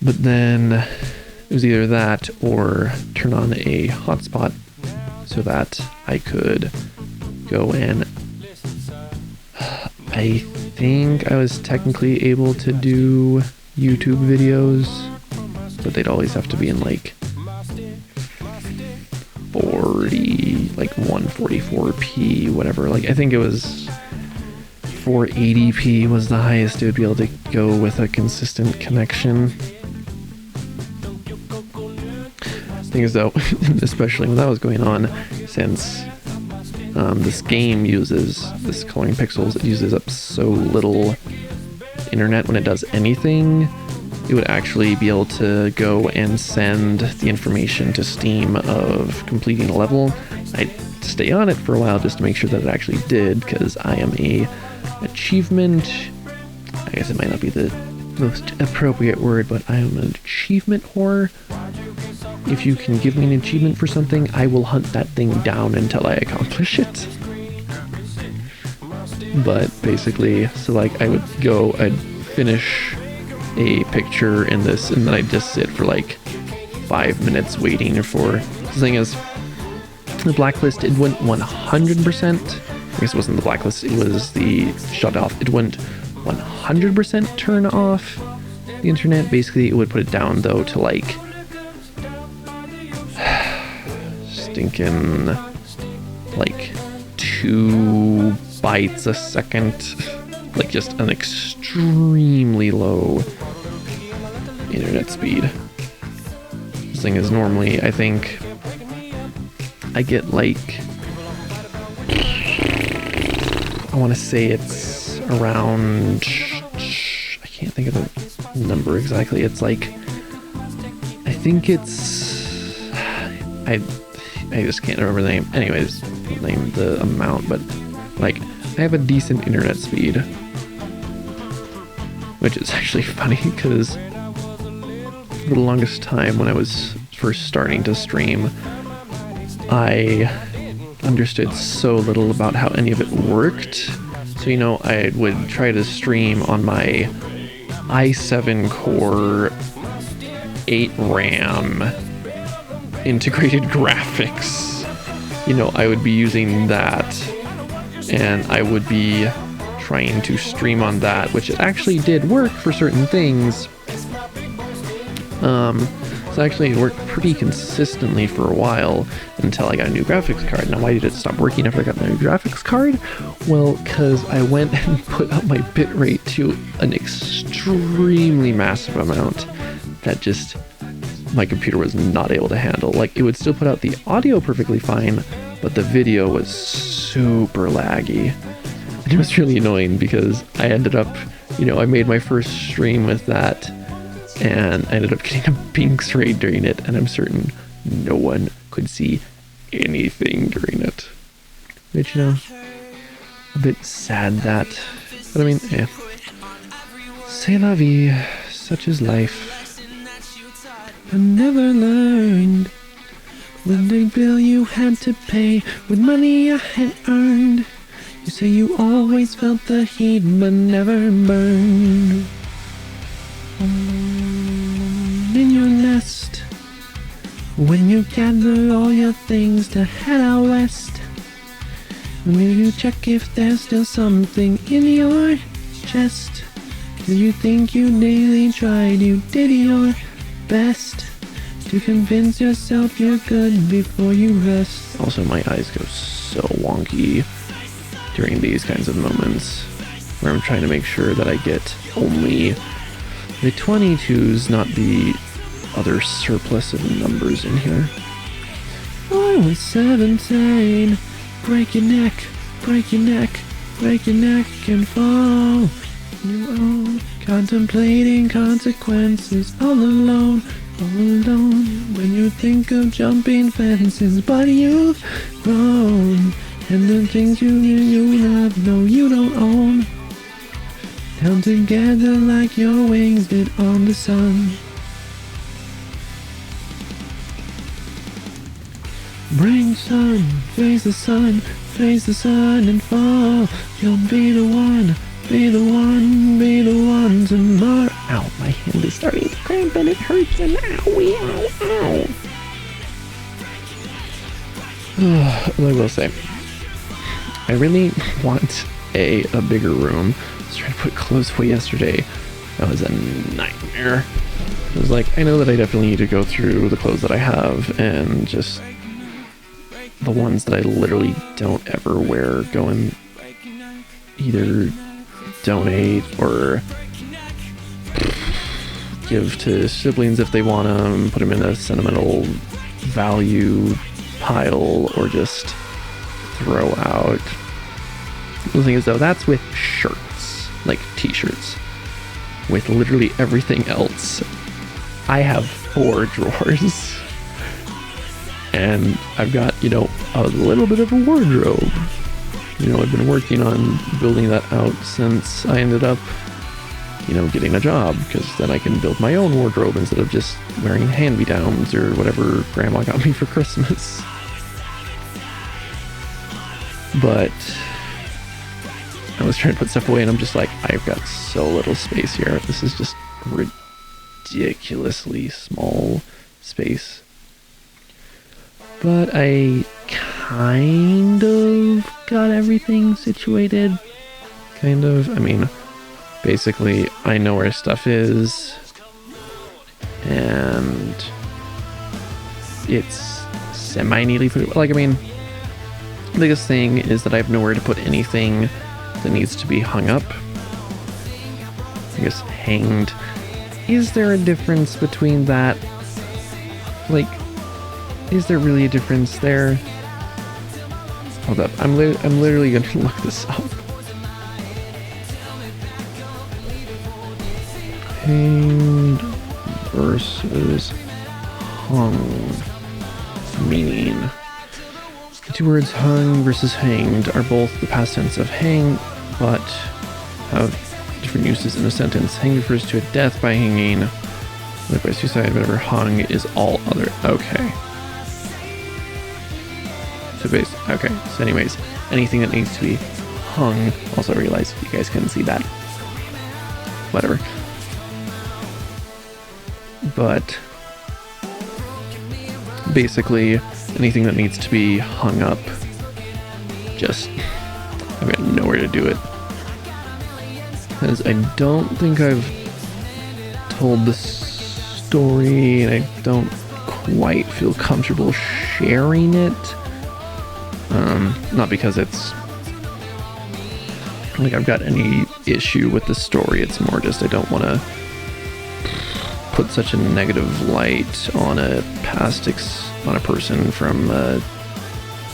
But then it was either that or turn on a hotspot so that I could go in. I think I was technically able to do YouTube videos, but they'd always have to be in like 144p, whatever. Like, I think it was 480p was the highest it would be able to go with a consistent connection. Thing is though, especially when that was going on, since this game uses, this Coloring Pixels, it uses up so little internet when it does anything, it would actually be able to go and send the information to Steam of completing a level. I'd stay on it for a while just to make sure that it actually did, because I am a achievement, I guess it might not be the most appropriate word, but I am an achievement whore. If you can give me an achievement for something, I will hunt that thing down until I accomplish it. But basically, so like I would go, I'd finish a picture in this, and then I'd just sit for like 5 minutes waiting for, the thing is, the blacklist, it wouldn't 100%, I guess it wasn't the blacklist, it was the shut off, it wouldn't 100% turn off the internet. Basically, it would put it down though to like stinking like 2 bytes a second, like just an extremely low internet speed. This thing is normally, I think I get like, I want to say it's around, I can't think of the number exactly, it's like, I think it's, I just can't remember the name. Anyways, name the amount, but like I have a decent internet speed, which is actually funny because for the longest time when I was first starting to stream, I understood so little about how any of it worked. So, you know, I would try to stream on my i7 core 8 RAM integrated graphics. You know, I would be using that and I would be trying to stream on that, which it actually did work for certain things. So actually it worked pretty consistently for a while until I got a new graphics card. Now, why did it stop working after I got the new graphics card? Well, because I went and put up my bitrate to an extremely massive amount that just my computer was not able to handle. Like, it would still put out the audio perfectly fine, but the video was super laggy. And it was really annoying because I ended up, you know, I made my first stream with that, and I ended up getting a pink ray during it, and I'm certain no one could see anything during it. Which, you know, a bit sad that, but I mean, yeah. C'est la vie, such is life. I never learned when the bill you had to pay with money I had earned. You say you always felt the heat but never burned. In your nest, when you gather all your things to head out west, will you check if there's still something in your chest? Do you think you daily tried, you did your best to convince yourself you're good before you rest? Also, my eyes go so wonky during these kinds of moments where I'm trying to make sure that I get only the 22s, not the other surplus of numbers in here. I was 17, break your neck, break your neck, break your neck and fall. Contemplating consequences, all alone, when you think of jumping fences. But you've grown, and the things you love, no, you don't own, held together like your wings did on the sun. Bring sun, face the sun, face the sun and fall. You'll be the one, be the one, be the one tomorrow. Ow, my hand is starting to cramp and it hurts and owie, ow, ow. I will say, I really want a bigger room. I was trying to put clothes away yesterday. That was a nightmare. I was like, I know that I definitely need to go through the clothes that I have and just the ones that I literally don't ever wear, go and either donate or give to siblings if they want them, put them in a sentimental value pile, or just throw out. The thing is though, that's with shirts, like t-shirts. With literally everything else, I have 4 drawers. And I've got, you know, a little bit of a wardrobe. You know, I've been working on building that out since I ended up, you know, getting a job, because then I can build my own wardrobe instead of just wearing hand-me-downs or whatever grandma got me for Christmas. But I was trying to put stuff away and I'm just like, I've got so little space here. This is just ridiculously small space. But I kind of got everything situated. Kind of. I mean, basically, I know where stuff is. And it's semi-neatly put. Like, I mean, the biggest thing is that I have nowhere to put anything that needs to be hung up. I guess hanged. Is there a difference between that? Like, is there really a difference there? Hold up, I'm literally going to look this up. Hanged versus hung. Meaning, two words, hung versus hanged, are both the past tense of hang, but have different uses in a sentence. Hang refers to a death by hanging, like by suicide, whatever. Hung is all other. Okay. So anyways, anything that needs to be hung. Also, I realize you guys couldn't see that. Whatever. But basically, anything that needs to be hung up, just, I've got nowhere to do it. Because I don't think I've told the story, and I don't quite feel comfortable sharing it. Not because it's like I've got any issue with the story, it's more just I don't want to put such a negative light on a on a person from a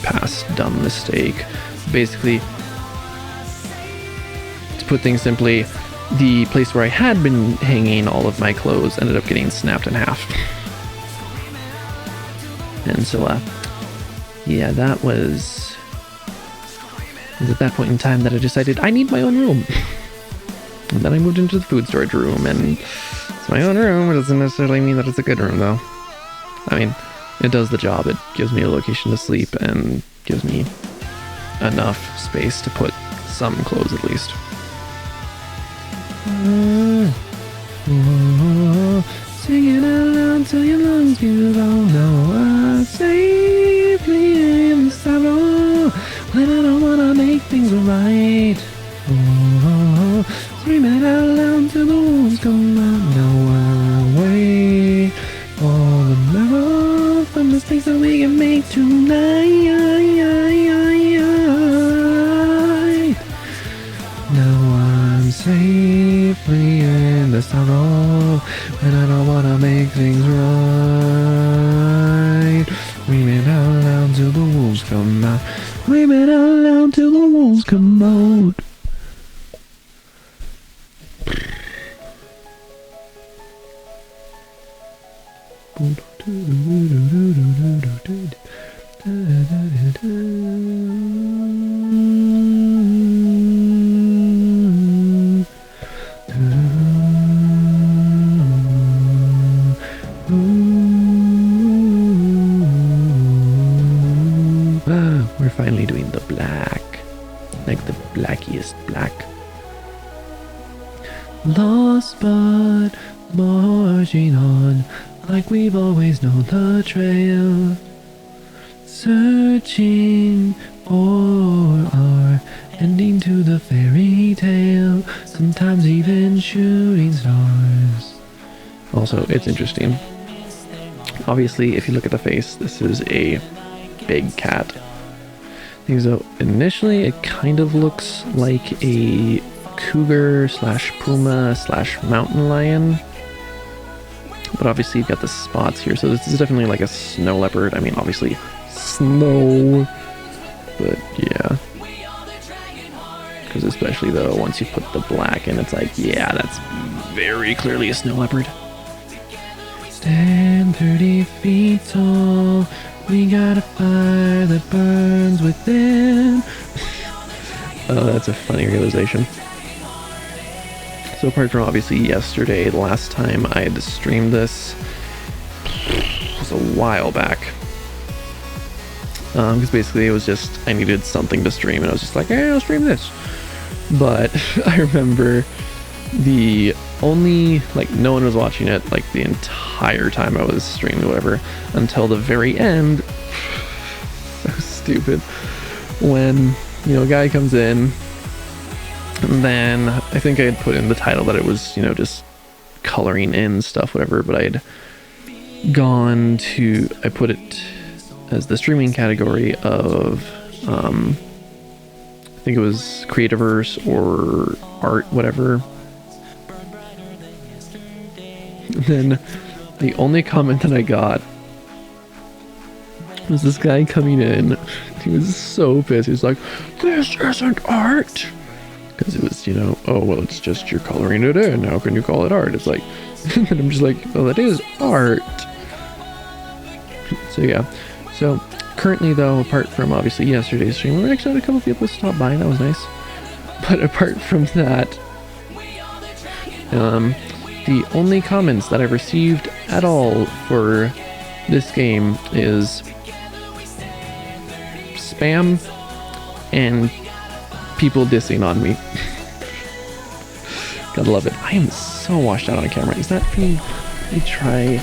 past dumb mistake. Basically, to put things simply, the place where I had been hanging all of my clothes ended up getting snapped in half. And so, yeah, that was at that point in time that I decided I need my own room. And then I moved into the food storage room, and it's my own room. It doesn't necessarily mean that it's a good room, though. I mean, it does the job. It gives me a location to sleep and gives me enough space to put some clothes at least. Sing it out loud till your lungs you don't know. Safely in the sorrow when I don't wanna make things right. Scream it out loud till the wolves come out. No, I wait all the memories from mistakes that we can make tonight. Now I'm safely in the sorrow when I don't wanna make things right. Scream it out loud till the wolves come out. Scream it out loud till the wolves come out. We're finally doing the black, like the blackiest black. Lost but marching on, like we've always known the trail. Searching for our ending to the fairy tale, sometimes even shooting stars. Also, it's interesting. Obviously, if you look at the face, this is a big cat. So initially, it kind of looks like a cougar slash puma slash mountain lion. But obviously, you've got the spots here, so this is definitely like a snow leopard. I mean, obviously, snow. But yeah. Because especially though, once you put the black in, it's like, yeah, that's very clearly a snow leopard. Stand 30 feet tall. We got a fire that burns within. Oh, that's a funny realization. So apart from obviously yesterday, the last time I had to stream this was a while back. Because basically it was just, I needed something to stream, and I was just like, hey, I'll stream this. But I remember the only, like, no one was watching it, like, the entire time I was streaming or whatever, until the very end. So stupid. When, you know, a guy comes in, and then I think I had put in the title that it was, you know, just coloring in stuff, whatever, but I put it as the streaming category of, I think it was Creativerse or art, whatever. And then the only comment that I got was this guy coming in. He was so pissed. He was like, "This isn't art." Because it was, you know, oh, well, it's just you're coloring it in. How can you call it art? It's like, and I'm just like, well, that is art. So yeah. So Currently, though, apart from obviously yesterday's stream, we actually had a couple people stop by. That was nice. But apart from that, the only comments that I've received at all for this game is spam and people dissing on me. Gotta love it. I am so washed out on camera. Is that me? Let me try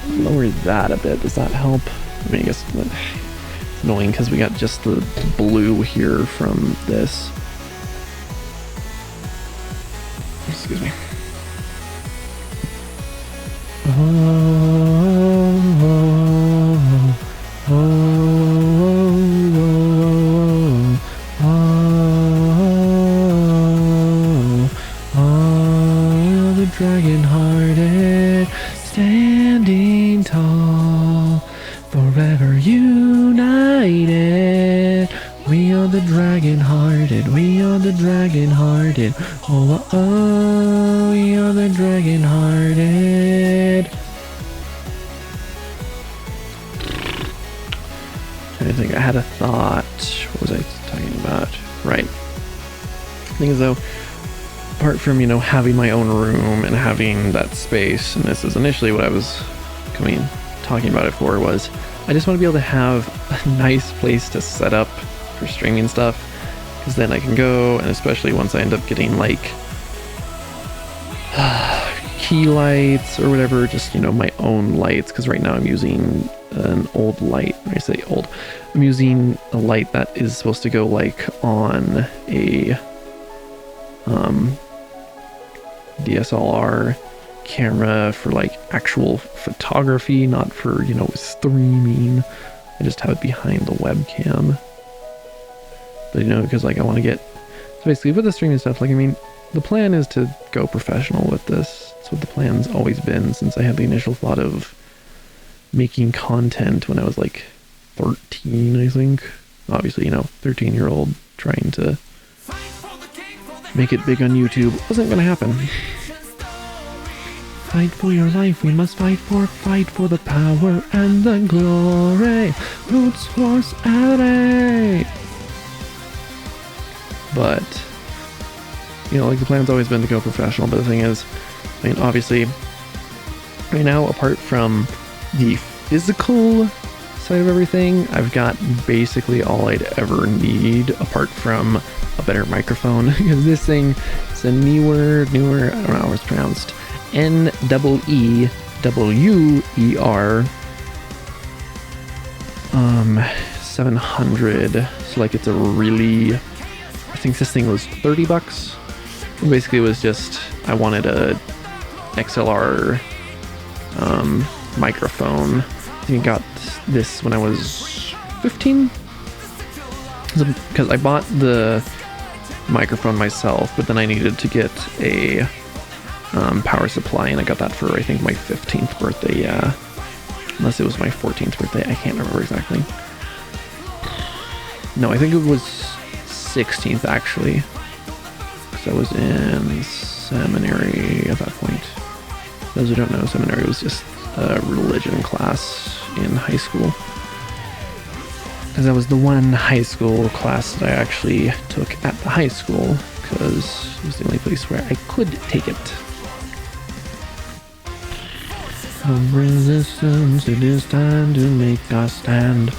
lower that a bit. Does that help? I mean, I guess it's annoying because we got just the blue here from this. Excuse me. The dragon-hearted, standing tall, forever united. We are the dragon-hearted, we are the dragon-hearted. Oh, oh, oh, we are the dragon-hearted. I think I had a thought. What was I talking about? Right. The thing is, though, apart from, you know, having my own room and having that space, and this is initially what I was talking about it for, was I just want to be able to have a nice place to set up for streaming stuff, because then I can go, and especially once I end up getting like key lights or whatever, just, you know, my own lights, because right now I'm using an old light. When I say old, I'm using a light that is supposed to go like on a DSLR camera for like actual photography, not for, you know, streaming. I just have it behind the webcam. But, you know, because like I want to get, so basically with the streaming stuff, like, I mean, the plan is to go professional with this. That's what the plan's always been since I had the initial thought of making content when I was like 13, I think. Obviously, you know, 13-year-old trying to make it big on YouTube wasn't gonna happen. Fight for your life, we must fight for the power and the glory. Roots force LA. But, you know, like the plan's always been to go professional, but the thing is, I mean, obviously, right now, apart from the physical side of everything, I've got basically all I'd ever need apart from a better microphone, because this thing is a newer, I don't know how it's pronounced, NEEWER 700. So like it's a really, I think this thing was $30. Basically it was just, I wanted a XLR microphone. I think I got this when I was 15, because I bought the microphone myself, but then I needed to get a power supply, and I got that for, I think, my 15th birthday. Yeah, unless it was my 14th birthday, I can't remember exactly. No, I think it was 16th actually, because I was in seminary at that point. Those who don't know, seminary was just a religion class in high school, because that was the one high school class that I actually took at the high school, because it was the only place where I could take it. Of resistance, it is time to make our stand.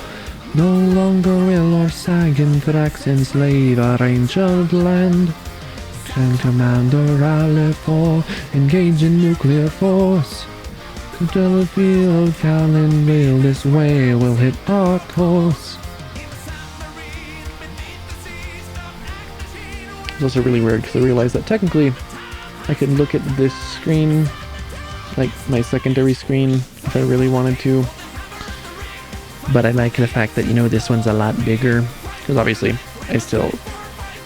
No longer will our sagging tracks enslave our ancient land. Can Commander rally for, engage in nuclear force. Until the field of Calendale, this way will hit our course. It's also really weird because I realized that technically I could look at this screen, like my secondary screen, if I really wanted to. But I like the fact that, you know, this one's a lot bigger, because obviously I still,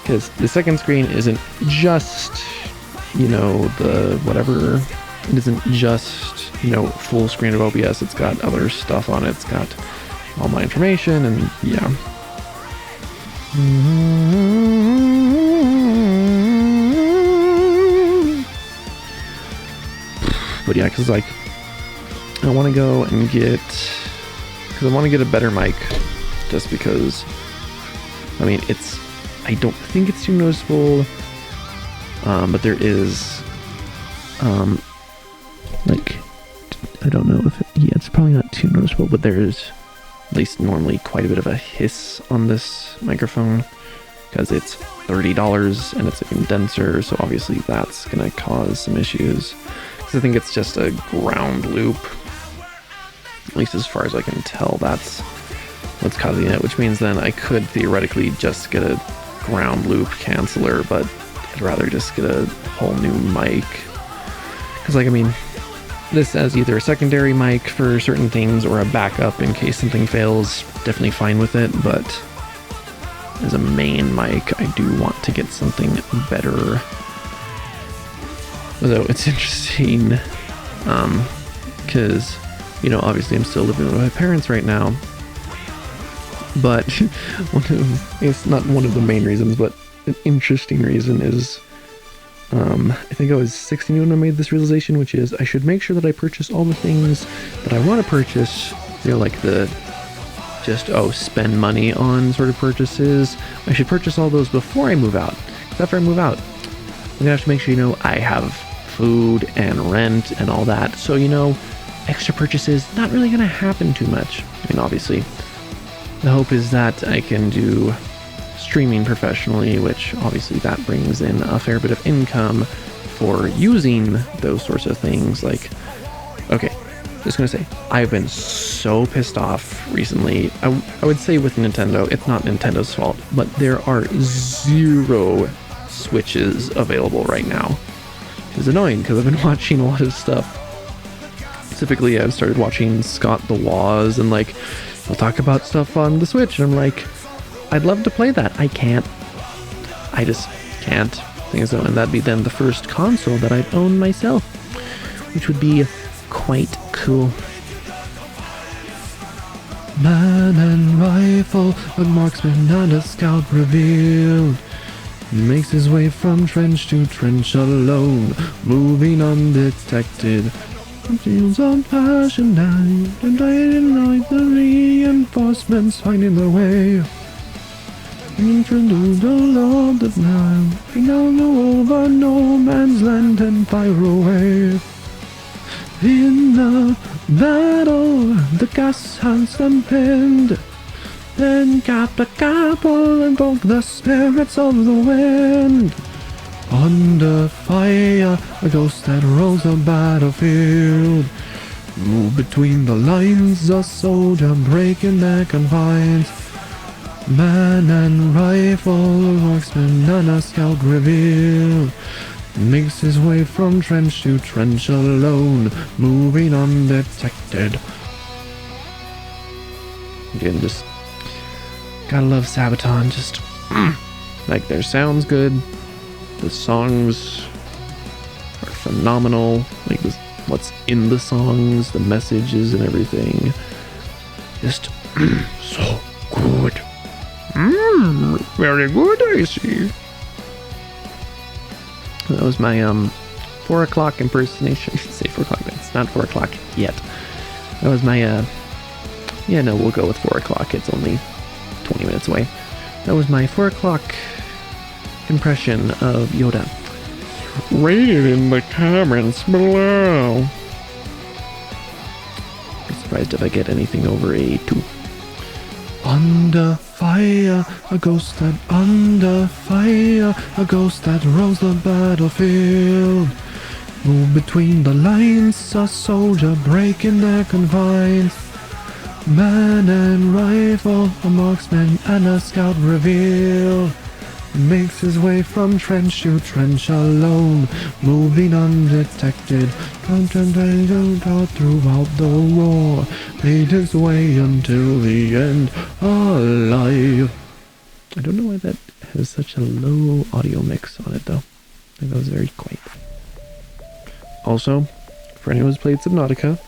because the second screen isn't just, you know, the whatever, it isn't just, you know, full screen of OBS, it's got other stuff on it, it's got all my information, and yeah. But yeah, because like I want to go and get because I want to get a better mic, just because, I mean, I don't think it's too noticeable, but there is, like, I don't know if it's probably not too noticeable, but there is at least normally quite a bit of a hiss on this microphone, because it's $30 and it's a condenser, so obviously that's gonna cause some issues, because I think it's just a ground loop, at least as far as I can tell. That's what's causing it, which means then I could theoretically just get a ground loop canceller, but I'd rather just get a whole new mic, because, like, I mean, this as either a secondary mic for certain things or a backup in case something fails, definitely fine with it, but as a main mic, I do want to get something better. Although it's interesting, because, you know, obviously I'm still living with my parents right now, but it's not one of the main reasons, but an interesting reason is, I think I was 16 when I made this realization, which is I should make sure that I purchase all the things that I want to purchase, you know, like the just, spend money on sort of purchases. I should purchase all those before I move out. Because after I move out, I'm gonna have to make sure, you know, I have food and rent and all that. So, you know, extra purchases, not really gonna happen too much. I mean, obviously, the hope is that I can do streaming professionally, which obviously that brings in a fair bit of income for using those sorts of things. Like, okay, just gonna say, I've been so pissed off recently. I would say with Nintendo, it's not Nintendo's fault, but there are 0 Switches available right now. It's annoying because I've been watching a lot of stuff. Specifically, I've started watching Scott the Woz, and like, he'll talk about stuff on the Switch, and I'm like, I'd love to play that. I can't. I just can't. Thing is, though, and that'd be then the first console that I'd own myself, which would be quite cool. Man and rifle, a marksman and a scout revealed. Makes his way from trench to trench alone, moving undetected. Fields of passion now, and daylight the reinforcements finding their way. Introduce the Lord that now, down over no man's land and fire away. In the battle, the gas has them pinned. Then cap the couple and invoke the spirits of the wind. Under fire, a ghost that rolls the battlefield. Move between the lines, a soldier breaking their confines. Man and rifle, a marksman and a scout reveal. Makes his way from trench to trench alone, moving undetected. Again, just gotta love Sabaton. Just like, their sound's good, the songs are phenomenal. Like, what's in the songs, the messages and everything, just so good. Very good, I see. That was my 4 o'clock impersonation. Say 4 o'clock, but it's not 4 o'clock yet. That was my yeah, no, we'll go with 4 o'clock. It's only 20 minutes away. That was my 4 o'clock impression of Yoda. Rate it in the comments below. I'm surprised if I get anything over a 2. Under fire, a ghost that under fire, a ghost that roams the battlefield. Move between the lines, a soldier breaking their confines. Man and rifle, a marksman and a scout reveal. Makes his way from trench to trench alone, moving undetected. Throughout the war, made his way until the end, alive. I don't know why that has such a low audio mix on it, though. I think that was very quiet. Also, for anyone who's played Subnautica,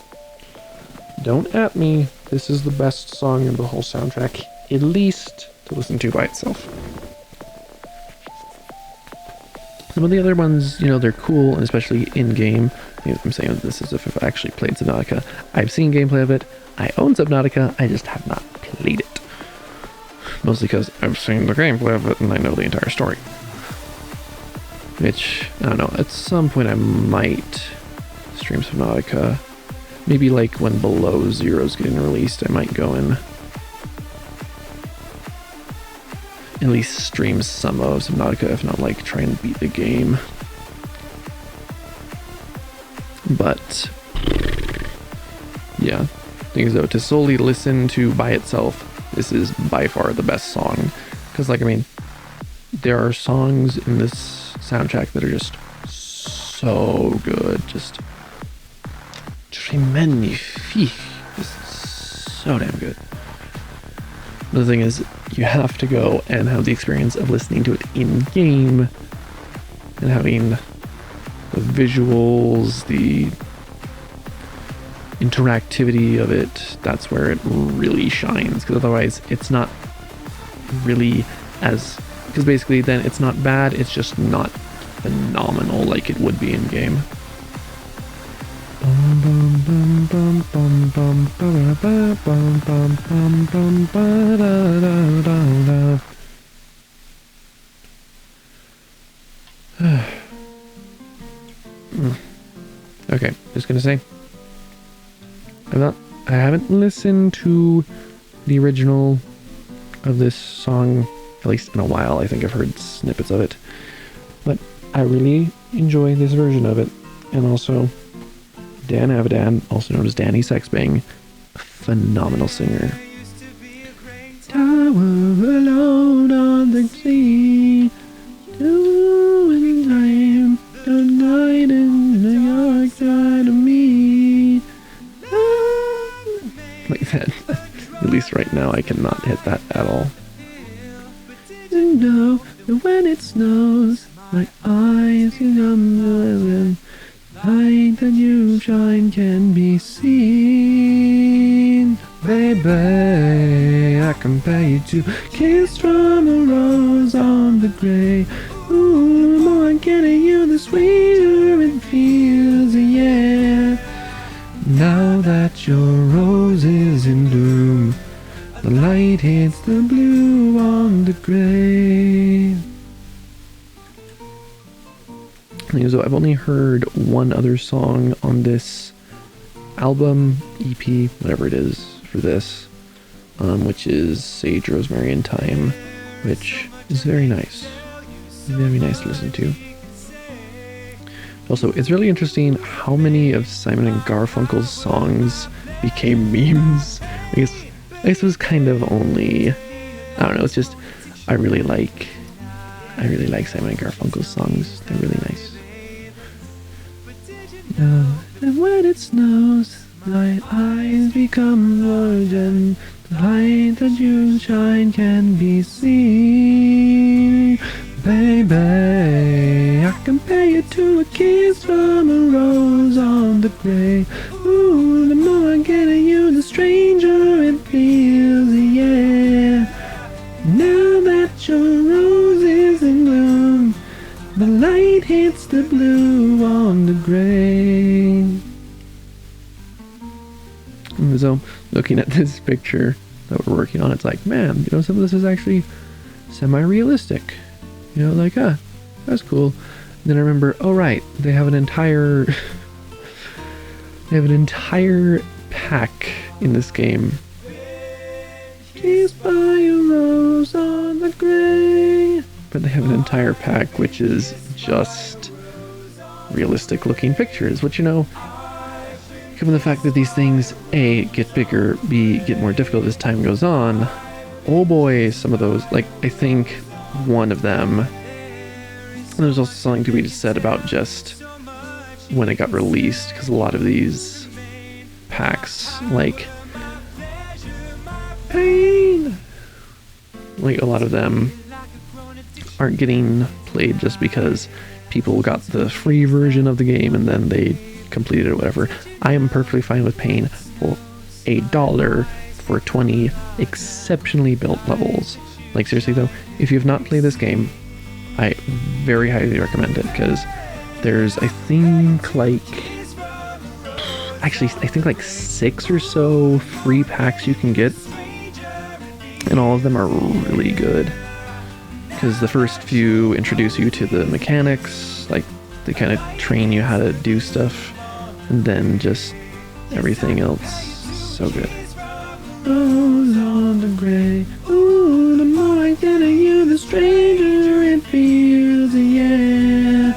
don't at me. This is the best song in the whole soundtrack, at least to listen to by itself. Some of the other ones, you know, they're cool, and especially in-game, I'm saying this as if I actually played Subnautica. I've seen gameplay of it. I own Subnautica. I just have not played it. Mostly because I've seen the gameplay of it and I know the entire story. Which, I don't know, at some point I might stream Subnautica. Maybe like when Below Zero's getting released, I might go and at least stream some of Subnautica, if not like try and beat the game. But yeah, things though, to solely listen to by itself, this is by far the best song. Because like, I mean, there are songs in this soundtrack that are just so good, just magnifique, just so damn good. The thing is, you have to go and have the experience of listening to it in game and having the visuals, the interactivity of it. That's where it really shines, because otherwise it's not really as, because basically then it's not bad, it's just not phenomenal like it would be in game. Okay, just gonna say, I haven't listened to the original of this song, at least in a while. I think I've heard snippets of it, but I really enjoy this version of it. And also, Dan Avidan, also known as Danny Sexbang, a phenomenal singer. Tower alone on the sea, doing time, the night in the dark side of me. Like that. At least right now I cannot hit that at all. You know that when it snows, my eyes become blue. Light that you shine can be seen. Baby, I compare you to a kiss from a rose on the grave. Ooh, the more I get at you, the sweeter it feels, yeah. Now that your rose is in bloom, the light hits the blue on the grave. So I've only heard one other song on this album, EP, whatever it is for this, which is Sage, Rosemary, and Thyme, which is very nice. Very nice to listen to. Also, it's really interesting how many of Simon and Garfunkel's songs became memes. I guess it was kind of only, I don't know, it's just, I really like Simon and Garfunkel's songs. They're really nice. And when it snows, my eyes become virgin. The light that you shine can be seen. Baby, I compare you to a kiss from a rose on the grave. Ooh, the more I get at you, the stranger it feels, yeah. Now that your rose is in bloom, the light hits the blue on the grave. And so, looking at this picture that we're working on, it's like, man, you know, some of this is actually semi-realistic. You know, like, that's cool. And then I remember, oh right, they have an entire pack in this game. Kissed by a rose on the grave. But they have an entire pack which is just realistic looking pictures, which, you know, given the fact that these things A, get bigger, B, get more difficult as time goes on, oh boy, some of those, like, I think one of them, and there's also something to be said about just when it got released, because a lot of these packs, like Pain, like a lot of them aren't getting played just because people got the free version of the game and then they completed it or whatever. I am perfectly fine with paying for $1 for 20 exceptionally built levels. Like, seriously though, if you have not played this game, I very highly recommend it, because there's, I think, like actually, I think like 6 or so free packs you can get, and all of them are really good. Because the first few introduce you to the mechanics, like they kind of train you how to do stuff, and then just everything else, so good. Rose on the gray, ooh, the more I get at you, the stranger it feels, yeah.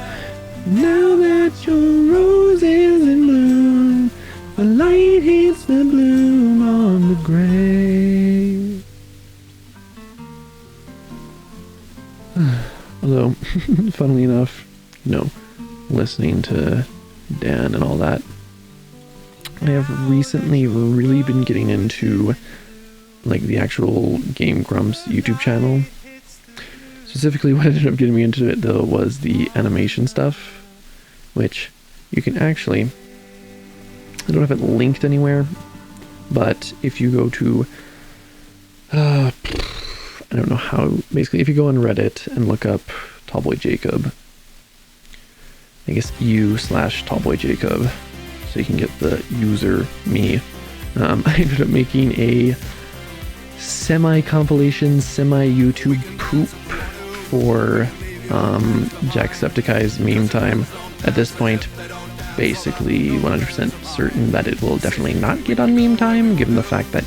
Now that your rose is in bloom, the light hits the bloom on the gray. Although, funnily enough, listening to Dan and all that, I have recently really been getting into like the actual Game Grumps YouTube channel. Specifically, what ended up getting me into it though was the animation stuff, which you can actually, I don't have it linked anywhere, but if you go to, I don't know how, basically if you go on Reddit and look up TallBoy Jacob, I guess u/TallBoy Jacob, so you can get the user me. I ended up making a semi-compilation, semi-YouTube poop for Jacksepticeye's meme time. At this point, basically 100% certain that it will definitely not get on meme time, given the fact that,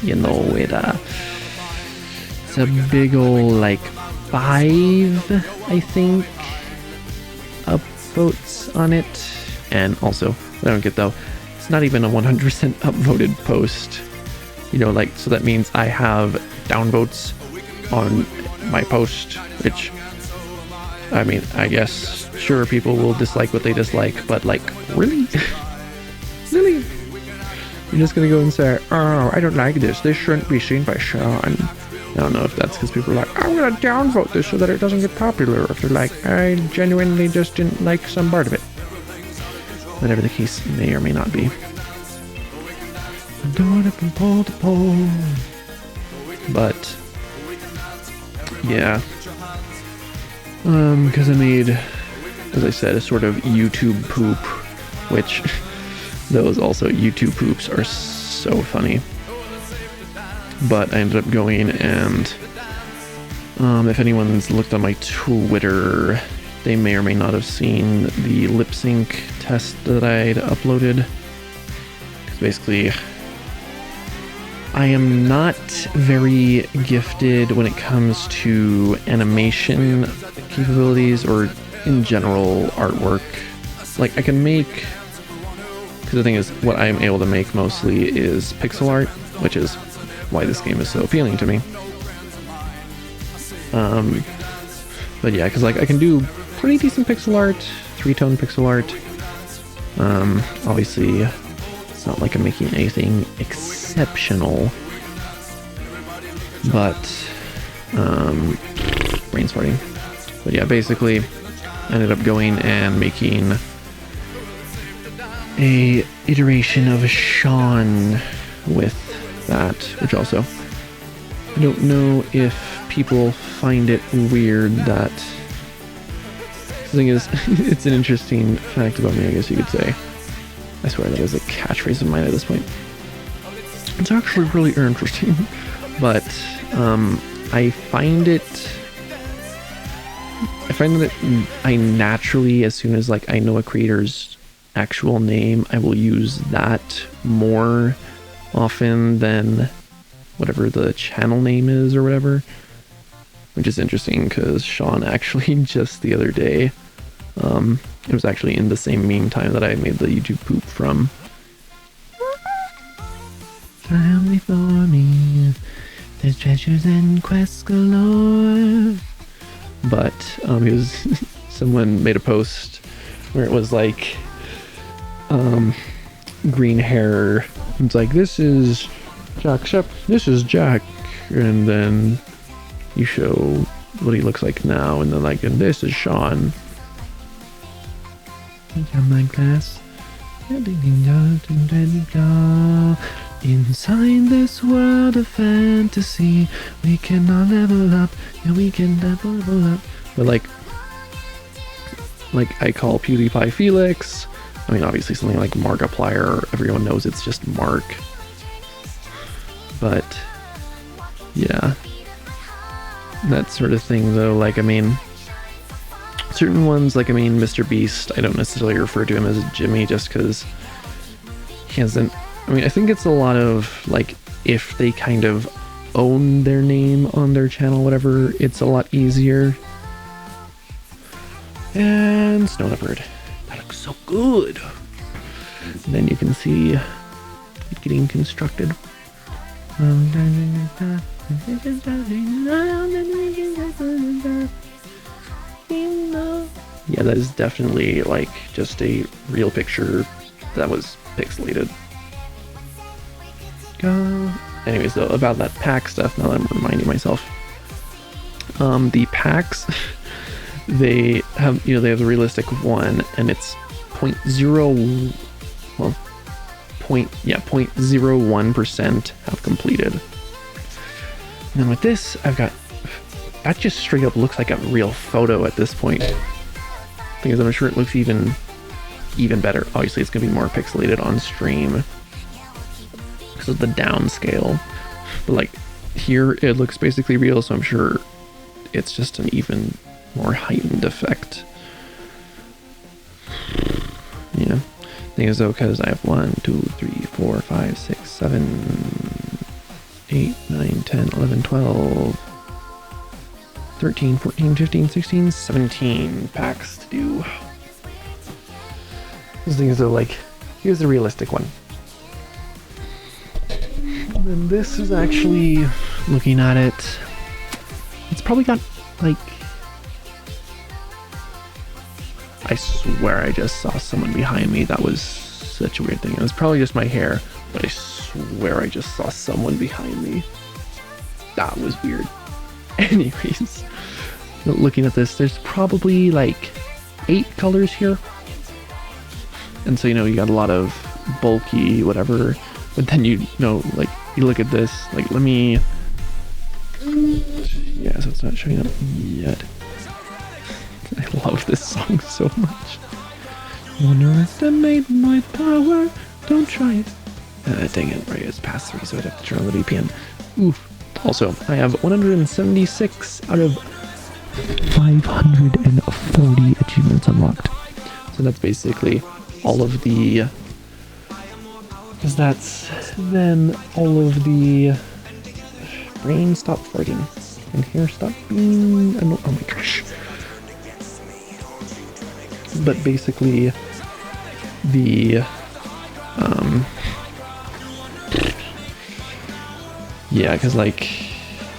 it's a big ol' like 5, I think, upvotes on it. And also, what I don't get though, it's not even a 100% upvoted post. So that means I have downvotes on my post, which, I mean, I guess, sure, people will dislike what they dislike, but like, really? Really? You're just gonna go and say, oh, I don't like this shouldn't be seen by Sean. I don't know if that's because people are like, I'm gonna downvote this so that it doesn't get popular, or if they're like, I genuinely just didn't like some part of it. Whatever the case may or may not be. From pole to pole. But yeah, because I made, as I said, a sort of YouTube poop, which those also YouTube poops are so funny. But I ended up going and if anyone's looked on my Twitter, they may or may not have seen the lip sync test that I'd uploaded. Because basically, I am not very gifted when it comes to animation capabilities or in general artwork. Like I can make, because the thing is, what I'm able to make mostly is pixel art, which is why this game is so appealing to me. But yeah, because like I can do pretty decent pixel art, 3-tone pixel art. Obviously, it's not like I'm making anything exceptional, but brain farting. But yeah, basically, I ended up going and making a iteration of Sean with that, which also, I don't know if people find it weird that, the thing is, it's an interesting fact about me, I guess you could say. I swear that is a catchphrase of mine at this point. It's actually really interesting, but I find that I naturally, as soon as like I know a creator's actual name, I will use that more often than whatever the channel name is or whatever, which is interesting because Sean actually just the other day, it was actually in the same meme time that I made the YouTube poop from. Family for me, there's treasures and quests galore. But he was someone made a post where it was like green hair. It's like, this is Jack, and then you show what he looks like now, and then like, and this is Sean. My glass. Inside this world of fantasy, we cannot level up, yeah, we can level up. But like I call PewDiePie Felix, I mean, obviously something like Markiplier, everyone knows it's just Mark. But, yeah. That sort of thing, though, like, I mean, certain ones, like, I mean, Mr. Beast, I don't necessarily refer to him as Jimmy just because he hasn't, I mean, I think it's a lot of, like, if they kind of own their name on their channel, whatever, it's a lot easier. And Snow Leopard. That looks so good. And then you can see it getting constructed. Yeah, that is definitely like just a real picture that was pixelated. Anyways, though, about that pack stuff, now that I'm reminding myself. The packs, they have, you know, they have the realistic one, and it's 0.01% have completed. And then with this, I've got, that just straight up looks like a real photo at this point. Thing is, I'm sure it looks even better. Obviously, it's gonna be more pixelated on stream because of the downscale. But like here, it looks basically real, so I'm sure it's just an even more heightened effect. Yeah. Thing is though, because I have 1, 2, 3, 4, 5, 6, 7, 8, 9, 10, 11, 12, 13, 14, 15, 16, 17 packs to do. This thing is though, like, here's the realistic one. And then this is actually, looking at it, it's probably got, like, I swear I just saw someone behind me. That was such a weird thing. It was probably just my hair, but I swear I just saw someone behind me. That was weird. Anyways, looking at this, there's probably like 8 colors here. And so, you know, you got a lot of bulky, whatever. But then, you know, like, you look at this, like, let me... Yeah, so it's not showing up yet. I love this song so much. Underestimate my power, don't try it. Dang it, right, it's past 3, so I'd have to turn on the VPN. Oof. Also, I have 176 out of 540 achievements unlocked. So that's basically all of the... Because that's then all of the... Brain stop farting. And hair stop being... Oh my gosh. But basically, the, yeah, because, like,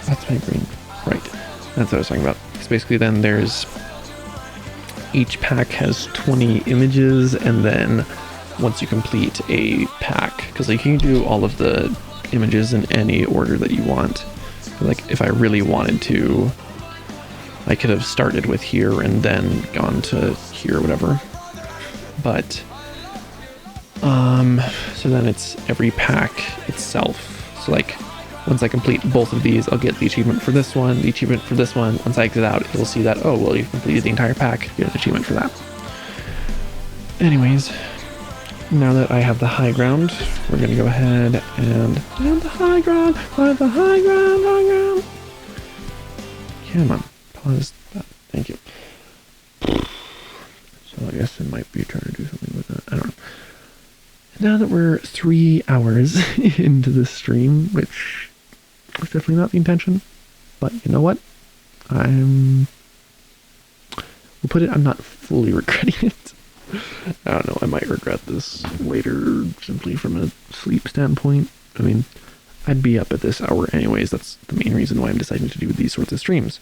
that's my brain, right, that's what I was talking about. Because basically then there's, each pack has 20 images, and then once you complete a pack, because, like, you can do all of the images in any order that you want. Like, if I really wanted to, I could have started with here and then gone to here or whatever. But, so then it's every pack itself. So, like, once I complete both of these, I'll get the achievement for this one, the achievement for this one. Once I exit out, it'll see that, oh, well, you've completed the entire pack, you get an achievement for that. Anyways, now that I have the high ground, we're gonna go ahead and have the high ground, high ground. Come on. Pause that. Thank you. So I guess it might be trying to do something with that. I don't know. Now that we're 3 hours into the stream, which was definitely not the intention, but you know what? We'll put it, I'm not fully regretting it. I don't know, I might regret this later simply from a sleep standpoint. I mean, I'd be up at this hour anyways. That's the main reason why I'm deciding to do these sorts of streams.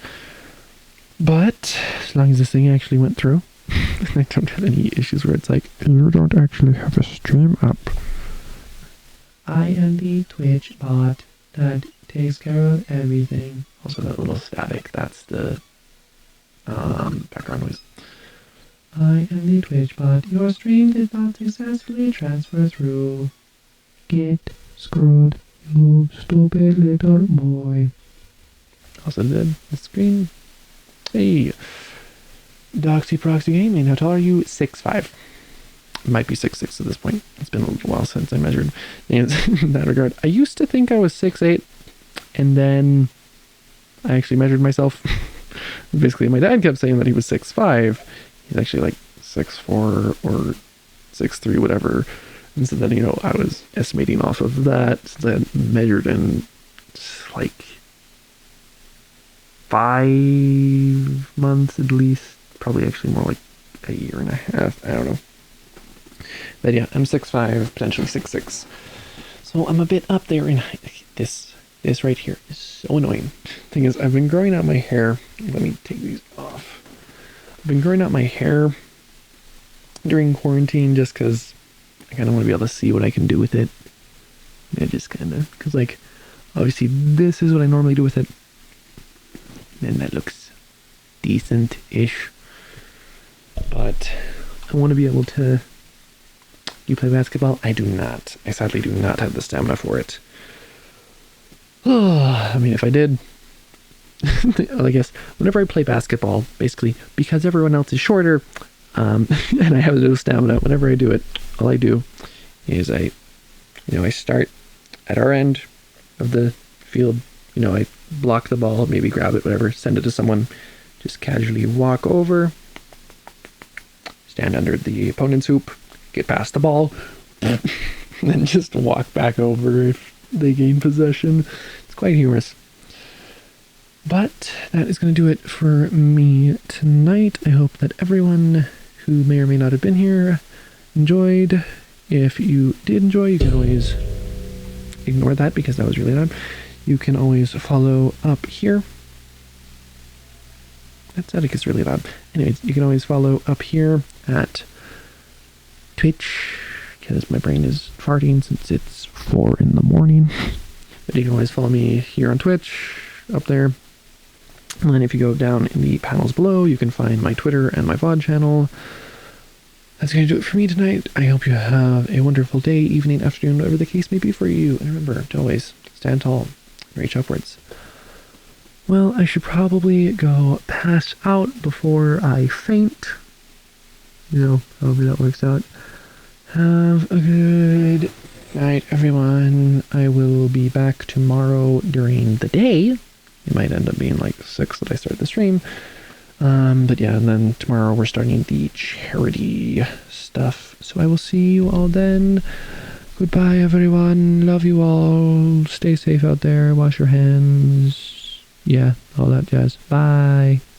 But as long as this thing actually went through, I don't have any issues where it's like, you don't actually have a stream up. I am the Twitch bot that takes care of everything. Also that little static, that's the background noise. I am the Twitch bot. Your stream did not successfully transfer through. Get screwed, you stupid little boy. Also did the screen. Hey, Doxy Proxy Gaming, how tall are you? 6'5". might be 6'6" at this point. It's been a little while since I measured in that regard. I used to think I was 6'8", and then I actually measured myself. Basically, my dad kept saying that he was 6'5". He's actually like 6'4" or 6'3", whatever. And so then, you know, I was estimating off of that, since I had measured in like 5 months at least. Probably actually more like a year and a half. I don't know. But yeah, I'm 6'5", potentially 6'6". So I'm a bit up there in height. This right here is so annoying. Thing is, I've been growing out my hair. Let me take these off. I've been growing out my hair during quarantine just because I kind of want to be able to see what I can do with it. I just kind of, because like, obviously this is what I normally do with it. And that looks decent-ish. But I want to be able to... You play basketball? I do not. I sadly do not have the stamina for it. I mean, if I did... I guess, whenever I play basketball, basically, because everyone else is shorter, and I have no stamina, whenever I do it, all I do is I start at our end of the field. You know, I block the ball, maybe grab it, whatever, send it to someone, just casually walk over, stand under the opponent's hoop, get past the ball, and then just walk back over if they gain possession. It's quite humorous. But that is going to do it for me tonight. I hope that everyone who may or may not have been here enjoyed. If you did enjoy, you can always ignore that because that was really loud. You can always follow up here. That static is really loud. Anyways, you can always follow up here at Twitch because my brain is farting since it's 4 in the morning. But you can always follow me here on Twitch, up there. And then if you go down in the panels below, you can find my Twitter and my VOD channel. That's going to do it for me tonight. I hope you have a wonderful day, evening, afternoon, whatever the case may be for you. And remember to always stand tall, reach upwards. Well, I should probably go pass out before I faint. You know, however that works out. Have a good night, everyone. I will be back tomorrow during the day. It might end up being like 6 that I start the stream. But yeah, and then tomorrow we're starting the charity stuff. So I will see you all then. Goodbye, everyone. Love you all. Stay safe out there. Wash your hands. Yeah, all that jazz. Bye.